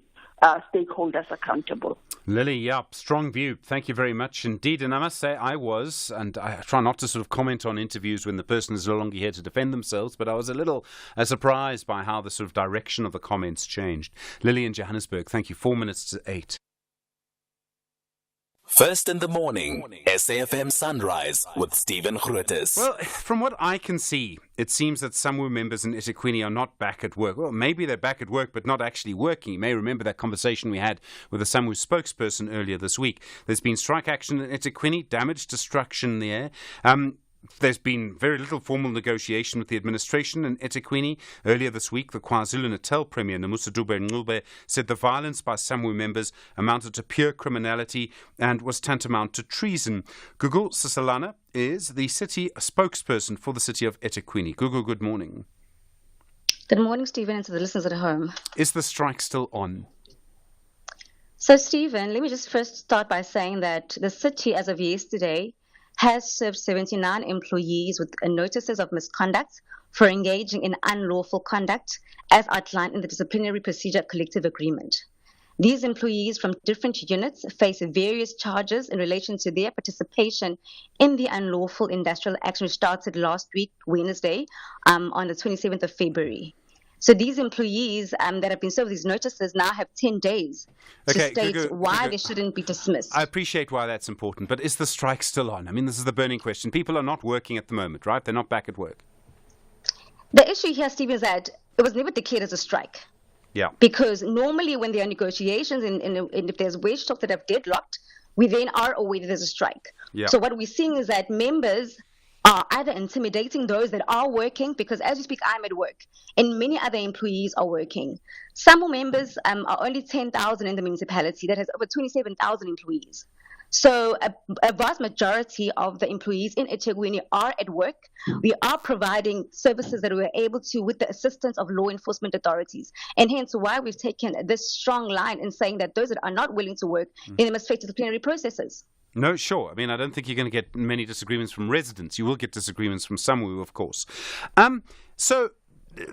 stakeholders accountable. Lily, strong view. Thank you very much indeed. And I must say and I try not to sort of comment on interviews when the person is no longer here to defend themselves, but I was a little surprised by how the sort of direction of the comments changed. Lily in Johannesburg, thank you. 4 minutes to 8. First in the morning, SAFM Sunrise with Stephen Grootes. Well, from what I can see, it seems that SAMWU members in eThekwini are not back at work. Well, maybe they're back at work, but not actually working. You may remember that conversation we had with the SAMWU spokesperson earlier this week. There's been strike action in eThekwini, damage, destruction in the air. There's been very little formal negotiation with the administration in eThekwini. Earlier this week, the KwaZulu-Natal Premier, Nomusa Dube-Ncube, said the violence by SAMWU members amounted to pure criminality and was tantamount to treason. Gugu Sisalana is the city spokesperson for the city of eThekwini. Gugu, good morning. Good morning, Stephen, and to the listeners at home. Is the strike still on? So, Stephen, let me just first start by saying that the city, as of yesterday, has served 79 employees with notices of misconduct for engaging in unlawful conduct as outlined in the Disciplinary Procedure Collective Agreement. These employees from different units face various charges in relation to their participation in the unlawful industrial action which started last week, Wednesday, on the 27th of February. So these employees that have been served these notices now have 10 days to state why they shouldn't be dismissed. I appreciate why that's important, but is the strike still on? I mean, this is the burning question. People are not working at the moment, right? They're not back at work. The issue here, Steve, is that it was never declared as a strike. Yeah. Because normally when there are negotiations and if there's wage talks that have deadlocked, we then are aware that there's a strike. Yeah. So what we're seeing is that members are either intimidating those that are working, because as we speak, I'm at work, and many other employees are working. Some members are only 10,000 in the municipality that has over 27,000 employees. So a vast majority of the employees in eThekwini are at work. We are providing services that we're able to with the assistance of law enforcement authorities. And hence why we've taken this strong line in saying that those that are not willing to work, then they must face disciplinary processes. No, sure. I mean, I don't think you're going to get many disagreements from residents. You will get disagreements from some, of course. So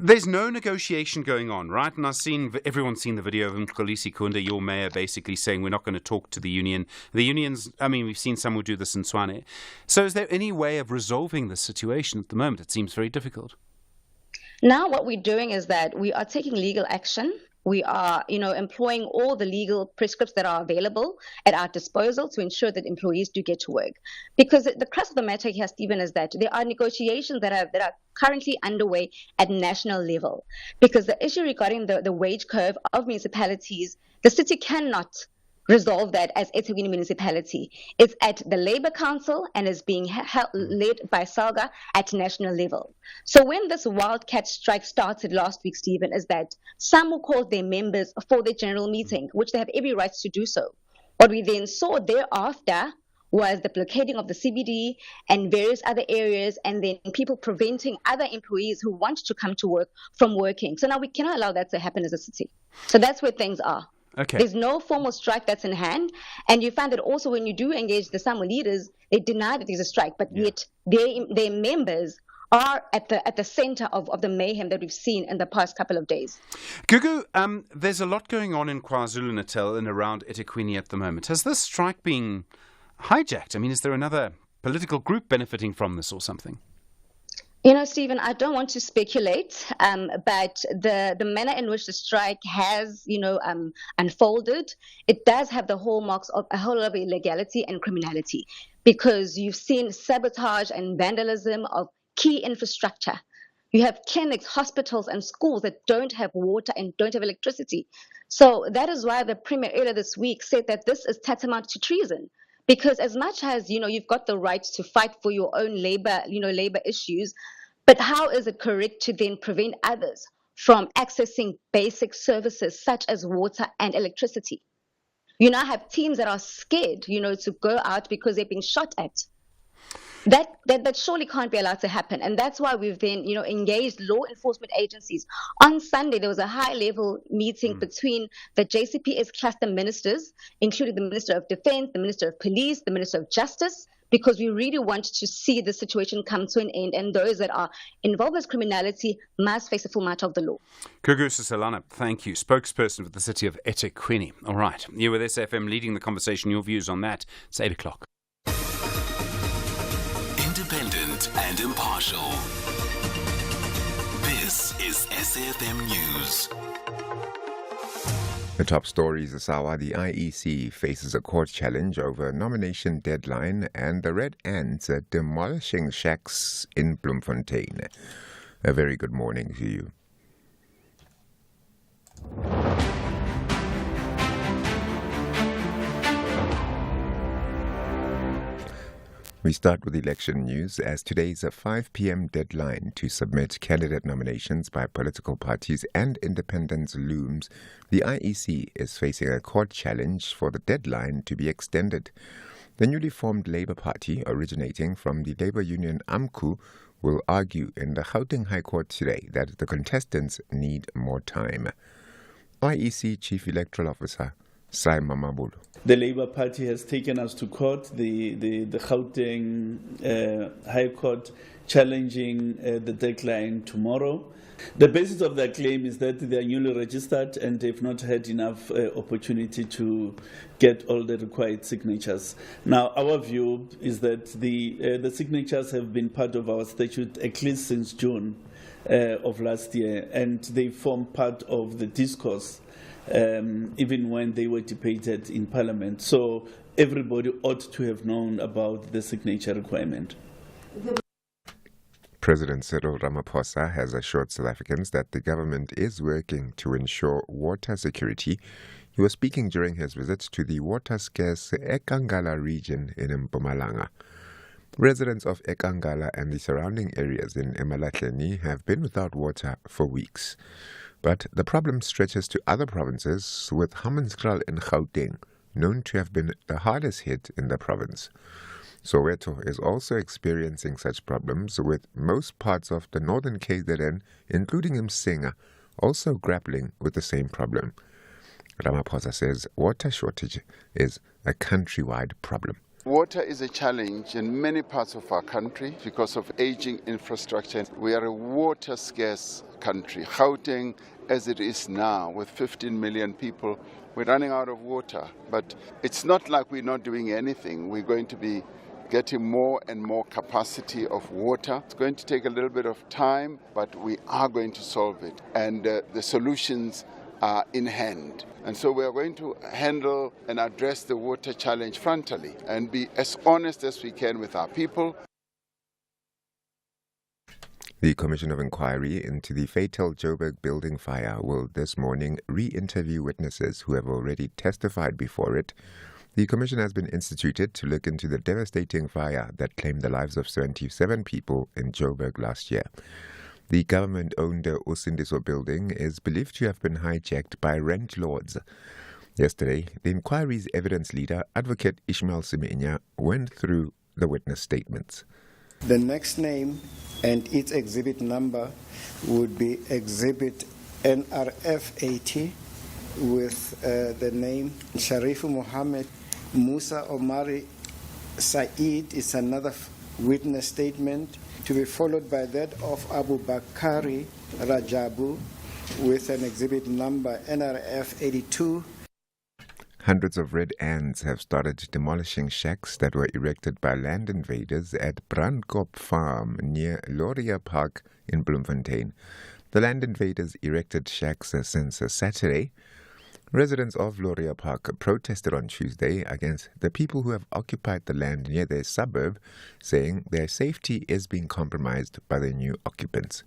there's no negotiation going on, right? And everyone's seen the video of Mxolisi Kunda, your mayor, basically saying we're not going to talk to the union. The unions, I mean, we've seen some who do this in Swane. So is there any way of resolving this situation at the moment? It seems very difficult. Now what we're doing is that we are taking legal action. We are, employing all the legal prescripts that are available at our disposal to ensure that employees do get to work. Because the crux of the matter here, Stephen, is that there are negotiations that are currently underway at national level. Because the issue regarding the wage curve of municipalities, the city cannot resolve that as eThekwini municipality. It's at the Labour Council and is being led by SALGA at national level. So when this wildcat strike started last week, Stephen, is that some who called their members for their general meeting, which they have every right to do so. What we then saw thereafter was the blockading of the CBD and various other areas, and then people preventing other employees who want to come to work from working. So now we cannot allow that to happen as a city. So that's where things are. Okay. There's no formal strike that's in hand. And you find that also when you do engage the SAMWU leaders, they deny that there's a strike, but yet their members are at the center of the mayhem that we've seen in the past couple of days. Gugu, there's a lot going on in KwaZulu-Natal and around eThekwini at the moment. Has this strike been hijacked? I mean, is there another political group benefiting from this or something? Stephen, I don't want to speculate, but the manner in which the strike has, unfolded, it does have the hallmarks of a whole lot of illegality and criminality, because you've seen sabotage and vandalism of key infrastructure. You have clinics, hospitals, and schools that don't have water and don't have electricity. So that is why the Premier earlier this week said that this is tantamount to treason. Because as much as, you've got the right to fight for your own labor issues, but how is it correct to then prevent others from accessing basic services such as water and electricity? You now have teams that are scared, to go out because they're being shot at. That surely can't be allowed to happen. And that's why we've then, engaged law enforcement agencies. On Sunday, there was a high-level meeting between the JCPS cluster ministers, including the Minister of Defense, the Minister of Police, the Minister of Justice, because we really want to see the situation come to an end, and those that are involved with criminality must face the full might of the law. Gugu Sisalana, thank you. Spokesperson for the city of eThekwini. All right. You're with SFM leading the conversation. Your views on that. It's 8 o'clock. Independent and impartial. This is SAFM News. The top stories is how the IEC faces a court challenge over a nomination deadline, and the Red Ants are demolishing shacks in Bloemfontein. A very good morning to you. We start with election news, as today is a 5 p.m. deadline to submit candidate nominations by political parties and independents looms. The IEC is facing a court challenge for the deadline to be extended. The newly formed Labour Party, originating from the Labour Union AMCU, will argue in the Gauteng High Court today that the contestants need more time. IEC Chief Electoral Officer Simon Mamabulu. The Labour Party has taken us to court, the Gauteng High Court, challenging the deadline tomorrow. The basis of their claim is that they are newly registered and they've not had enough opportunity to get all the required signatures. Now, our view is that the signatures have been part of our statute at least since June of last year, and they form part of the discourse even when they were debated in Parliament. So everybody ought to have known about the signature requirement. President Cyril Ramaphosa has assured South Africans that the government is working to ensure water security. He was speaking during his visit to the water-scarce Ekangala region in Mpumalanga. Residents of Ekangala and the surrounding areas in Emalahleni have been without water for weeks. But the problem stretches to other provinces, with Hammanskraal in Gauteng known to have been the hardest hit in the province. Soweto is also experiencing such problems, with most parts of the northern KZN, including Msinga, also grappling with the same problem. Ramaphosa says water shortage is a countrywide problem. Water is a challenge in many parts of our country because of aging infrastructure. We are a water scarce country. Gauteng, as it is now, with 15 million people, we're running out of water. But it's not like we're not doing anything. We're going to be getting more and more capacity of water. It's going to take a little bit of time, but we are going to solve it. And the solutions are in hand. And so we are going to handle and address the water challenge frontally and be as honest as we can with our people. The Commission of Inquiry into the fatal Joburg building fire will this morning re-interview witnesses who have already testified before it. The commission has been instituted to look into the devastating fire that claimed the lives of 77 people in Joburg last year. The government-owned Usindiso building is believed to have been hijacked by rent lords. Yesterday, the inquiry's evidence leader, Advocate Ishmael Simenya, went through the witness statements. The next name and its exhibit number would be Exhibit NRF 80 with the name Sharifu Mohammed. Musa Omari Said is another witness statement, to be followed by that of Abu Bakari Rajabu with an exhibit number NRF 82. Hundreds of red ants have started demolishing shacks that were erected by land invaders at Brandkop Farm near Loria Park in Bloemfontein. The land invaders erected shacks since Saturday. Residents of Loria Park protested on Tuesday against the people who have occupied the land near their suburb, saying their safety is being compromised by the new occupants.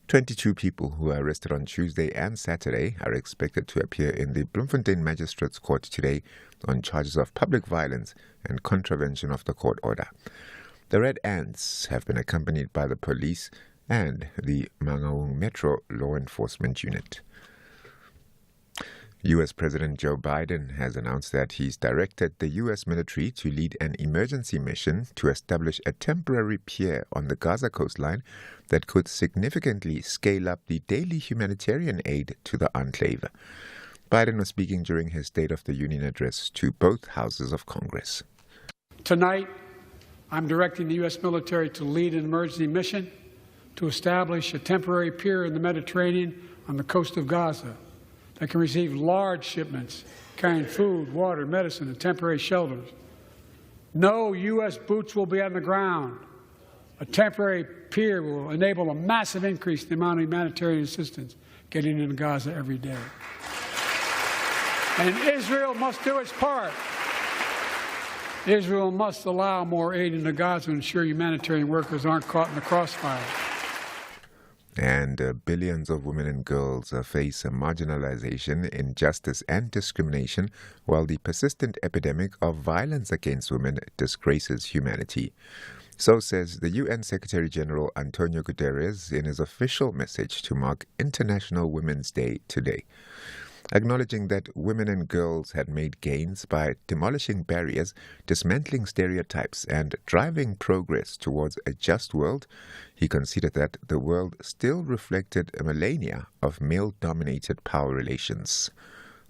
22 people who were arrested on Tuesday and Saturday are expected to appear in the Bloemfontein Magistrates Court today on charges of public violence and contravention of the court order. The Red Ants have been accompanied by the police and the Mangaung Metro Law Enforcement Unit. U.S. President Joe Biden has announced that he's directed the U.S. military to lead an emergency mission to establish a temporary pier on the Gaza coastline that could significantly scale up the daily humanitarian aid to the enclave. Biden was speaking during his State of the Union address to both houses of Congress. Tonight, I'm directing the U.S. military to lead an emergency mission to establish a temporary pier in the Mediterranean on the coast of Gaza that can receive large shipments carrying food, water, medicine, and temporary shelters. No U.S. boots will be on the ground. A temporary pier will enable a massive increase in the amount of humanitarian assistance getting into Gaza every day. And Israel must do its part. Israel must allow more aid into Gaza to ensure humanitarian workers aren't caught in the crossfire. And billions of women and girls face marginalization, injustice, and discrimination, while the persistent epidemic of violence against women disgraces humanity. So says the UN Secretary General Antonio Guterres in his official message to mark International Women's Day today. Acknowledging that women and girls had made gains by demolishing barriers, dismantling stereotypes, and driving progress towards a just world, he conceded that the world still reflected a millennia of male-dominated power relations.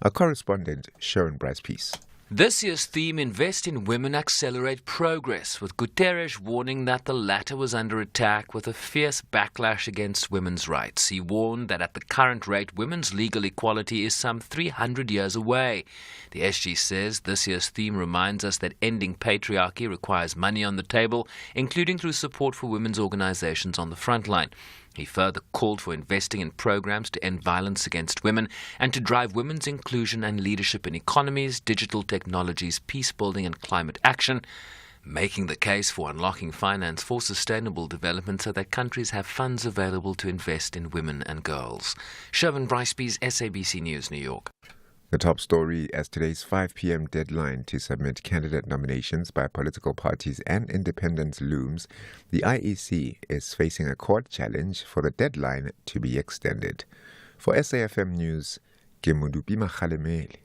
Our correspondent, Sharon Bryce-Peace. This year's theme, Invest in Women, Accelerate Progress, with Guterres warning that the latter was under attack with a fierce backlash against women's rights. He warned that at the current rate, women's legal equality is some 300 years away. The SG says this year's theme reminds us that ending patriarchy requires money on the table, including through support for women's organizations on the front line. He further called for investing in programs to end violence against women and to drive women's inclusion and leadership in economies, digital technologies, peace building and climate action, making the case for unlocking finance for sustainable development so that countries have funds available to invest in women and girls. Shervin Bryce-Peace, SABC News, New York. The top story, as today's 5 p.m. deadline to submit candidate nominations by political parties and independents looms, the IEC is facing a court challenge for the deadline to be extended. For SAFM News, Kemundupi Makhalemele.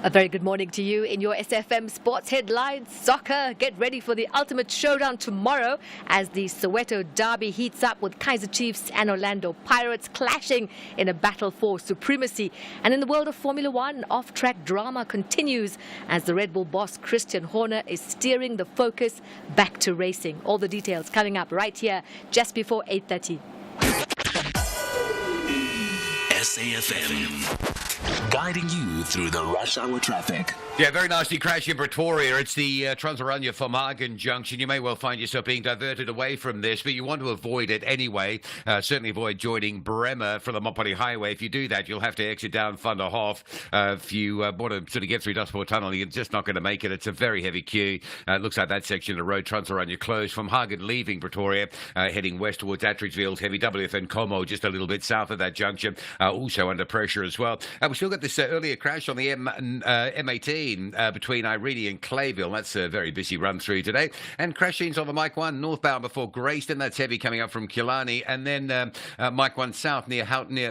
A very good morning to you in your SFM Sports Headlines. Soccer, get ready for the ultimate showdown tomorrow as the Soweto derby heats up with Kaizer Chiefs and Orlando Pirates clashing in a battle for supremacy. And in the world of Formula One, off-track drama continues as the Red Bull boss Christian Horner is steering the focus back to racing. All the details coming up right here just before 8:30. SAFM. Guiding you through the rush hour traffic. Yeah, very nasty crash in Pretoria. It's the Transaranya Farmagen junction. You may well find yourself being diverted away from this, but you want to avoid it anyway. Certainly avoid joining Bremer from the Mopani Highway. If you do that, you'll have to exit down Van der Hof. If you want to sort of get through Dustport Tunnel, you're just not going to make it. It's a very heavy queue. It looks like that section of the road, Transaranya, closed. From Hagen leaving Pretoria, heading west towards Attridgefield, heavy WF and Como, just a little bit south of that junction, also under pressure as well. We still got this earlier crash on the M18 between Irene and Clayville. That's a very busy run through today. And crashings on the Mike 1 northbound before Grayston. That's heavy coming up from Killarney. And then Mike 1 south near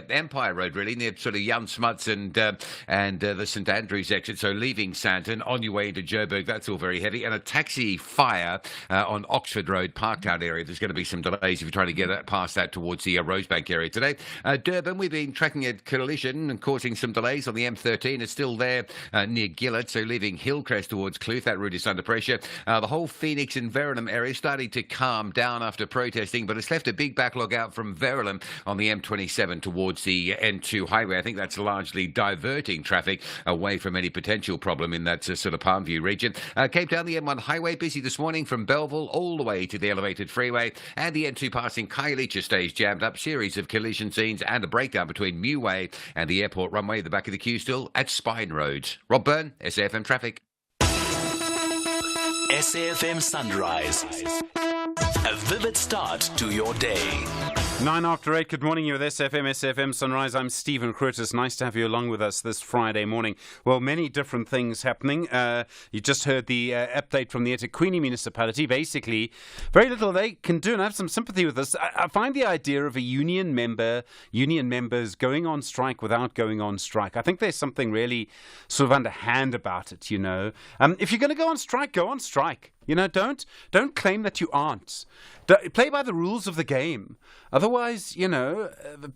Empire Road, really, near sort of Jan Smuts and the St Andrews exit. So leaving Sandton on your way into Joburg. That's all very heavy. And a taxi fire on Oxford Road, Parktown area. There's going to be some delays if you're trying to get past that towards the Rosebank area today. Durban, we've been tracking a collision and causing some delays on the M13. It's still there near Gillett, so leaving Hillcrest towards Cluth. That route is under pressure. The whole Phoenix and Verulam area is starting to calm down after protesting, but it's left a big backlog out from Verulam on the M27 towards the N2 highway. I think that's largely diverting traffic away from any potential problem in that sort of Palmview region. Cape Town, the M1 highway busy this morning from Belleville all the way to the elevated freeway, and the N2 passing Khayelitsha stays jammed up. Series of collision scenes and a breakdown between Meway and the airport runway. The back of the queue still at Spine Road. Rob Byrne, SAFM Traffic. SAFM Sunrise. A vivid start to your day. 9 after 8, good morning. You're with SAFM Sunrise. I'm Stephen Grootes. Nice to have you along with us this Friday morning. Well, many different things happening. You just heard the update from the eThekwini municipality. Basically, very little they can do, and I have some sympathy with this. I find the idea of a union members going on strike without going on strike. I think there's something really sort of underhand about it, you know. If you're going to go on strike, go on strike. You know, don't claim that you aren't. Play by the rules of the game. Otherwise, you know,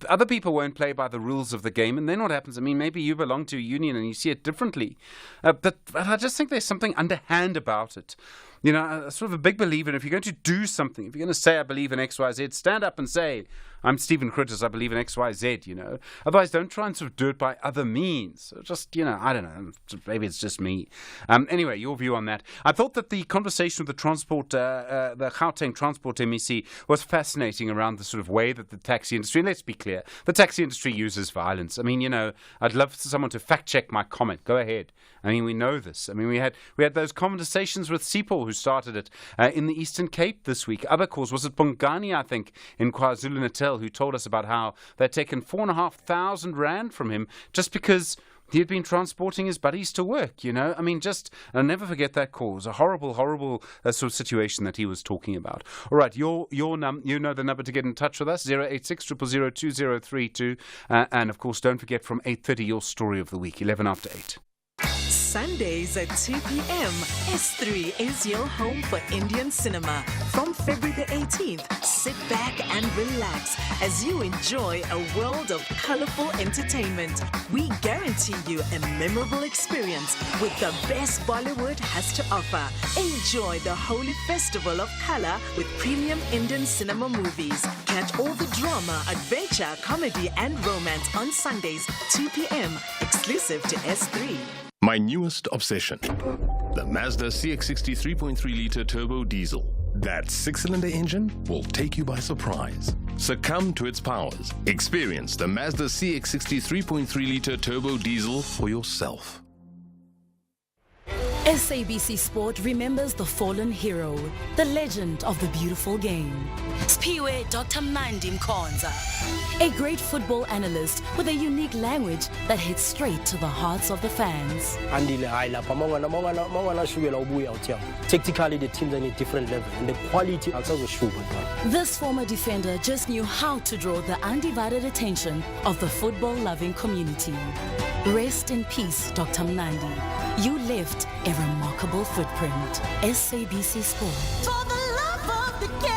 other people won't play by the rules of the game. And then what happens? I mean, maybe you belong to a union and you see it differently. But I just think there's something underhand about it. You know, I'm sort of a big believer in if you're going to do something, if you're going to say, I believe in X, Y, Z, stand up and say, I'm Stephen Grootes, I believe in X, Y, Z, you know. Otherwise, don't try and sort of do it by other means. Just, you know, I don't know. Maybe it's just me. Anyway, your view on that. I thought that the conversation with the Gauteng Transport MEC was fascinating around the sort of way that the taxi industry, and let's be clear, the taxi industry uses violence. I mean, you know, I'd love someone to fact check my comment. Go ahead. I mean, we know this. I mean, we had those conversations with Sipho, who started it in the Eastern Cape this week. Other cause, was it Bongani, I think, in KwaZulu-Natal, who told us about how they'd taken 4,500 rand from him just because he had been transporting his buddies to work, you know. I mean, I'll never forget that call. It was a horrible sort of situation that he was talking about. All right, you know the number to get in touch with us, 086 000 2032. And, of course, don't forget from 8:30, your story of the week, 11 after 8. Sundays at 2 p.m. S3 is your home for Indian cinema. From February the 18th, sit back and relax as you enjoy a world of colorful entertainment. We guarantee you a memorable experience with the best Bollywood has to offer. Enjoy the Holy Festival of Color with premium Indian cinema movies. Catch all the drama, adventure, comedy, and romance on Sundays, 2 p.m. exclusive to S3. My newest obsession, the Mazda CX-60 3.3-litre turbo diesel. That six-cylinder engine will take you by surprise. Succumb to its powers. Experience the Mazda CX-60 3.3-litre turbo diesel for yourself. SABC Sport remembers the fallen hero, the legend of the beautiful game. Spiwe Dr. Mnandi Mkhonza, a great football analyst with a unique language that hits straight to the hearts of the fans. Technically, the teams are in a different level, and the quality also shows. This former defender just knew how to draw the undivided attention of the football-loving community. Rest in peace, Dr. Mnandi. You left a remarkable footprint. SABC Sport. For the love of the game.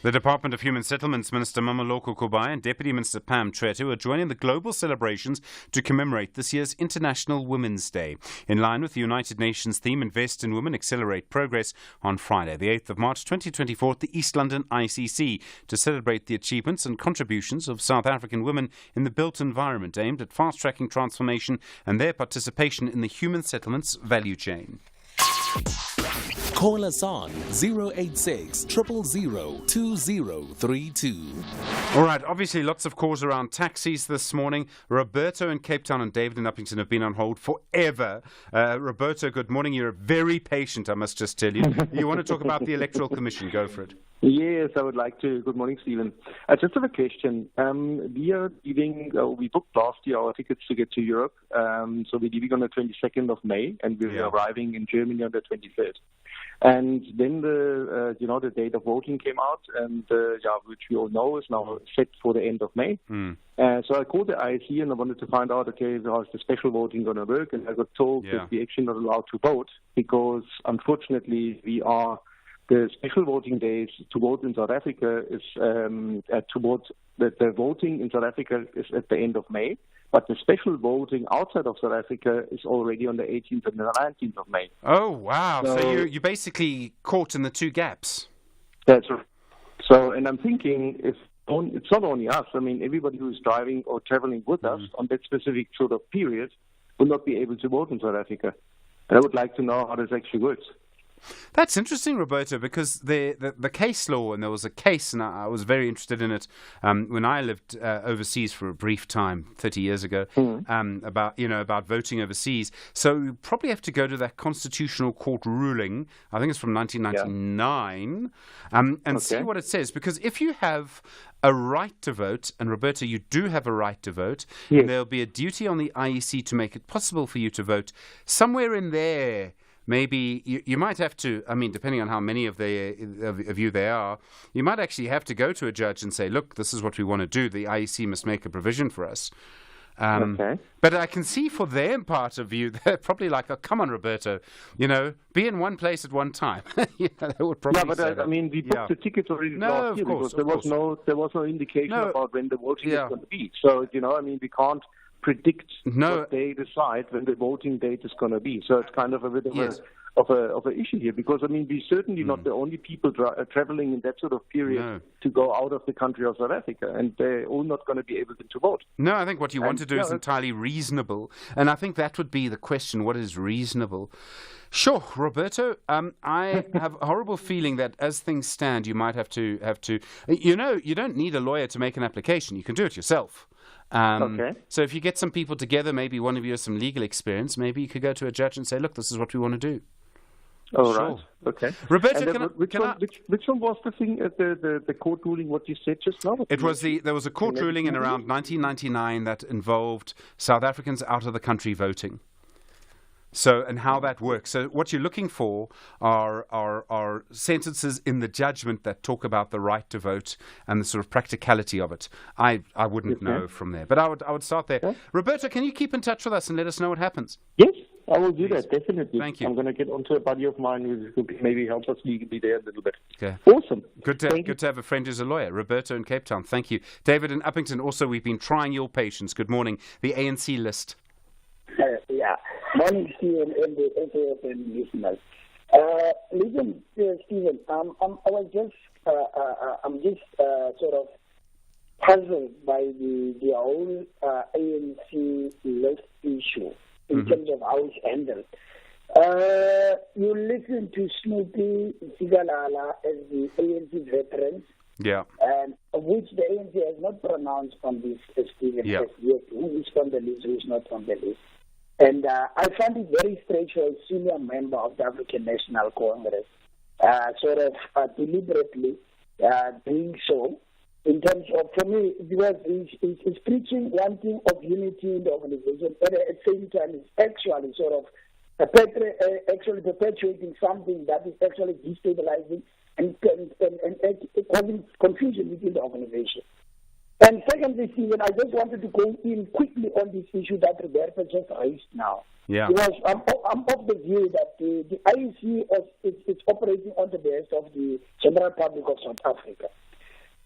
The Department of Human Settlements Minister Mameloko Kubai and Deputy Minister Pam Tretu are joining the global celebrations to commemorate this year's International Women's Day. In line with the United Nations theme, Invest in Women, Accelerate Progress, on Friday, the 8th of March 2024 at the East London ICC to celebrate the achievements and contributions of South African women in the built environment, aimed at fast-tracking transformation and their participation in the human settlements value chain. Call us on 086 000 2032. All right, obviously lots of calls around taxis this morning. Roberto in Cape Town and David in Uppington have been on hold forever. Roberto, good morning. You're very patient, I must just tell you. You want to talk about the Electoral Commission? Go for it. Yes, I would like to. Good morning, Stephen. Just have a question. We are leaving, we booked last year our tickets to get to Europe. So we're leaving on the 22nd of May, and we're arriving in Germany on the 23rd. And then the date of voting came out, and which we all know is now set for the end of May. So I called the IEC and I wanted to find out, okay, how's the special voting going to work? And I got told that we're actually not allowed to vote because, unfortunately, the special voting days to vote in South Africa is the voting in South Africa is at the end of May. But the special voting outside of South Africa is already on the 18th and the 19th of May. Oh, wow. So you're basically caught in the two gaps. That's right. So, and I'm thinking, it's not only us. I mean, everybody who's driving or traveling with us on that specific sort of period will not be able to vote in South Africa. And I would like to know how this actually works. That's interesting, Roberto, because the case law, and there was a case, and I was very interested in it when I lived overseas for a brief time 30 years ago, about voting overseas. So you probably have to go to that Constitutional Court ruling, I think it's from 1999, and see what it says. Because if you have a right to vote, and Roberto, you do have a right to vote, and there'll be a duty on the IEC to make it possible for you to vote. Somewhere in there, maybe you might have to, I mean, depending on how many of you there are, you might actually have to go to a judge and say, look, this is what we want to do. The IEC must make a provision for us. But I can see for their part of view, they're probably like, oh, come on, Roberto, be in one place at one time. They would probably say that. I mean, we booked the tickets already last year because there was no indication about when the voting is going to be. So, we can't predict what they decide when the voting date is going to be. So it's kind of a bit of an issue here because, we're certainly not the only people traveling in that sort of period to go out of the country of South Africa, and they're all not going to be able to vote. No, I think what you want to do is entirely reasonable, and I think that would be the question, what is reasonable? Sure, Roberto, I have a horrible feeling that as things stand, you might have to, you don't need a lawyer to make an application. You can do it yourself. So if you get some people together, maybe one of you has some legal experience, maybe you could go to a judge and say, look, this is what we want to do. Oh, sure. Right. Okay. Roberto, which one was the thing at the court ruling, what you said just now? There was a court ruling in around 1999 that involved South Africans out of the country voting. So, and how that works. So what you're looking for are sentences in the judgment that talk about the right to vote and the sort of practicality of it. I wouldn't know from there, but I would start there. Okay. Roberto, can you keep in touch with us and let us know what happens? Yes, I will do that, definitely. Thank you. I'm going to get onto a buddy of mine who can maybe help us legally there a little bit. Okay. Awesome. Good to have a friend who's a lawyer. Roberto in Cape Town, thank you. David in Uppington, also we've been trying your patience. Good morning. The ANC list. Morning, Stephen, and the SAFM listeners. Listen, Stephen, I'm just sort of puzzled by the whole ANC list issue in terms of how it's handled. You listen to Snoopy Sigalala as the ANC veterans and which the ANC has not pronounced on this, Stephen, as yet. Who is on the list, who is not on the list. And I find it very strange for a senior member of the African National Congress deliberately doing so, in terms of, for me, because he's preaching one thing of unity in the organization, but at the same time it's actually actually perpetuating something that is actually destabilizing and causing confusion within the organization. And secondly, Stephen, I just wanted to go in quickly on this issue that Roberto just raised now. Yeah. Because I'm of the view that the IEC is operating on the behest of the General Republic of South Africa.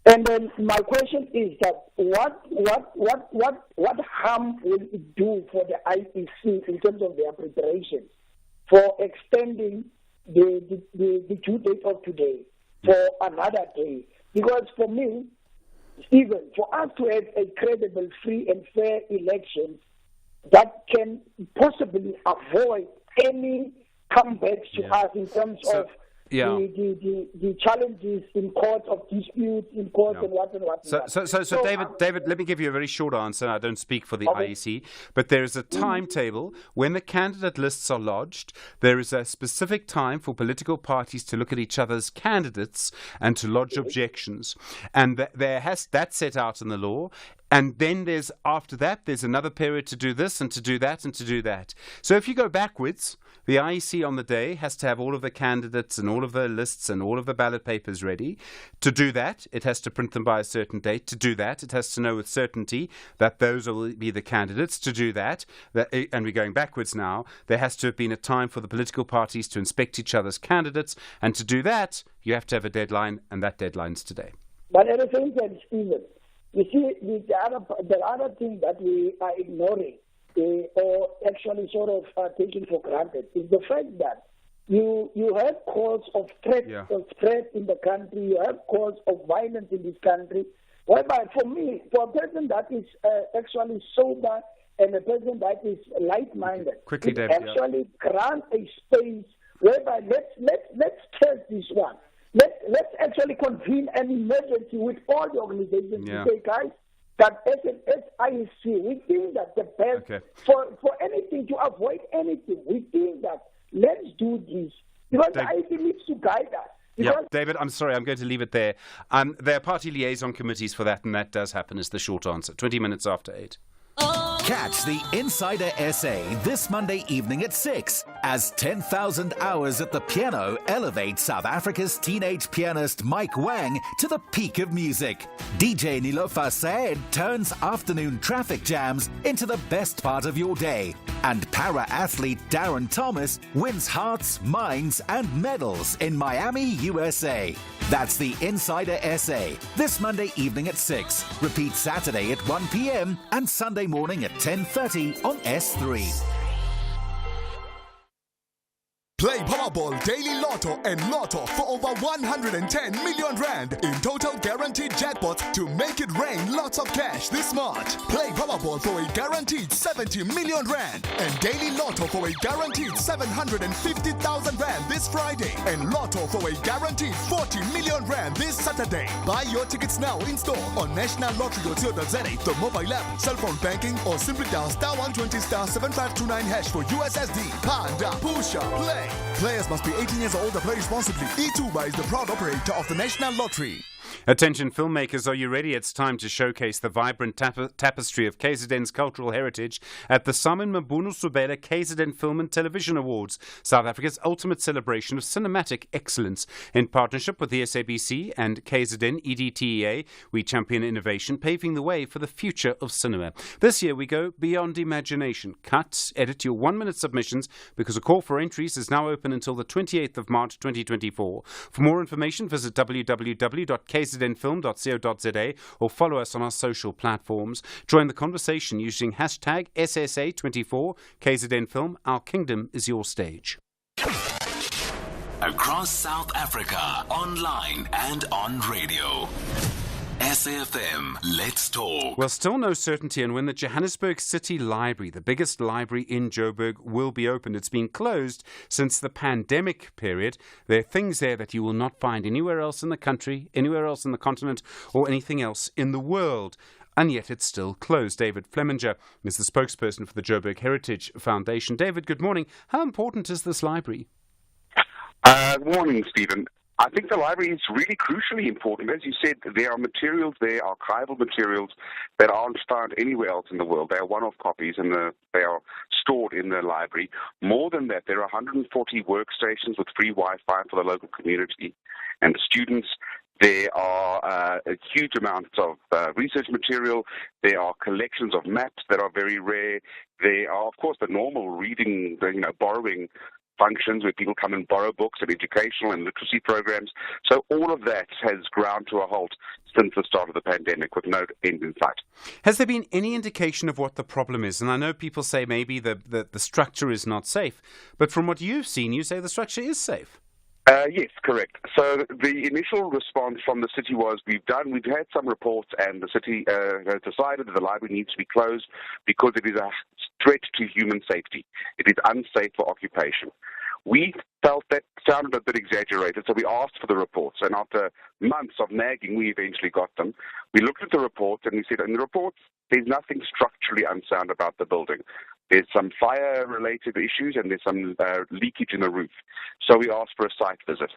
And then my question is that what harm will it do for the IEC in terms of their preparation for extending the due date of today for another day? Because for me, even for us to have a credible, free and fair election that can possibly avoid any comebacks to us in terms of the challenges in court of disputes, in court and what. So David, let me give you a very short answer. I don't speak for the IEC, but there is a timetable. When the candidate lists are lodged, there is a specific time for political parties to look at each other's candidates and to lodge objections. And that's set out in the law. And then after that, there's another period to do this and to do that and to do that. So if you go backwards, the IEC on the day has to have all of the candidates and all of the lists and all of the ballot papers ready. To do that, it has to print them by a certain date. To do that, it has to know with certainty that those will be the candidates. To do that, and we're going backwards now, there has to have been a time for the political parties to inspect each other's candidates. And to do that, you have to have a deadline, and that deadline's today. But at the same time, Stephen, you see, the other thing that we are ignoring or actually taking for granted is the fact that you have calls of threat in the country, you have calls of violence in this country, whereby for me, for a person that is actually sober and a person that is light-minded, actually grant a space whereby let's test this one. Let's actually convene an emergency with all the organizations to say, guys, that as IEC, we think that the best for anything, to avoid anything, we think that let's do this. Because IEC needs to guide us. David, I'm sorry, I'm going to leave it there. There are party liaison committees for that, and that does happen, is the short answer. 20 minutes after 8. Catch the Insider SA this Monday evening at 6 as 10,000 Hours at the Piano elevates South Africa's teenage pianist Mike Wang to the peak of music. DJ Nilofa Said turns afternoon traffic jams into the best part of your day. And para-athlete Darren Thomas wins hearts, minds and medals in Miami, USA. That's the Insider SA this Monday evening at 6. Repeat Saturday at 1 p.m. and Sunday morning at 10:30 on S3. Play Powerball Daily Lotto and Lotto for over 110 million rand in total guaranteed jackpots to make it rain lots of cash this March. Play Powerball for a guaranteed 70 million rand and Daily Lotto for a guaranteed 750,000 rand this Friday and Lotto for a guaranteed 40 million rand this Saturday. Buy your tickets now in store on nationallottery.co.za, the mobile app, cell phone banking, or simply dial *120*7529# for USSD. Panda, Pusha, Play. Players must be 18 years old and play responsibly. eTuba is the proud operator of the National Lottery. Attention filmmakers, are you ready? It's time to showcase the vibrant tapestry of KZN's cultural heritage at the Simon Mabunu Subela KZN Film and Television Awards, South Africa's ultimate celebration of cinematic excellence. In partnership with the SABC and KZN EDTEA, we champion innovation, paving the way for the future of cinema. This year we go beyond imagination. Edit your 1-minute submissions because a call for entries is now open until the 28th of March 2024. For more information, visit www.kznfilm.co.za or follow us on our social platforms. Join the conversation using hashtag SSA24 KZN Film. Our kingdom is your stage. Across South Africa, online and on radio. SAFM, let's talk. Well, still no certainty on when the Johannesburg City Library, the biggest library in Joburg, will be opened. It's been closed since the pandemic period. There are things there that you will not find anywhere else in the country, anywhere else in the continent, or anything else in the world. And yet it's still closed. David Flemminger is the spokesperson for the Joburg Heritage Foundation. David, good morning. How important is this library? Good morning, Stephen. I think the library is really crucially important. As you said, there are materials there, archival materials, that aren't found anywhere else in the world. They are one-off copies and they are stored in the library. More than that, there are 140 workstations with free Wi-Fi for the local community and the students. There are a huge amounts of research material. There are collections of maps that are very rare. There are, of course, the normal reading, borrowing functions where people come and borrow books and educational and literacy programs. So all of that has ground to a halt since the start of the pandemic with no end in sight. Has there been any indication of what the problem is? And I know people say maybe the structure is not safe, but from what you've seen, you say the structure is safe. Yes, correct. So the initial response from the city was we've had some reports and the city has decided that the library needs to be closed because it is a threat to human safety. It is unsafe for occupation. We felt that sounded a bit exaggerated, so we asked for the reports. And after months of nagging, we eventually got them. We looked at the reports and we said, in the reports, there's nothing structurally unsound about the building. There's some fire-related issues and there's some leakage in the roof. So we asked for a site visit.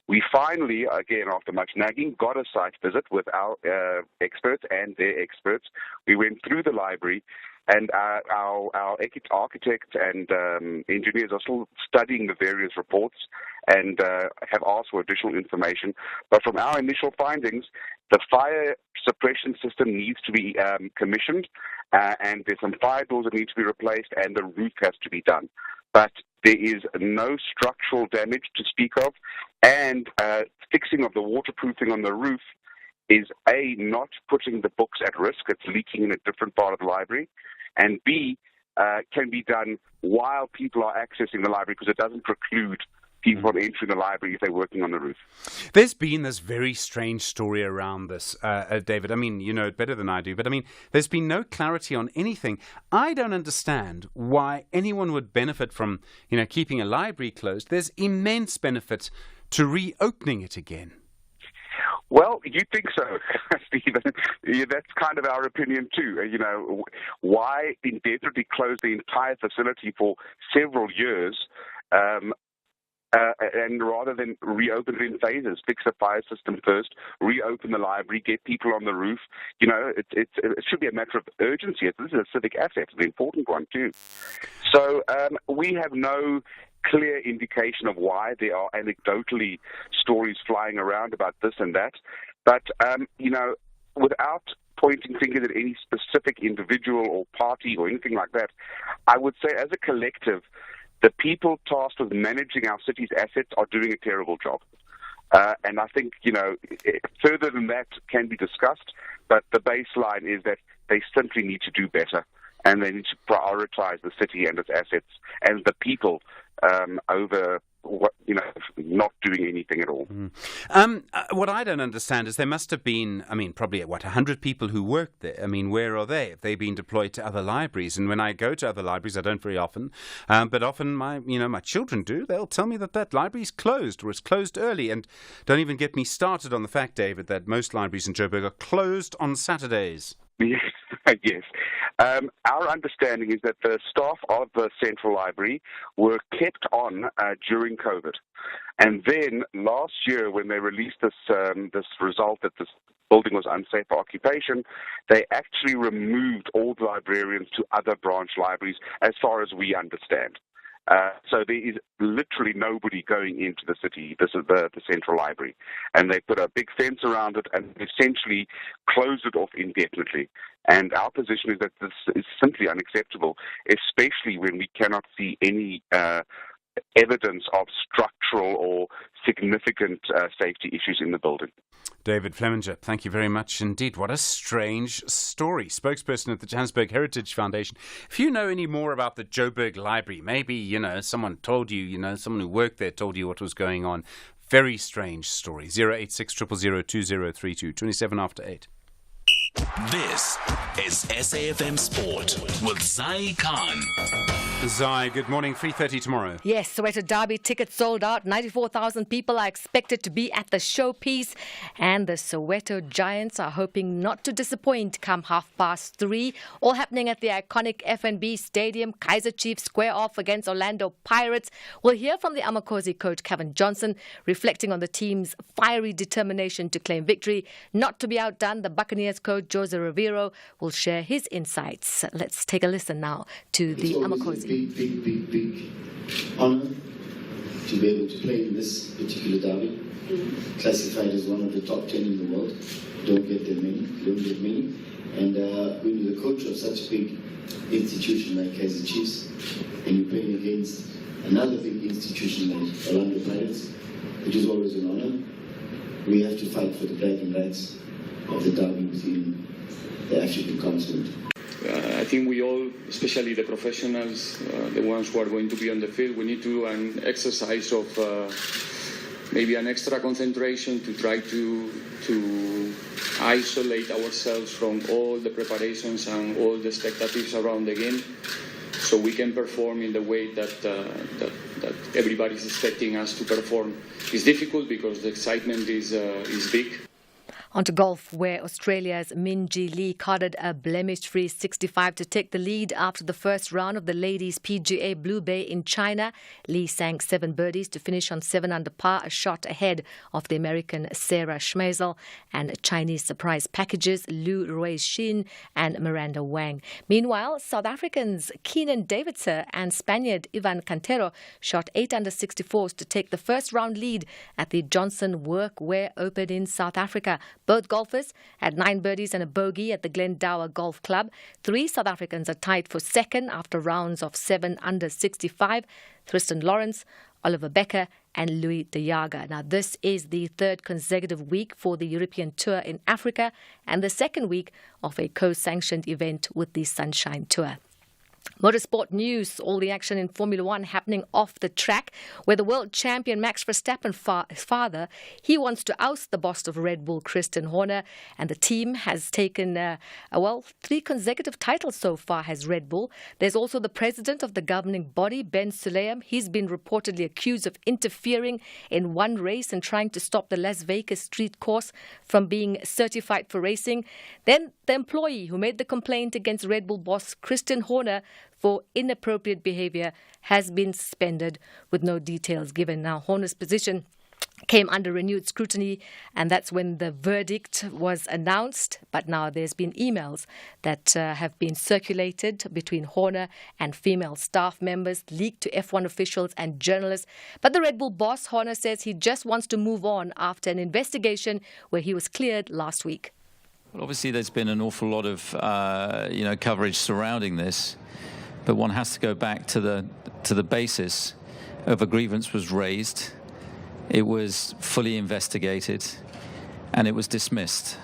We finally, again, after much nagging, got a site visit with our experts and their experts. We went through the library, and our architects and engineers are still studying the various reports and have asked for additional information. But from our initial findings, the fire suppression system needs to be commissioned, and there's some fire doors that need to be replaced, and the roof has to be done. But there is no structural damage to speak of, and fixing of the waterproofing on the roof is A, not putting the books at risk, it's leaking in a different part of the library, and B, can be done while people are accessing the library because it doesn't preclude people from entering the library if they're working on the roof. There's been this very strange story around this, David. I mean, you know it better than I do, but I mean, there's been no clarity on anything. I don't understand why anyone would benefit from, keeping a library closed. There's immense benefit to reopening it again. Well, you think so, Stephen. Yeah, that's kind of our opinion too. Why indefinitely close the entire facility for several years, and rather than reopen it in phases, fix the fire system first, reopen the library, get people on the roof. It should be a matter of urgency. This is a civic asset, an important one too. So we have no clear indication of why. There are anecdotally stories flying around about this and that. But, without pointing fingers at any specific individual or party or anything like that, I would say as a collective, the people tasked with managing our city's assets are doing a terrible job. And I think, further than that can be discussed, but the baseline is that they simply need to do better. And they need to prioritize the city and its assets and the people over not doing anything at all. What I don't understand is there must have been, probably 100 people who worked there. Where are they? Have they been deployed to other libraries? And when I go to other libraries, I don't very often, but often my children do. They'll tell me that library's closed or it's closed early. And don't even get me started on the fact, David, that most libraries in Joburg are closed on Saturdays. Yes. Our understanding is that the staff of the Central Library were kept on during COVID. And then last year, when they released this result that this building was unsafe for occupation, they actually removed all the librarians to other branch libraries, as far as we understand. So there is literally nobody going into the city. This is the Central Library. And they put a big fence around it and essentially closed it off indefinitely. And our position is that this is simply unacceptable, especially when we cannot see any evidence of structural or significant safety issues in the building. David Flemminger, thank you very much indeed. What a strange story. Spokesperson at the Johannesburg Heritage Foundation. If you know any more about the Joburg Library, maybe, someone told you, someone who worked there told you what was going on. Very strange story. 086 000 2032, 27 after 8. This is SAFM Sport with Zai Khan. Zai, good morning. 3:30 tomorrow. Yes, Soweto Derby tickets sold out. 94,000 people are expected to be at the showpiece. And the Soweto Giants are hoping not to disappoint come 3:30. All happening at the iconic FNB Stadium. Kaizer Chiefs square off against Orlando Pirates. We'll hear from the Amakosi coach Kevin Johnson, reflecting on the team's fiery determination to claim victory. Not to be outdone, the Buccaneers coach Jose Rivero will share his insights. Let's take a listen now to the Amakosi. Big honor to be able to play in this particular derby. Classified as one of the top 10 in the world. Don't get many. And when you're the coach of such a big institution like Kaizer Chiefs, and you're playing against another big institution like Orlando Pirates, which is always an honor, we have to fight for the bragging rights of the derby within the African continent. I think we all, especially the professionals, the ones who are going to be on the field, we need to do an exercise of maybe an extra concentration to try to isolate ourselves from all the preparations and all the expectations around the game, so we can perform in the way that everybody is expecting us to perform. It's difficult because the excitement is big. On to golf, where Australia's Min Ji Lee carded a blemish-free 65 to take the lead after the first round of the ladies' PGA Blue Bay in China. Lee sank 7 birdies to finish on 7 under par, a shot ahead of the American Sarah Schmeisel and Chinese surprise packages Lu Ruixin and Miranda Wang. Meanwhile, South Africans Keenan Davidson and Spaniard Ivan Cantero shot 8 under 64s to take the first round lead at the Johnson Workwear Open in South Africa. Both golfers had 9 birdies and a bogey at the Glendower Golf Club. 3 South Africans are tied for second after rounds of 7 under 65. Tristan Lawrence, Oliver Becker and Louis De Jager. Now, this is the 3rd consecutive week for the European Tour in Africa and the 2nd week of a co-sanctioned event with the Sunshine Tour. Motorsport news, all the action in Formula One happening off the track, where the world champion Max Verstappen's father, he wants to oust the boss of Red Bull, Christian Horner, and the team has taken, 3 consecutive titles so far has Red Bull. There's also the president of the governing body, Ben Sulayem. He's been reportedly accused of interfering in one race and trying to stop the Las Vegas street course from being certified for racing. Then the employee who made the complaint against Red Bull boss Christian Horner for inappropriate behavior has been suspended with no details given. Now, Horner's position came under renewed scrutiny, and that's when the verdict was announced. But now there's been emails that have been circulated between Horner and female staff members, leaked to F1 officials and journalists. But the Red Bull boss, Horner, says he just wants to move on after an investigation where he was cleared last week. Well, obviously, there's been an awful lot of coverage surrounding this, but one has to go back to the basis of a grievance was raised. It was fully investigated, and it was dismissed.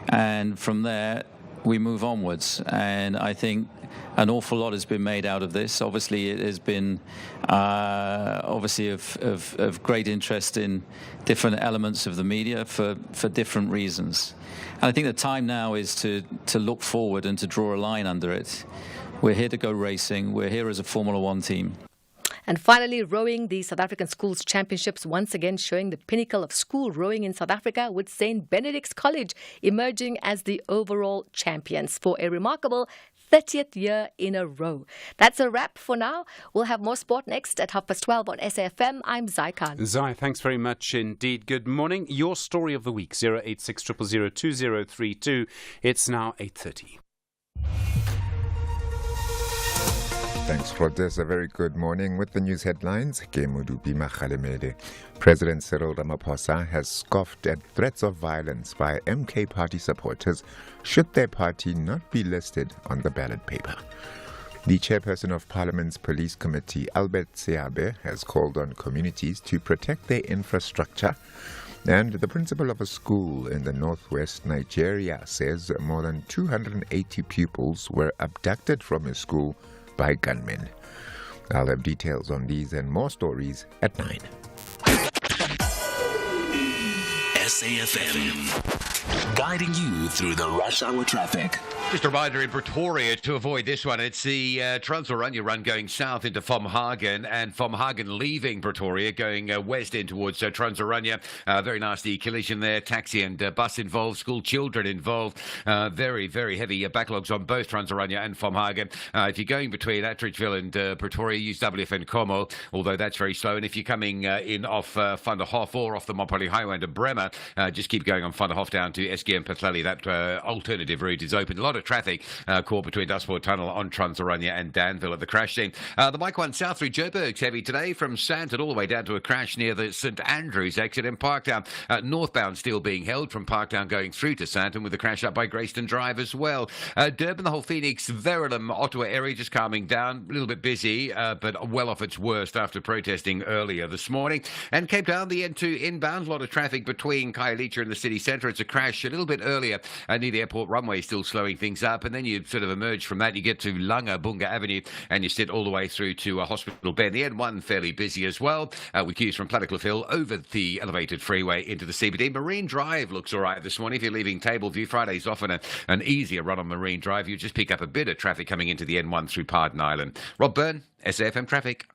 And from there, we move onwards. And I think an awful lot has been made out of this. Obviously, it has been obviously of great interest in different elements of the media for different reasons. And I think the time now is to look forward and to draw a line under it. We're here to go racing. We're here as a Formula One team. And finally, rowing, the South African Schools Championships once again showing the pinnacle of school rowing in South Africa, with St. Benedict's College emerging as the overall champions for a remarkable 30th year in a row. That's a wrap for now. We'll have more sport next at 12:30 on SAFM. I'm Zai Khan. Zai, thanks very much indeed. Good morning. Your story of the week, 086 000 2032. It's now 8:30. Thanks, Rodes. A very good morning with the news headlines. President Cyril Ramaphosa has scoffed at threats of violence by MK party supporters should their party not be listed on the ballot paper. The chairperson of Parliament's Police Committee, Albert Seabe, has called on communities to protect their infrastructure. And the principal of a school in the northwest Nigeria says more than 280 pupils were abducted from his school by gunmen. I'll have details on these and more stories at 9. SAFM. guiding you through the rush hour traffic. Just a reminder in Pretoria to avoid this one. It's the Trans-Oranje run going south into Vomhagen and Vomhagen leaving Pretoria going west in towards Trans-Oranje. Very nasty collision there. Taxi and bus involved, school children involved. Very, very heavy backlogs on both Trans-Oranje and Vomhagen. If you're going between Atteridgeville and Pretoria, use WFN Como, although that's very slow. And if you're coming in off Van der Hof or off the Montpellier Highway into Bremer, just keep going on Van der Hof down to Eskie and Patlali. That alternative route is open. A lot of traffic caught between Dustport Tunnel on Trans-Oranje and Danville at the crash scene. The Mike 1 South through Joburg's heavy today from Sandton all the way down to a crash near the St Andrews exit in Parktown. Northbound still being held from Parktown going through to Sandton with the crash up by Greyston Drive as well. Durban, the whole Phoenix, Verulam, Ottawa area just calming down. A little bit busy, but well off its worst after protesting earlier this morning. And Cape Town, the N2 inbound, a lot of traffic between Khayelitsha and the city centre. It's a crash a little bit earlier near the airport runway, still slowing things up, and then you sort of emerge from that. You get to Langa Bunga Avenue and you sit all the way through to Hospital Bend. The N1 fairly busy as well, with queues from Plattekloof Hill over the elevated freeway into the CBD. Marine Drive looks all right this morning. If you're leaving Tableview, Friday's often an easier run on Marine Drive. You just pick up a bit of traffic coming into the N1 through Pardon Island. Rob Byrne, SAFM Traffic.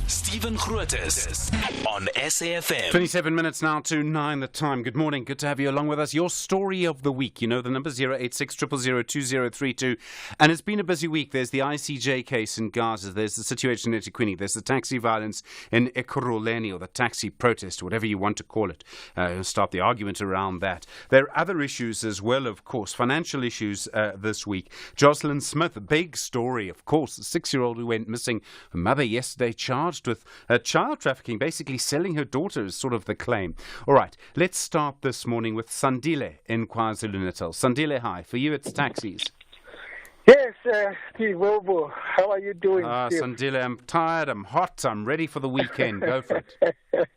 Stephen Grootes on SAFM. 27 minutes now to 9 the time. Good morning. Good to have you along with us. Your story of the week. You know the number 086 000 2032. And it's been a busy week. There's the ICJ case in Gaza. There's the situation in Ethekwini. There's the taxi violence in Ekurhuleni, or the taxi protest, whatever you want to call it. Start the argument around that. There are other issues as well, of course. Financial issues this week. Jocelyn Smith, a big story, of course. A 6-year-old who went missing. Her mother yesterday charged with child trafficking, basically selling her daughter is sort of the claim. All right, let's start this morning with Sandile in KwaZulu-Natal. Sandile, hi. For you, it's taxis. Yes, Steve Bobo. How are you doing, Steve? Sandile, I'm tired, I'm hot, I'm ready for the weekend. Go for it.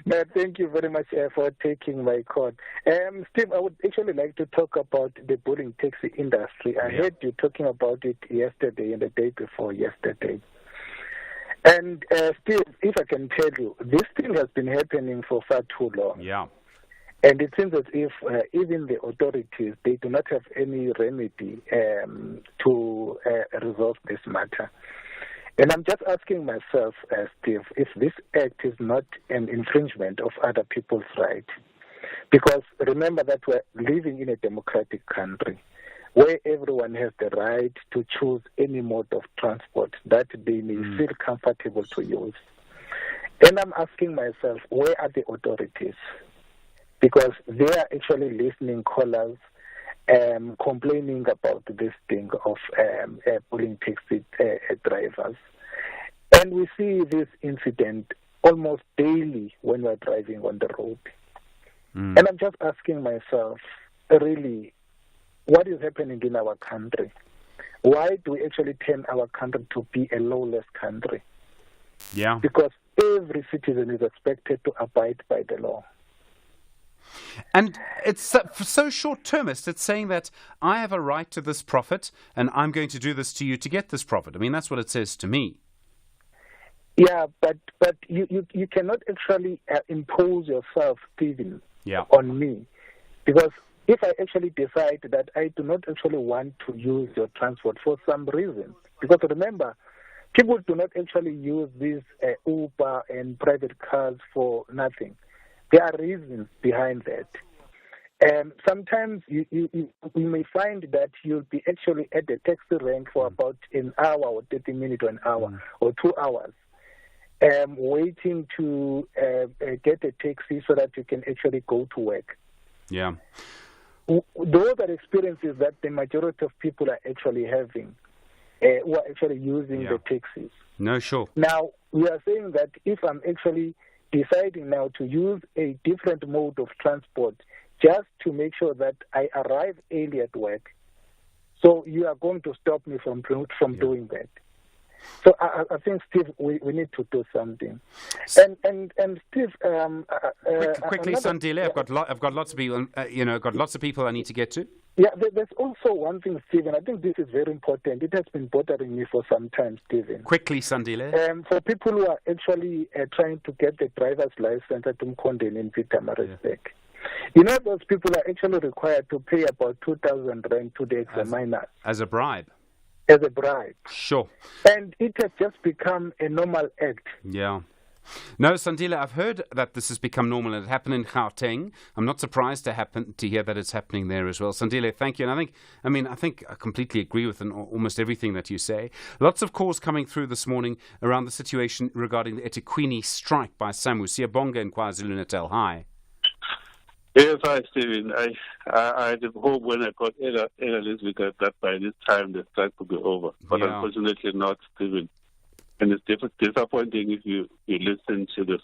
No, thank you very much for taking my call. Steve, I would actually like to talk about the bullying taxi industry. I heard you talking about it yesterday and the day before yesterday. And Steve, if I can tell you, this thing has been happening for far too long. Yeah. And it seems as if even the authorities, they do not have any remedy to resolve this matter. And I'm just asking myself, Steve, if this act is not an infringement of other people's rights. Because remember that we're living in a democratic country where everyone has the right to choose any mode of transport that they may feel comfortable to use. And I'm asking myself, where are the authorities? Because they are actually listening callers complaining about this thing of bullying taxi drivers. And we see this incident almost daily when we're driving on the road. And I'm just asking myself, really, what is happening in our country? Why do we actually turn our country to be a lawless country? Yeah. Because every citizen is expected to abide by the law. And it's so short-termist. It's saying that I have a right to this profit and I'm going to do this to you to get this profit. I mean, that's what it says to me. Yeah, but you cannot actually impose yourself, Stephen, on me. Because if I actually decide that I do not actually want to use your transport for some reason, because remember, people do not actually use these Uber and private cars for nothing. There are reasons behind that. Sometimes you may find that you'll be actually at the taxi rank for about an hour or 30 minutes or an hour or 2 hours, waiting to get a taxi so that you can actually go to work. Yeah. Those are experiences that the majority of people are actually having, who are actually using the taxis. No, sure. Now, we are saying that if I'm actually deciding now to use a different mode of transport just to make sure that I arrive early at work, so you are going to stop me from doing that. So I think, Steve, we need to do something. And Steve, quickly, Sandile, I've got lots of people. Got lots of people I need to get to. Yeah, there's also one thing, Stephen. I think this is very important. It has been bothering me for some time, Stephen. Quickly, Sandile. For people who are actually trying to get the driver's license at Umkhonden in Pietermaritzburg. You know, those people are actually required to pay about 2,000 rand to the examiners. As a bribe? As a bribe. Sure. And it has just become a normal act. Yeah. No, Sandile, I've heard that this has become normal, and it happened in Gauteng. I'm not surprised to hear that it's happening there as well. Sandile, thank you. And I think I completely agree with almost everything that you say. Lots of calls coming through this morning around the situation regarding the eThekwini strike by SAMWU. Siyabonga in KwaZulu-Natal. Hi. Yes, hi, Stephen. I had hoped when I got this week that by this time the strike would be over. But unfortunately not, Stephen. And it's disappointing if you listen to the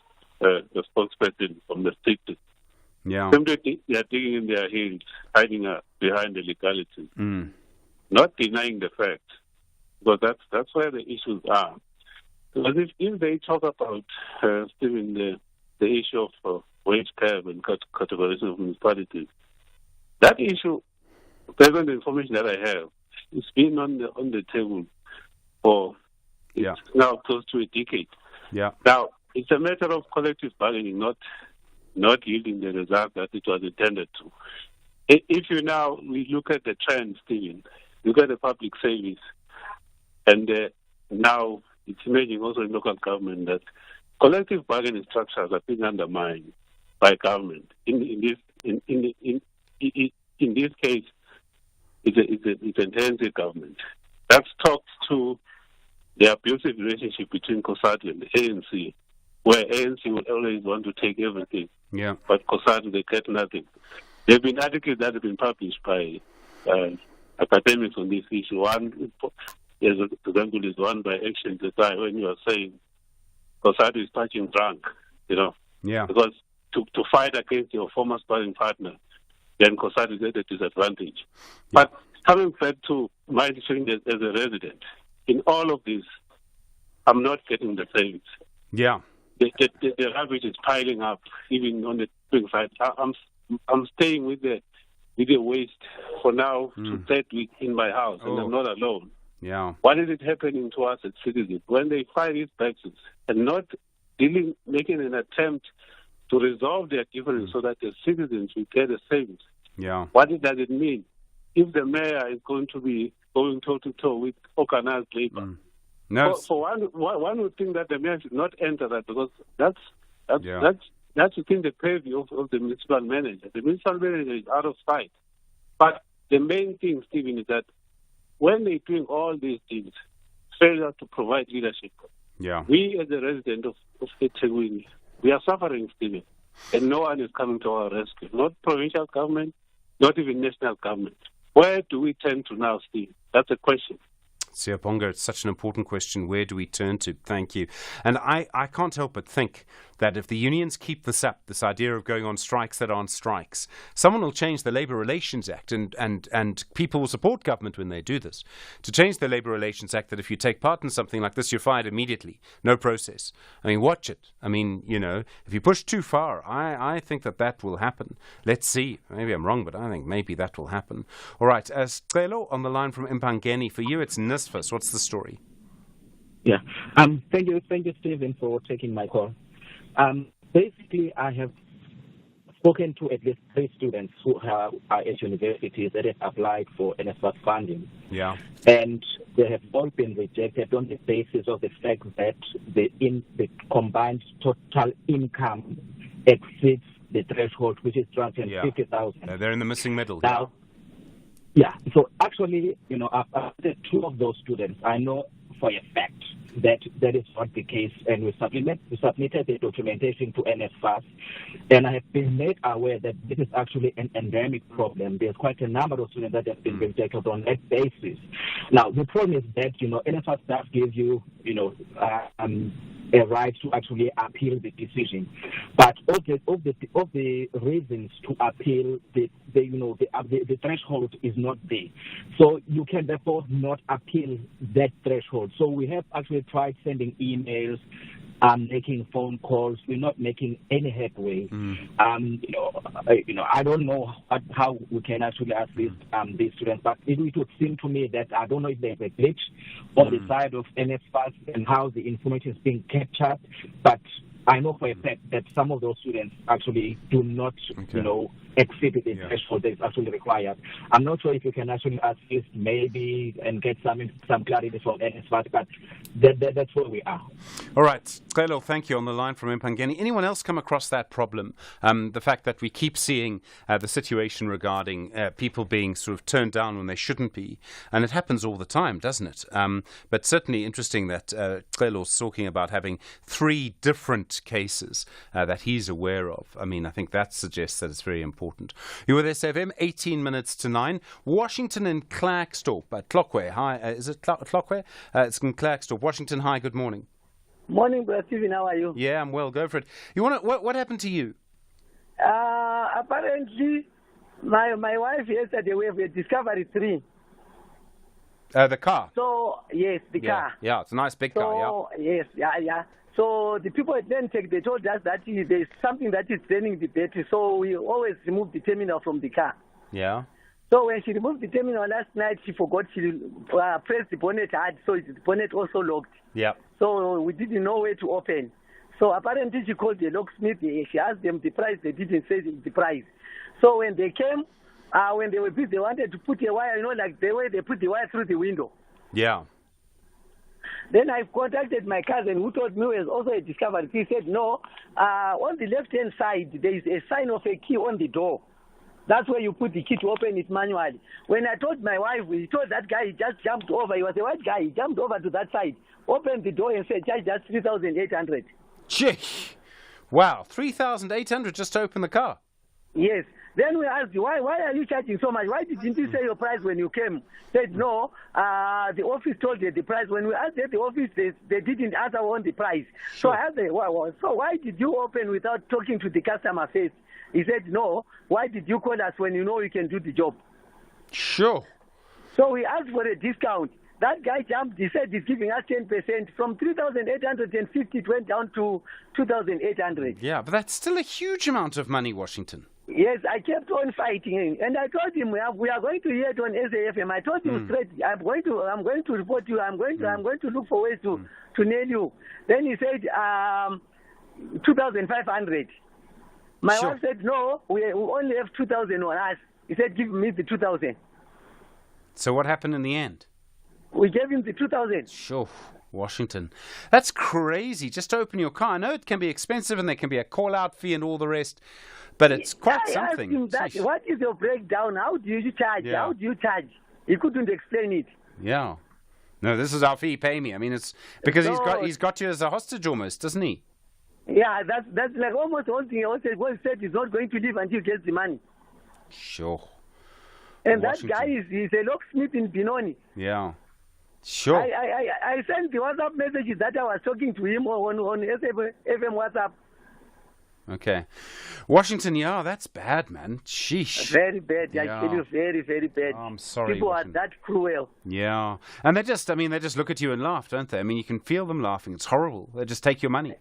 spokesperson from the state. Yeah. Simply they are digging in their heels, hiding behind the legality, not denying the fact. But that's where the issues are. Because if they talk about, Stephen, the issue of wage curve and categorization of municipalities, that issue, based on the information that I have, it's been on the table for now close to a decade. Yeah. Now, it's a matter of collective bargaining, not yielding the result that it was intended to. If we look at the trend, Stephen, look at the public service, and now it's emerging also in local government that collective bargaining structures are being undermined by government. In this case, it's an ANC government. That talks to the abusive relationship between COSATU and the ANC, where ANC will always want to take everything, but COSATU, they get nothing. There have been articles that have been published by academics on this issue. One, as an example, is one by Action Design, when you are saying COSATU is touching drunk, because to fight against your former sparring partner, then COSATU is at a disadvantage. But coming back to my experience as a resident, in all of this, I'm not getting the savings. Yeah. The rubbish is piling up, even on the big side. I'm staying with the waste for now to third week in my house, and I'm not alone. Yeah. What is it happening to us as citizens when they find these taxes and not making an attempt to resolve their differences so that the citizens will get a savings? Yeah. What does it mean if the mayor is going to be going toe-to-toe with organized labor? For one would think that the mayor should not enter that, because that's within the purview of the municipal manager. The municipal manager is out of sight. But the main thing, Stephen, is that when they're doing all these things, failure to provide leadership. Yeah. We, as a resident of eThekwini, we are suffering, Stephen, and no one is coming to our rescue. Not provincial government, not even national government. Where do we turn to now, Steve? That's a question. Siyabonga, it's such an important question. Where do we turn to? Thank you. And I can't help but think that if the unions keep this up, this idea of going on strikes that aren't strikes, someone will change the Labour Relations Act, and people will support government when they do this. To change the Labour Relations Act, that if you take part in something like this, you're fired immediately. No process. I mean, watch it. I mean, if you push too far, I think that will happen. Let's see. Maybe I'm wrong, but I think maybe that will happen. All right. Stelo on the line from Impangeni. For you, it's Nisfas. What's the story? Yeah. Thank you, Stephen, for taking my call. Basically, I have spoken to at least 3 students who are at universities that have applied for NSFAS funding. Yeah. And they have all been rejected on the basis of the fact that the combined total income exceeds the threshold, which is 250,000. They're in the missing middle. Now, so actually, after 2 of those students, I know for a fact that is not the case, and we submitted the documentation to NSFAS, and I have been made aware that this is actually an endemic problem. There's quite a number of students that have been rejected on that basis. Now, the problem is that, NSFAS does give you, a right to actually appeal the decision, but of the reasons to appeal, the threshold is not there, so you can therefore not appeal that threshold. So we have actually tried sending emails, making phone calls. We're not making any headway. I don't know how we can actually assist these students, but it would seem to me that I don't know if there's a glitch on the side of NSFAS and how the information is being captured, but I know for a fact that some of those students actually do not, exceed the threshold that is actually required. I'm not sure if you can actually assist maybe and get some clarity from NSFAS, but that's where we are. All right. Clelo, thank you. On the line from Mpangeni. Anyone else come across that problem? The fact that we keep seeing the situation regarding people being sort of turned down when they shouldn't be, and it happens all the time, doesn't it? But certainly interesting that Clelo's talking about having 3 different cases that he's aware of. I mean, I think that suggests that it's very important. You're with SFM, 18 minutes to 9. Washington and Klerksdorp, Tlokwe. Hi, is it Tlokwe? It's in Klerksdorp. Washington, hi, good morning. Morning, Brother Stephen, how are you? Yeah, I'm well, go for it. What happened to you? Apparently, my wife yesterday, we have a Discovery 3. The car? So, yes, the car. Yeah, it's a nice big car, yeah. Yes, yeah. So the people at Lentec, they told us that there's something that is draining the battery, so we always remove the terminal from the car. Yeah. So when she removed the terminal last night, she forgot she pressed the bonnet hard, so the bonnet also locked. Yeah. So we didn't know where to open. So apparently she called the locksmith, she asked them the price, they didn't say the price. So when they came, when they were busy, they wanted to put a wire, like the way they put the wire through the window. Yeah. Then I contacted my cousin who told me he was also a Discovery. He said, no, on the left-hand side, there is a sign of a key on the door. That's where you put the key to open it manually. When I told my wife, he told that guy, he just jumped over. He was a white guy. He jumped over to that side, opened the door and said, charge just 3,800. Gee, wow, 3,800 just to open the car? Yes. Then we asked you, why are you charging so much? Why didn't you say your price when you came? Said, no, the office told you the price. When we asked at the office, they didn't answer on the price. Sure. So I asked them, so why did you open without talking to the customer first? He said, no, why did you call us when you know you can do the job? Sure. So we asked for a discount. That guy jumped, he said he's giving us 10%. From 3,850 it went down to 2,800. Yeah, but that's still a huge amount of money, Washington. Yes, I kept on fighting, and I told him we are going to hear it on SAFM. I told him straight, I'm going to report you. I'm going to look for ways to nail you. Then he said 2,500. My wife said no, we only have 2,000 on us. He said give me the 2,000. So what happened in the end? We gave him the 2,000. Sure. Washington. That's crazy. Just to open your car. I know it can be expensive and there can be a call-out fee and all the rest, but it's quite something. I asked him that, what is your breakdown? How do you charge? Yeah. How do you charge? He couldn't explain it. Yeah. No, this is our fee, pay me. I mean, it's because he's got you as a hostage almost, doesn't he? Yeah, that's like almost all thing. He said he's not going to leave until he gets the money. Sure. And Washington. That guy is a locksmith in Benoni. Yeah. Sure. I sent the WhatsApp messages that I was talking to him on FM WhatsApp. Okay. Washington, yeah, that's bad, man. Sheesh. Very bad. Yeah. I tell you, very, very bad. Oh, I'm sorry. People are that cruel. Yeah. And they just look at you and laugh, don't they? I mean, you can feel them laughing. It's horrible. They just take your money.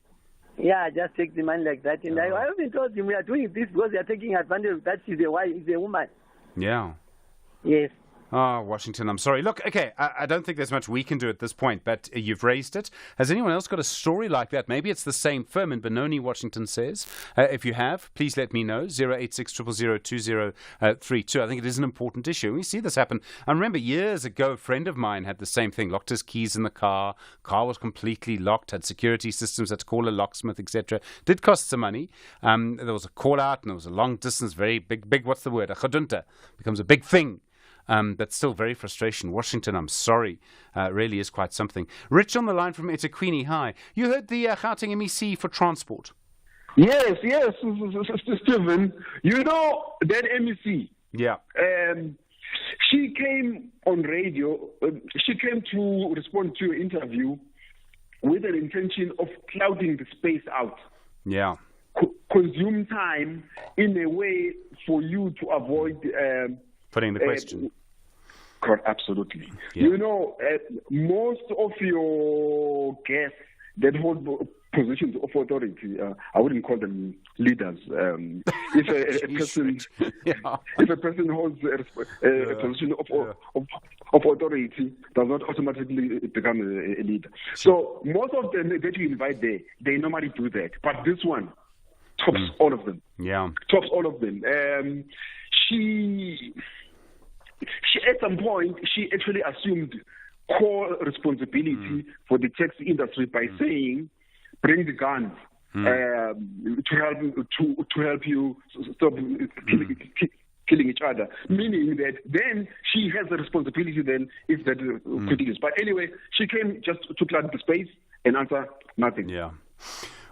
Yeah, just take the money like that. And I haven't told him we are doing this because they are taking advantage of that she's a woman. Yeah. Yes. Oh, Washington, I'm sorry. Look, okay, I don't think there's much we can do at this point, but you've raised it. Has anyone else got a story like that? Maybe it's the same firm in Benoni, Washington says. If you have, please let me know. 086 000 2032. I think it is an important issue. We see this happen. I remember years ago, a friend of mine had the same thing. Locked his keys in the car. Car was completely locked. Had security systems. Had to call a locksmith, etc. Did cost some money. There was a call out and there was a long distance, very big, what's the word? A gedunte. Becomes a big thing. But still very frustration. Washington, I'm sorry. Really is quite something. Rich on the line from eThekwini. Hi. You heard the Gauteng MEC for transport. Yes, Stephen. You know that MEC? Yeah. She came on radio. She came to respond to your interview with an intention of clouding the space out. Yeah. Consume time in a way for you to avoid... putting the question. Absolutely. Yeah. You know, most of your guests that hold positions of authority, I wouldn't call them leaders. If a person, if a person holds a position of authority, does not automatically become a leader. So most of them that you invite there, they normally do that. But this one tops all of them. Yeah, tops all of them. She at some point she actually assumed core responsibility for the taxi industry by saying, bring the guns to help you stop killing each other. Meaning that then she has a responsibility then if that continues. But anyway, she came just to clear the space and answer nothing. Yeah.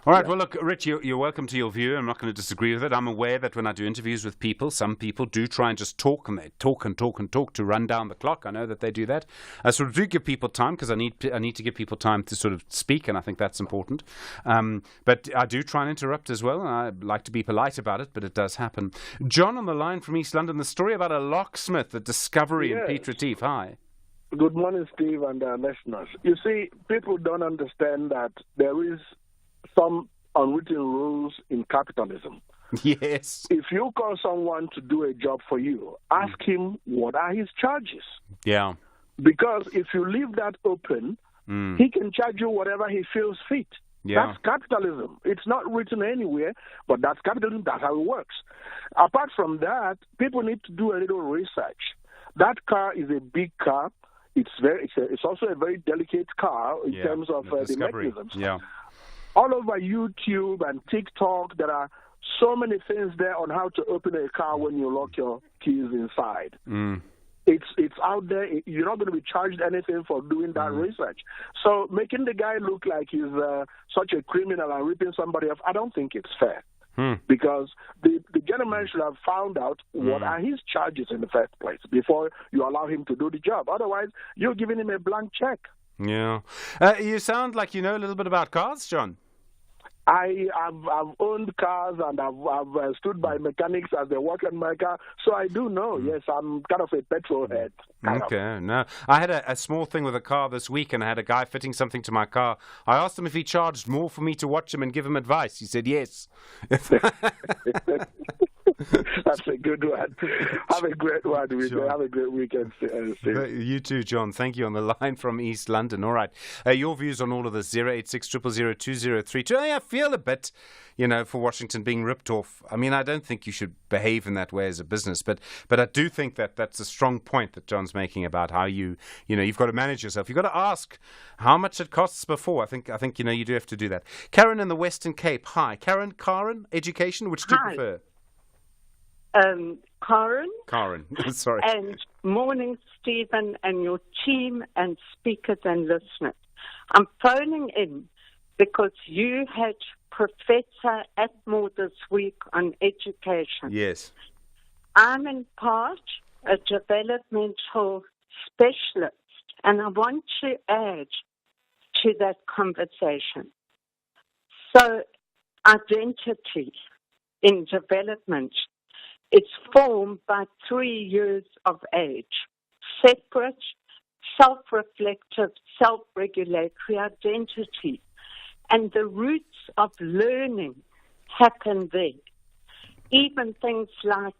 All right, well, look, Rich, you're welcome to your view. I'm not going to disagree with it. I'm aware that when I do interviews with people, some people do try and just talk, and they talk and talk and talk to run down the clock. I know that they do that. I sort of do give people time because I need to give people time to sort of speak, and I think that's important. But I do try and interrupt as well, and I like to be polite about it, but it does happen. John on the line from East London, the story about a locksmith at Discovery in Piet Retief. Hi. Good morning, Steve and listeners. You see, people don't understand that there is some unwritten rules in capitalism. Yes. If you call someone to do a job for you, ask him what are his charges. Yeah. Because if you leave that open, he can charge you whatever he feels fit. Yeah. That's capitalism. It's not written anywhere, but that's capitalism. That's how it works. Apart from that, people need to do a little research. That car is a big car. It's also a very delicate car in terms of the mechanisms. Yeah. All over YouTube and TikTok, there are so many things there on how to open a car when you lock your keys inside. It's out there. You're not going to be charged anything for doing that research. So making the guy look like he's such a criminal and ripping somebody off, I don't think it's fair. Because the gentleman should have found out what are his charges in the first place before you allow him to do the job. Otherwise, you're giving him a blank check. Yeah. You sound like you know a little bit about cars, John. I've owned cars and I've stood by mechanics as they work on my car, so I do know. Yes, I'm kind of a petrol head. Okay, no. I had a small thing with a car this week, and I had a guy fitting something to my car. I asked him if he charged more for me to watch him and give him advice. He said yes. That's a good one. Have a great one. Sure. Have a great weekend. You too, John. Thank you. On the line from East London. All right. Your views on all of this, 086 000 2032. I feel a bit, for Washington being ripped off. I mean, I don't think you should behave in that way as a business, but I do think that that's a strong point that John's making about how you've got to manage yourself. You've got to ask how much it costs before. I think you do have to do that. Karen in the Western Cape. Hi. Karen, education, which do you prefer? Karen. Sorry. And morning, Stephen, and your team and speakers and listeners. I'm phoning in because you had Professor Atmore this week on education. Yes. I'm in part a developmental specialist, and I want to add to that conversation. So, identity in development, it's formed by 3 years of age. Separate, self-reflective, self-regulatory identity. And the roots of learning happen there. Even things like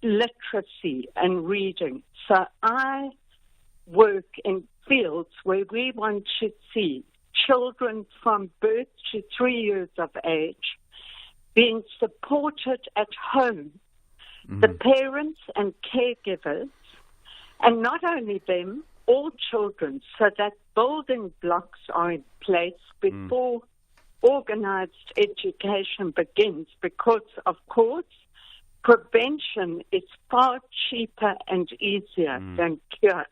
literacy and reading. So I work in fields where we want to see children from birth to 3 years of age being supported at home, the parents and caregivers, and not only them, all children, so that building blocks are in place before organized education begins, because, of course, prevention is far cheaper and easier than cure.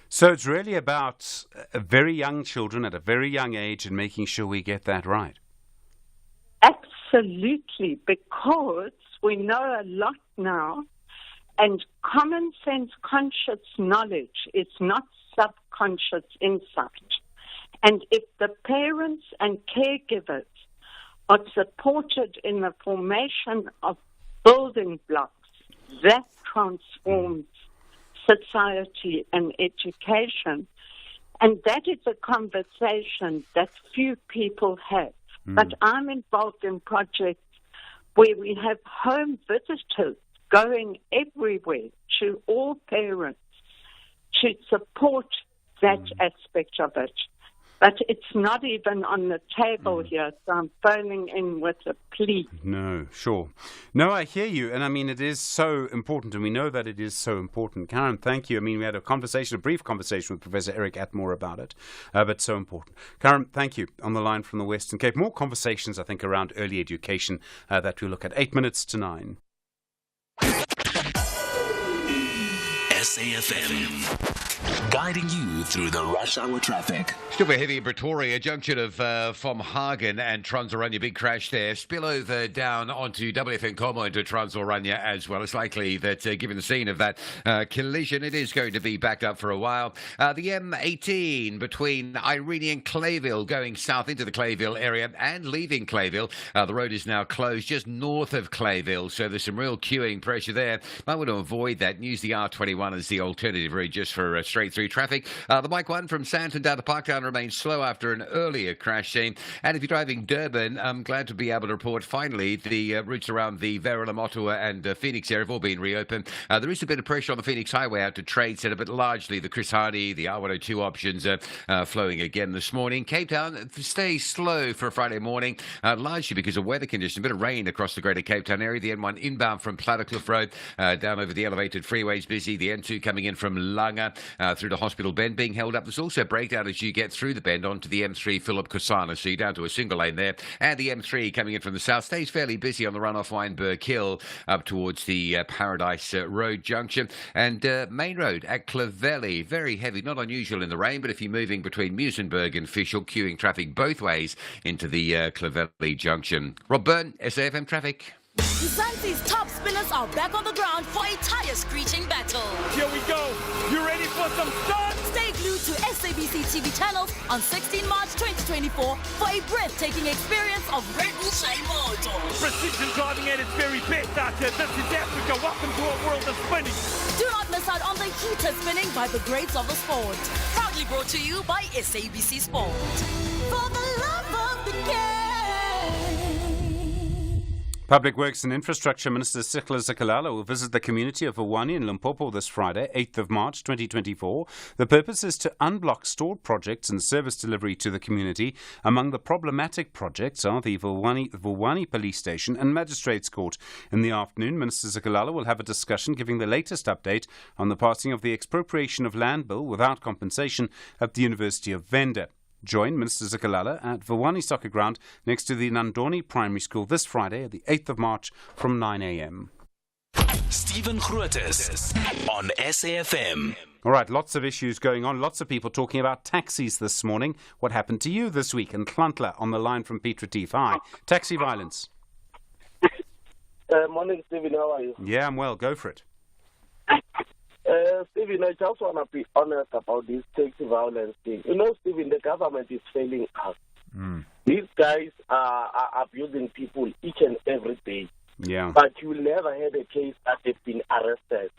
So it's really about very young children at a very young age and making sure we get that right. Absolutely, because we know a lot now, and common sense conscious knowledge is not subconscious insight. And if the parents and caregivers are supported in the formation of building blocks, that transforms society and education. And that is a conversation that few people have. But I'm involved in projects where we have home visitors going everywhere to all parents to support that aspect of it. But it's not even on the table here, so I'm phoning in with a plea. No, sure. No, I hear you, and I mean, it is so important, and we know that it is so important. Karen, thank you. I mean, we had a brief conversation with Professor Eric Atmore about it, but so important. Karen, thank you. On the line from the Western Cape, more conversations, I think, around early education that we'll look at. 8 minutes to 9. SAFM. Guiding you through the rush hour traffic. Still very heavy in Pretoria, junction of from Hagen and Transorania, big crash there. Spillover down onto WFN Como into Transorania as well. It's likely that given the scene of that collision, it is going to be backed up for a while. The M18 between Irene and Clayville going south into the Clayville area and leaving Clayville. The road is now closed just north of Clayville, so there's some real queuing pressure there. Might want to avoid that and use the R21 as the alternative route just for straight through traffic. The Mike 1 from Sandton down to Parktown remains slow after an earlier crash scene. And if you're driving Durban, I'm glad to be able to report finally the routes around the Verilla, Ottawa and Phoenix area have all been reopened. There is a bit of pressure on the Phoenix Highway out to Trade Centre, but largely the Chris Hardy, the R102 options are flowing again this morning. Cape Town stays slow for a Friday morning, largely because of weather conditions. A bit of rain across the greater Cape Town area. The N1 inbound from Plattercliff Road down over the elevated freeways busy. The N2 coming in from Langa through to Hospital Bend being held up. There's also a breakdown as you get through the bend onto the M3 Philip Kosana, so you're down to a single lane there. And the M3 coming in from the south stays fairly busy on the run-off Wynberg Hill up towards the Paradise Road junction. And Main Road at Clovelly, very heavy, not unusual in the rain, but if you're moving between Musenberg and Fischel, queuing traffic both ways into the Clovelly junction. Rob Byrne, SAFM Traffic. Mzansi's top spinners are back on the ground for a tire-screeching battle. Here we go. You ready for some fun? Stay glued to SABC TV channels on 16 March 2024 for a breathtaking experience of Red Bull Shine Motor. Precision driving at its very best out here. This is Africa. Welcome to a world of spinning. Do not miss out on the heated spinning by the greats of the sport. Proudly brought to you by SABC Sport. For the love of the game. Public Works and Infrastructure Minister Sikla Zikalala will visit the community of Vuwani in Limpopo this Friday, 8th of March 2024. The purpose is to unblock stored projects and service delivery to the community. Among the problematic projects are the Vuwani Police Station and Magistrates Court. In the afternoon, Minister Zikalala will have a discussion giving the latest update on the passing of the expropriation of land bill without compensation at the University of Venda. Join Minister Zikalala at Vuwani Soccer Ground next to the Nandoni Primary School this Friday, the 8th of March from 9 a.m. Stephen Grootes on SAFM. All right, lots of issues going on. Lots of people talking about taxis this morning. What happened to you this week? And Klantla on the line from Piet Retief. Hi. Taxi violence. Morning, Stephen. How are you? Yeah, I'm well. Go for it. Stephen, I just want to be honest about this taxi violence thing. You know, Stephen, the government is failing us. These guys are abusing people each and every day. Yeah. But you will never have a case that they've been arrested.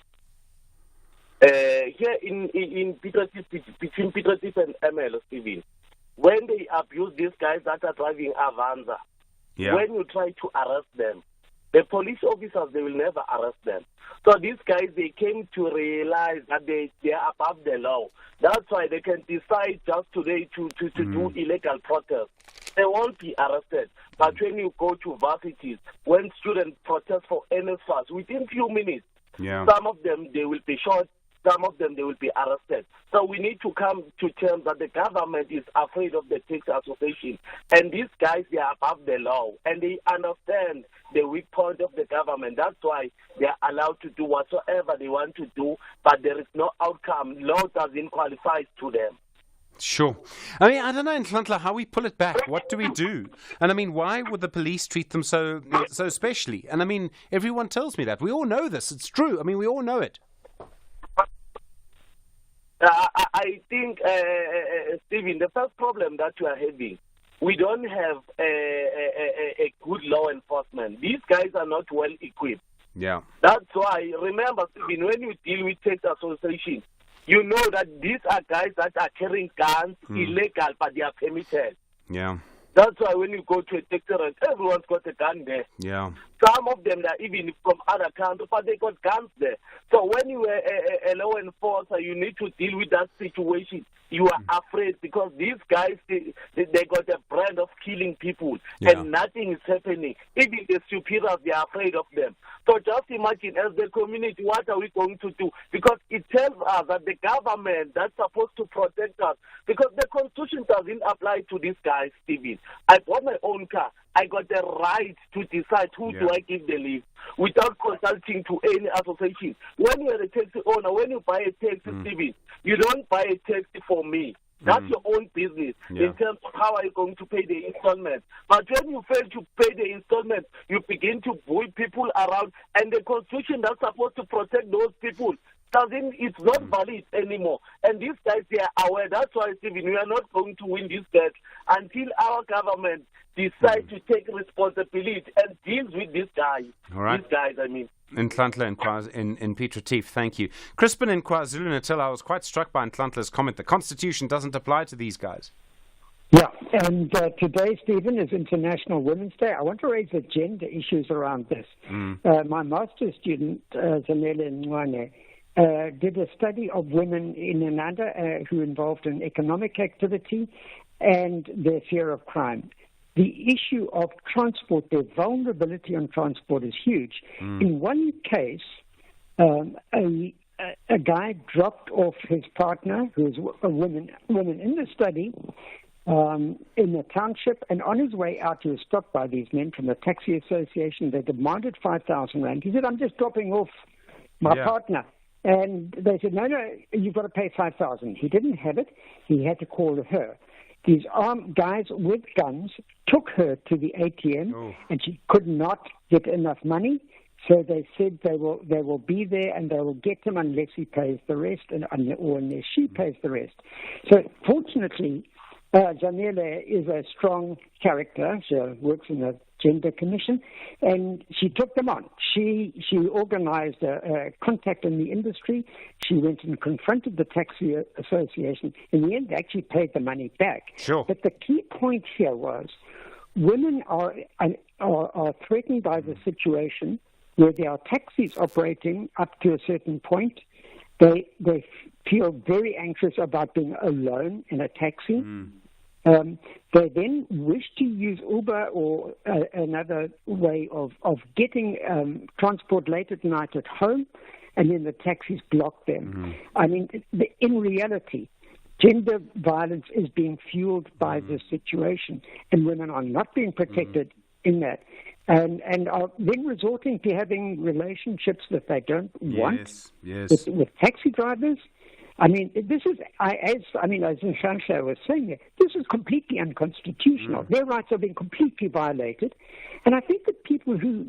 Here in Piet Retief, between Piet Retief and ML, Stephen, when they abuse these guys that are driving Avanza, when you try to arrest them, the police officers, they will never arrest them. So these guys, they came to realize that they are above the law. That's why they can decide just today to do illegal protest. They won't be arrested. But when you go to varsities, when students protest for NSFAS, within few minutes, some of them, they will be shot. Some of them, they will be arrested. So we need to come to terms that the government is afraid of the taxi association. And these guys, they are above the law. And they understand the weak point of the government. That's why they are allowed to do whatsoever they want to do. But there is no outcome. Law doesn't qualify to them. Sure. I mean, I don't know in Klantla how we pull it back. What do we do? And I mean, why would the police treat them so specially? And I mean, everyone tells me that. We all know this. It's true. I mean, we all know it. I think, Stephen, the first problem that we are having, we don't have a good law enforcement. These guys are not well equipped. Yeah. That's why, remember, Stephen, when you deal with tax association, you know that these are guys that are carrying guns illegal, but they are permitted. Yeah. That's why when you go to a taxi rank, everyone's got a gun there. Yeah. Some of them are even from other countries, but they got guns there. So when you are a law enforcer, you need to deal with that situation. You are afraid because these guys, they got a brand of killing people, and nothing is happening. Even the superiors, they are afraid of them. So just imagine, as the community, what are we going to do? Because it tells us that the government that's supposed to protect us, because the Constitution doesn't apply to these guys, Stephen. I bought my own car. I got the right to decide who do I give the leave without consulting to any association. When you're a taxi owner, when you buy a taxi, Stephen, you don't buy a taxi for me. That's your own business in terms of how are you going to pay the installment. But when you fail to pay the installment, you begin to bully people around, and the Constitution that's supposed to protect those people it's not valid anymore. And these guys, they are aware. That's why, Stephen, we are not going to win this bet until our government decides to take responsibility and deals with these guys. All right. These guys, I mean. In Ntlantla, in Piet Retief, thank you. Crispin in KwaZulu-Natal, I was quite struck by Ntlantla's comment. The Constitution doesn't apply to these guys. Yeah, and today, Stephen, is International Women's Day. I want to raise the gender issues around this. My master's student, Zanele Nwane, did a study of women in Ananda who involved in economic activity and their fear of crime. The issue of transport, their vulnerability on transport is huge. In one case, a guy dropped off his partner, who was a woman in the study, in the township, and on his way out, he was stopped by these men from the taxi association. They demanded 5,000 rand. He said, "I'm just dropping off my partner." And they said, no, you've got to pay 5,000. He didn't have it. He had to call her. These armed guys with guns took her to the ATM, and she could not get enough money. So they said they will be there and they will get him unless he pays the rest, or unless she pays the rest. So fortunately, Janelle is a strong character. She works in the Gender Commission, and she took them on. She organized a contact in the industry. She went and confronted the taxi association. In the end, they actually paid the money back. Sure. But the key point here was women are threatened by the situation where there are taxis operating up to a certain point. They feel very anxious about being alone in a taxi. They then wish to use Uber or another way of getting transport late at night at home, and then the taxis block them. I mean, in reality, gender violence is being fueled by this situation, and women are not being protected in that. And are then resorting to having relationships that they don't want with taxi drivers. I mean, this is, as Ntlantla was saying, this is completely unconstitutional. Their rights are being completely violated. And I think that people who